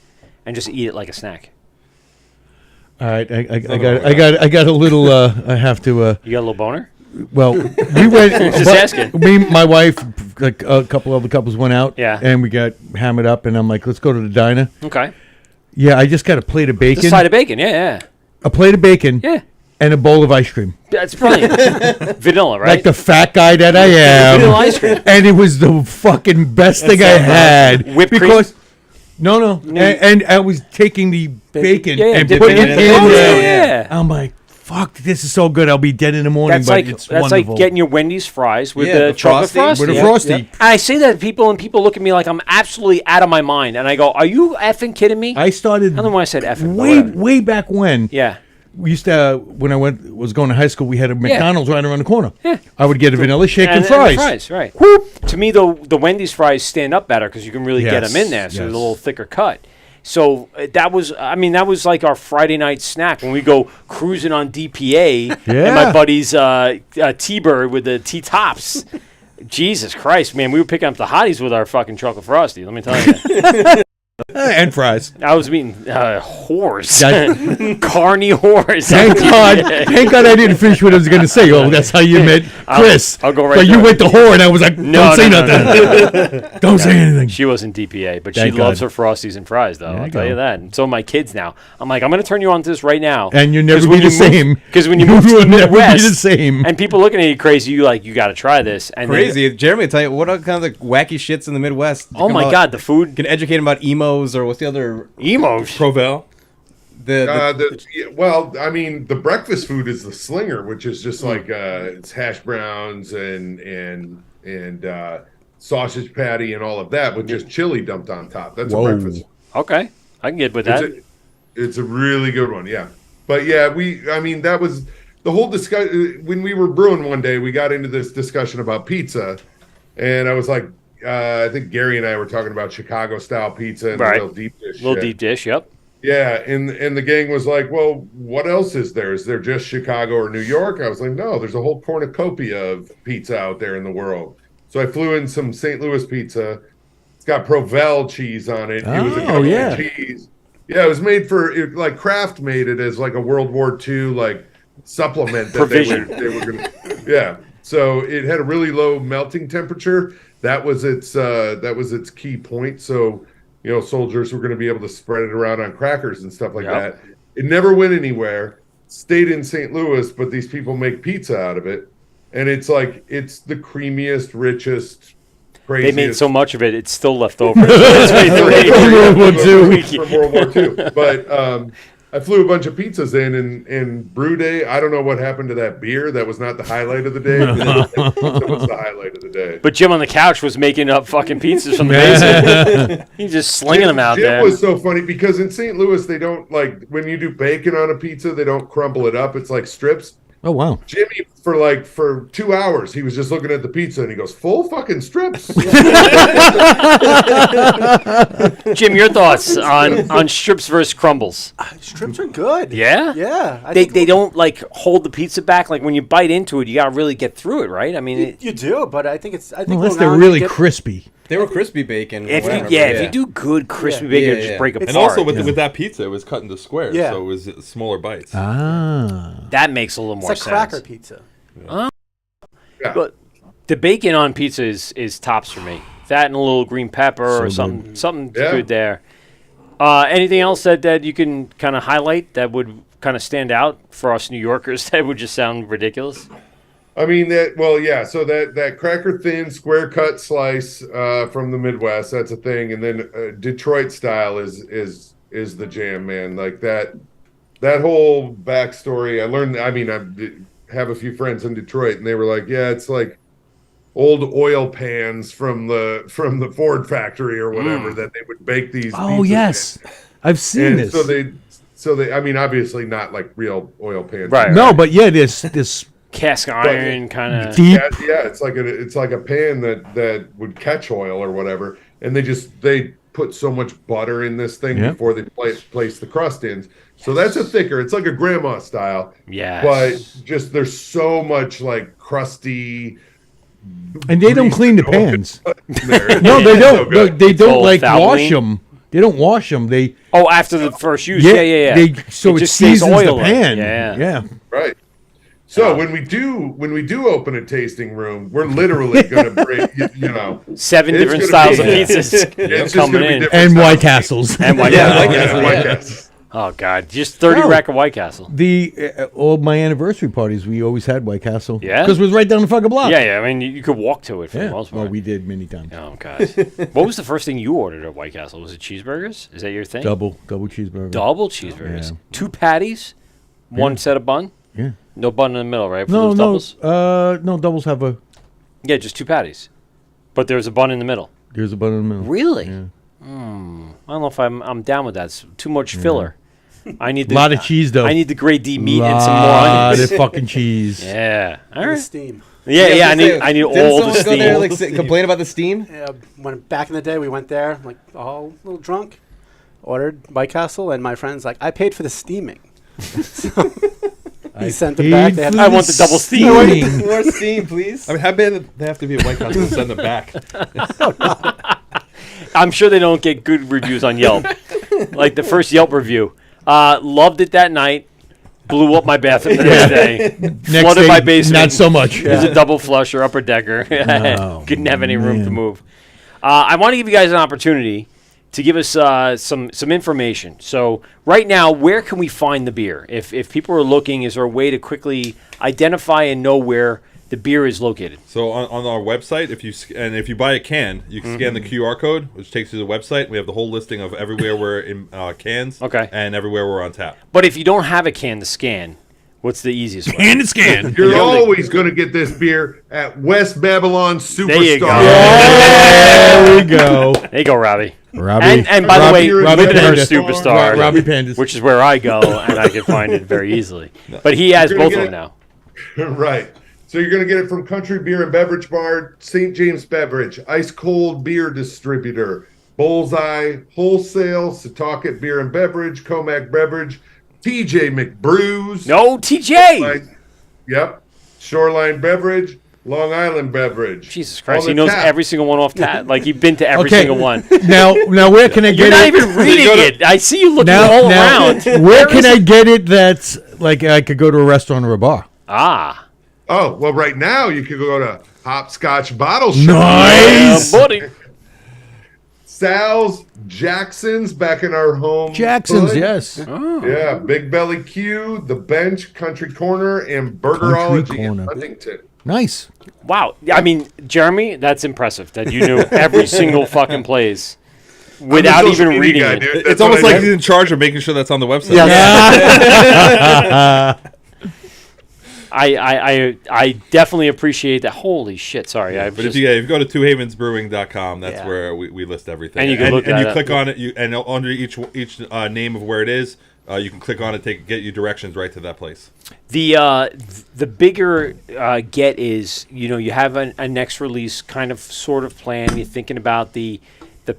and just eat it like a snack. All right, I got a little. I have to. You got a little boner? Well, we went. Just asking. Me, my wife, like a couple of the couples went out. Yeah. And we got hammered up, and I'm like, let's go to the diner. Okay. Yeah, I just got a plate of bacon. Just a side of bacon. Yeah. A plate of bacon. Yeah. And a bowl of ice cream. That's brilliant. Vanilla, right? Like the fat guy that I am. Vanilla ice cream. And it was the fucking best thing I had. Whipped cream? Because no. And I was taking the bacon Yeah, and dipping putting it it in in. there. Oh, yeah. I'm like, fuck, this is so good. I'll be dead in the morning, That's but like it's that's wonderful. like getting your Wendy's fries with Yeah, the the chocolate Frosty. frosty. With a Frosty. And I say that to people, and people look at me like I'm absolutely out of my mind. And I go, "Are you effing kidding me?" I started I don't know why I said effing. but way whatever. way back when. Yeah. We used to when I was going to high school. We had a McDonald's right around the corner. Yeah. I would get a vanilla shake and the fries. fries, right. To me, the Wendy's fries stand up better because you can really get Yes, them in there, so yes. it's a little thicker cut. So that was like our Friday night snack when we go cruising on DPA and Yeah. my buddy's T-Bird with the T-Tops. Jesus Christ, man, we were picking up the hotties with our fucking chocolate frosty. Let me tell you, And fries. I was eating whores, That- carny whores. Thank God I didn't finish what I was going to say. Oh, that's how you met Chris. I'll go right So you there. went to whore, and I was like, don't say no, nothing. Don't say anything. She wasn't DPA, but Thank she loves God. her Frosties and fries, though. There I'll you tell go. you that. And so are my kids now. I'm like, I'm going to turn you on to this right now. And you'll never 'Cause be when the you same. Because when you You move to will the never be Midwest, the same. and people looking at you crazy, you got to try this. And then- Crazy. Jeremy will tell you what are kind of the wacky shits in the Midwest. You oh come my out- God, the food. You can educate them about emos or what's the other Emos. Provel. Well, I mean, the breakfast food is the slinger, which is just like it's hash browns and sausage patty and all of that with just chili dumped on top. That's Whoa. a breakfast. Okay, I can get with that. It's a really good one, yeah. But yeah, that was the whole discussion. When we were brewing one day, we got into this discussion about pizza, and I was like, I think Gary and I were talking about Chicago style pizza and Right. the little deep dish. Little shit. deep dish, yep. Yeah, and the gang was like, well, what else is there? Is there just Chicago or New York? I was like, no, there's a whole cornucopia of pizza out there in the world. So I flew in some St. Louis pizza. It's got Provel cheese on it. It was a Oh, government yeah. cheese. Yeah, it was made like Kraft made it as like a World War II like supplement that Provision. they were gonna. Yeah, so it had a really low melting temperature. That was its key point. So soldiers were going to be able to spread it around on crackers and stuff like Yep. that. It never went anywhere. Stayed in St. Louis, but these people make pizza out of it, and it's the creamiest, richest, They craziest. made so much of it, it's still left over. It's From World War II. From World War II. But I flew a bunch of pizzas in, and brew day. I don't know what happened to that beer. That was not the highlight of the day. That was the highlight of the day. But Jim on the couch was making up fucking pizzas from the basement. He's just slinging them out Jim there. was so funny because in St. Louis they don't when you do bacon on a pizza, they don't crumble it up. It's like strips. Oh, wow. Jimmy, for 2 hours, he was just looking at the pizza and he goes, full fucking strips. Jim, your thoughts on strips versus crumbles? Strips are good. Yeah? Yeah. I They think don't hold the pizza back. Like when you bite into it, you got to really get through it, right? I mean, you do, but I think Unless Long they're Island really you get- crispy. They were crispy bacon. if whatever, if you but do good crispy Yeah. bacon, Yeah, it'll just yeah. break apart. And also with Yeah. with that pizza, it was cut into squares, Yeah. so it was smaller bites. Ah. that makes a little It's more like sense. cracker pizza. Yeah. But the bacon on pizza is tops for me. That and a little green pepper or So something Yeah. good there. Anything else that you can kind of highlight that would kind of stand out for us New Yorkers that would just sound ridiculous? I mean that. Well, yeah. So that cracker thin square cut slice from the Midwest, that's a thing, and then Detroit style is the jam, man. Like that whole backstory. I learned. I mean, I have a few friends in Detroit, and they were like, "Yeah, it's like old oil pans from the Ford factory or whatever that they would bake these." Oh pizzas yes, in. I've seen And this. so they. I mean, obviously not like real oil pans, Right. No, but yeah, this Cast iron kind of. deep. Yeah, it's like a pan that would catch oil or whatever, and they put so much butter in this thing Yeah. before they place the crust in. So that's a thicker. It's like a grandma style. Yes. But just there's so much like crusty. And they don't clean the grease and pans. oil in there. No, they It's so don't. good. They don't all like foul wash clean. them. They don't wash them. They Oh, after the first use. Yeah. So it just stays seasons the oily. pan. Yeah. Right. So when we do open a tasting room, we're literally going to bring 7 It's different gonna styles be- of pizzas it's just coming going to be in. different And styles. White Castles. And White Yeah, Castle. White Castle, White yeah. Castle. Oh God, just 30 No. rack of White Castle. All my anniversary parties, we always had White Castle. Yeah? Because it was right down the fucking block. Yeah. I mean, you could walk to it for the Yeah. most part. Well, we did many times. Oh God. What was the first thing you ordered at White Castle? Was it cheeseburgers? Is that your thing? Double cheeseburger. Double cheeseburgers. Yeah. 2 patties, 1 set of bun. Yeah. No bun in the middle, right? For No, those doubles? no, doubles have a. Yeah, just 2 patties. But there's a bun in the middle. There's a bun in the middle. Really? Yeah. I don't know if I'm down with that. It's too much filler. I need A lot of cheese though. I need the grade D meat and some more lot onions. of fucking cheese. Yeah. All The right. steam. Yeah. I need Didn't all someone the go there, steam. like, complain about the steam? Yeah, when back in the day we went there, like all a little drunk, ordered White Castle, and my friend's like, I paid for the steaming. So he sent it back. They had, I want the double steam. More steam, please. I mean, how bad did they have to be at White House to send them back? I'm sure they don't get good reviews on Yelp. Like the first Yelp review. Loved it that night. Blew up my bathroom the next day. Next Flooded day, my basement. not so much. It was a double flush or upper decker. Oh, Couldn't have any room to man. move. I want to give you guys an opportunity to give us some information. So right now, where can we find the beer? If people are looking, is there a way to quickly identify and know where the beer is located? So on our website, if you buy a can, you can scan the QR code, which takes you to the website. We have the whole listing of everywhere we're in cans, Okay. and everywhere we're on tap. But if you don't have a can to scan, what's the easiest way? And it's scan. You're always going to get this beer at West Babylon Superstar. There you go. There we go. There you go, Robbie. Robbie. And by the way, Robbie Living in Pandas. Superstar, Robbie Pandas. which is where I go, and I can find it very easily. But he has You're gonna both of get them it. now. Right. So you're going to get it from Country Beer and Beverage Bar, St. James Beverage, Ice Cold Beer Distributor, Bullseye Wholesale, Setauket Beer and Beverage, Comac Beverage, TJ McBrews. No, TJ. Yep. Shoreline Beverage, Long Island Beverage. Jesus Christ, On he the knows tap. every single one off tap. Like you've been to every Okay. single one. Now where can I You're get not it? even reading it. I see you looking now, all now, around. where can I get it that's like I could go to a restaurant or a bar? Ah, Oh, well, right now you can go to Hopscotch Bottle Shop. Nice. buddy. Sal's, Jackson's back in our home. Jackson's, hood. yes. Yeah, Big Belly Q, The Bench, Country Corner, and Burgerology Country in Corner. Huntington. Nice. Wow. I mean, Jeremy, that's impressive that you knew every single fucking place without I'm the social even media reading guy, it. dude. It's That's almost what I like do. he's in charge of making sure that's on the website. I definitely appreciate that. Holy shit! Sorry, I But just, if you go to twohavensbrewing.com, that's Yeah. where we list everything. And you can look and that you up. click on it, and under each name of where it is, you can click on it, get you directions right to that place. the bigger get is, you have a next release kind of sort of plan. You're thinking about the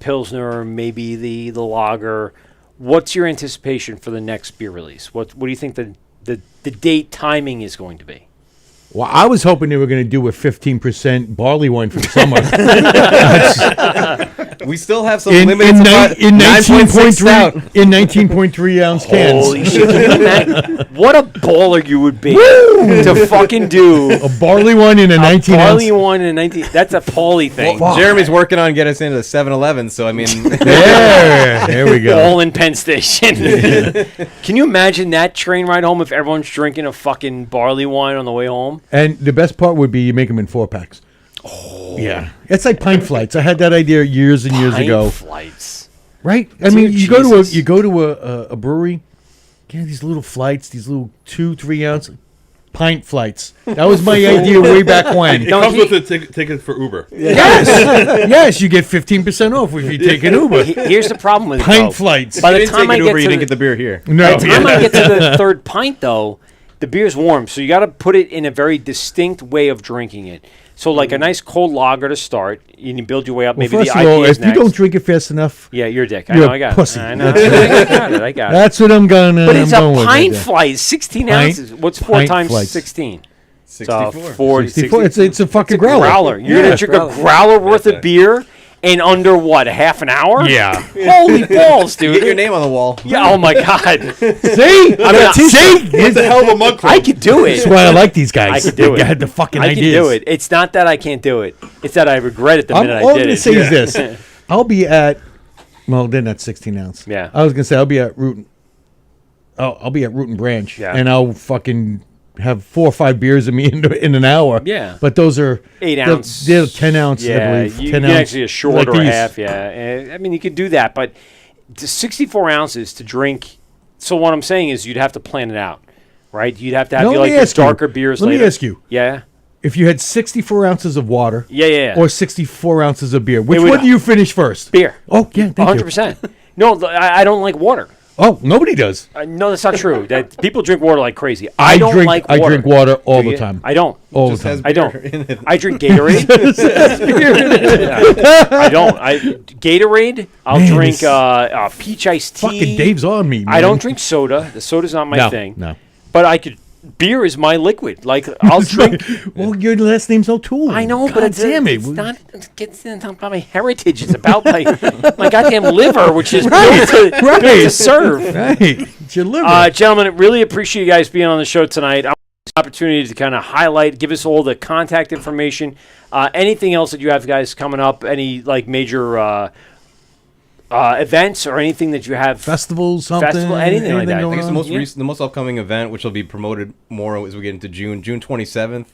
Pilsner, maybe the lager. What's your anticipation for the next beer release? What do you think the date timing is going to be? Well, I was hoping they were going to do a 15% barley wine from summer. We still have some in limited supply. 9.6 stout. 19.3 ounce cans. Holy shit! Can you imagine? What a baller you would be to fucking do A barley wine in a 19 ounce. barley wine in 19. That's a Paulie thing. Jeremy's working on getting us into the 7-Eleven, so I mean, There we go. All in Penn Station. Can you imagine that train ride home if everyone's drinking a fucking barley wine on the way home? And the best part would be you make them in 4-packs. Oh. Yeah. It's like pint flights. I had that idea years and years ago. Pint flights. Right? I mean, you go to a brewery, get these little flights, these little 2-3 ounce pint flights. That was my idea way back when. It comes with a ticket for Uber. Yes. Yes, you get 15% off if you take an Uber. Here's the problem with Pint flights. By You the didn't time take I an get Uber, to you didn't the, get the beer here. No. by the time I get to the third pint, though, the beer's warm, so you got to put it in a very distinct way of drinking it. So, like a nice cold lager to start, you can build your way up. Well, Maybe first the of all, IPA if you don't drink it fast enough, yeah, you're a dick. I you're know, I got pussy. it. I know. I got it. that's what I'm going. But it's a going with right pint there. flight, 16 Pint- ounces. What's 4 pint times flights. 16? 64. 40, 64. 60. It's a fucking It's a growler. You're Yeah. gonna drink a growler worth of beer in under what, a half an hour? Yeah. Holy balls, You dude! get your name on the wall. Yeah. Oh my god. See? See? It's a hell of a mug club. I could do it. That's why I like these guys. I could do They it. had the fucking I can ideas. do it. It's not that I can't do it. It's that I regret it the All minute I'm I going did to it. say is this. I'll be at, well, then that's 16 ounce. Yeah. I was going to say I'll be at Root. I'll be at Root and Branch. Yeah. And I'll fucking have 4 or 5 beers of me in an hour. Yeah. But those are 8 they're- ounce. They're 10 ounce. I Yeah, believe. you 10 get ounce, actually a short like or a these. half. Yeah. I mean, you could do that, but to 64 ounces to drink. So what I'm saying is, you'd have to plan it out, right? You'd have to have Now, you let like me the ask you. darker beers. Let me later. ask you. Yeah. If you had 64 ounces of water Yeah. or 64 ounces of beer, which would- one do you finish first? Beer. Oh, yeah, thank you. 100%. No, I don't like water. Oh, nobody does. No, that's not true. That people drink water like crazy. I don't drink, like I water. drink water all Do the you? time. I don't. All the Just time. has I don't. beer in it. I drink Gatorade. I don't. Gatorade. I'll Man, drink this peach iced tea. Fucking Dave's on me, man. I don't drink soda. The soda's not my No, thing. no. But I could. Beer is my liquid. Like I'll drink. Well, your last name's O'Toole. I know, God but it's damn it. It's not. It's not about my heritage. It's about my goddamn liver, which is built to serve. Right. It's your liver. Gentlemen, I really appreciate you guys being on the show tonight. I want this opportunity to kind of highlight, give us all the contact information. Anything else that you have, guys, coming up? Any like major events or anything that you have? Festivals, something. Anything like that. I going guess the on? most Yeah. recent, the most upcoming event, which will be promoted more as we get into June 27th,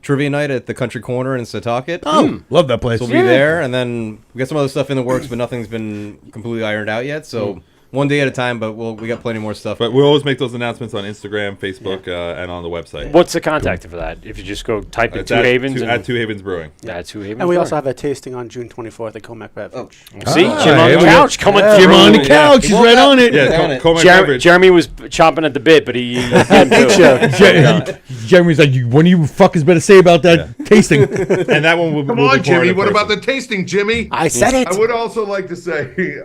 trivia night at the Country Corner in Setauket. Oh, love that place. So we'll be there, and then we got some other stuff in the works, but nothing's been completely ironed out yet. So one day at a time, but we got plenty more stuff. But we'll always make those announcements on Instagram, Facebook, and on the website. What's the contact for that? If you just go type in It's Two Havens. at Two Havens Brewing. Yeah, Two Havens. And we also Brewing. have a tasting on June 24th at Comac Beverage. See, Ah, Jim on here the we go. couch coming through. Jim on the Yeah. couch. He's right on it. Yeah, Comac Jer- Beverage. Jeremy was chomping at the bit, but he Jeremy's like, what do you fuckers better say about that tasting? And that one will Come will be on, Jimmy. poured in What about person. the tasting, Jimmy? I said it. I would also like to say,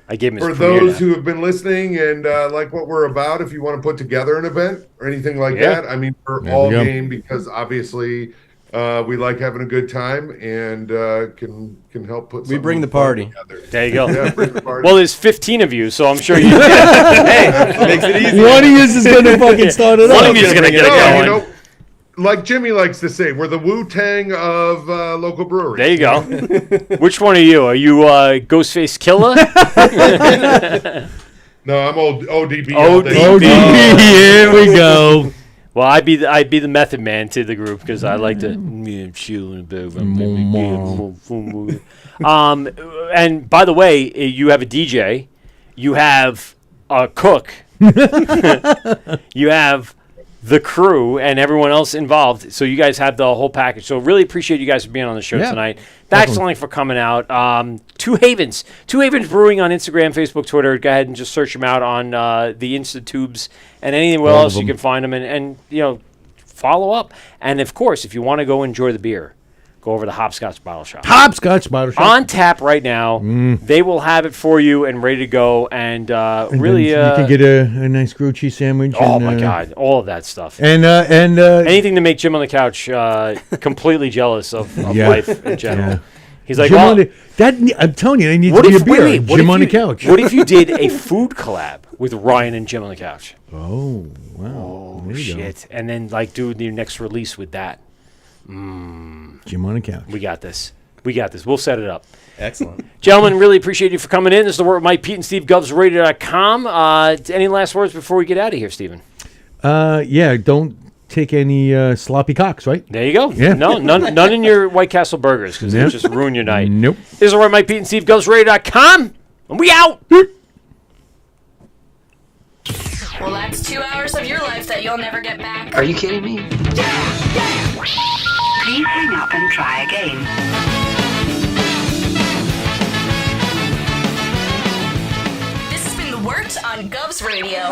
I gave him his for premiere those now. who have been listening and like what we're about, if you want to put together an event or anything like Yeah. that, I mean, we're There all we go. game because obviously we like having a good time and can help put. We bring the something party. together. There you go. Yeah, bring the party. Well, there's 15 of you, so I'm sure you. Makes it easy. One of you is going to fucking start it One off. of you's gonna get it No, going. you know, like Jimmy likes to say, we're the Wu-Tang of local breweries. There you go. Which one are you? Are you Ghostface Killer? No, I'm old ODB. all day. Oh, here we go. Well, I'd be the method man to the group because I like to. And by the way, you have a DJ, you have a cook, you have the crew, and everyone else involved. So you guys have the whole package. So really appreciate you guys for being on the show Yeah, tonight. Thanks only for coming out. Two Havens Brewing on Instagram, Facebook, Twitter. Go ahead and just search them out on the InstaTubes and anywhere All of else you them. can find them, and you know, follow up. And of course, if you want to go enjoy the beer, go over to Hopscotch Bottle Shop. Hopscotch Bottle Shop. On tap right now. They will have it for you and ready to go. And, And really, then you can get a nice grilled cheese sandwich. oh and, my God, all of that stuff. And Anything to make Jim on the couch completely jealous of Yeah. life in general. Yeah. He's like, Jim well, on the, I'm telling you, they need what to be if, a beer. wait, what Jim if on you, the couch. What if you did a food collab with Ryan and Jim on the couch? Oh, wow. Oh, There you go. shit. And then, like, do your next release with that. Jim on the couch. We got this. We'll set it up. Excellent. Gentlemen, really appreciate you for coming in. This is the Word with Mike, Pete, and Steve, GovsRadio.com. Any last words before we get out of here, Steven? Yeah, don't take any sloppy cocks, right? There you go. Yeah. No, none in your White Castle burgers because Nope. they just ruin your night. Nope. This is where Mike Pete and Steve GovsRadio.com, and we out. Well, that's 2 hours of your life that you'll never get back. Are you kidding me? Please hang up and try again. This has been The Wort on Govs Radio.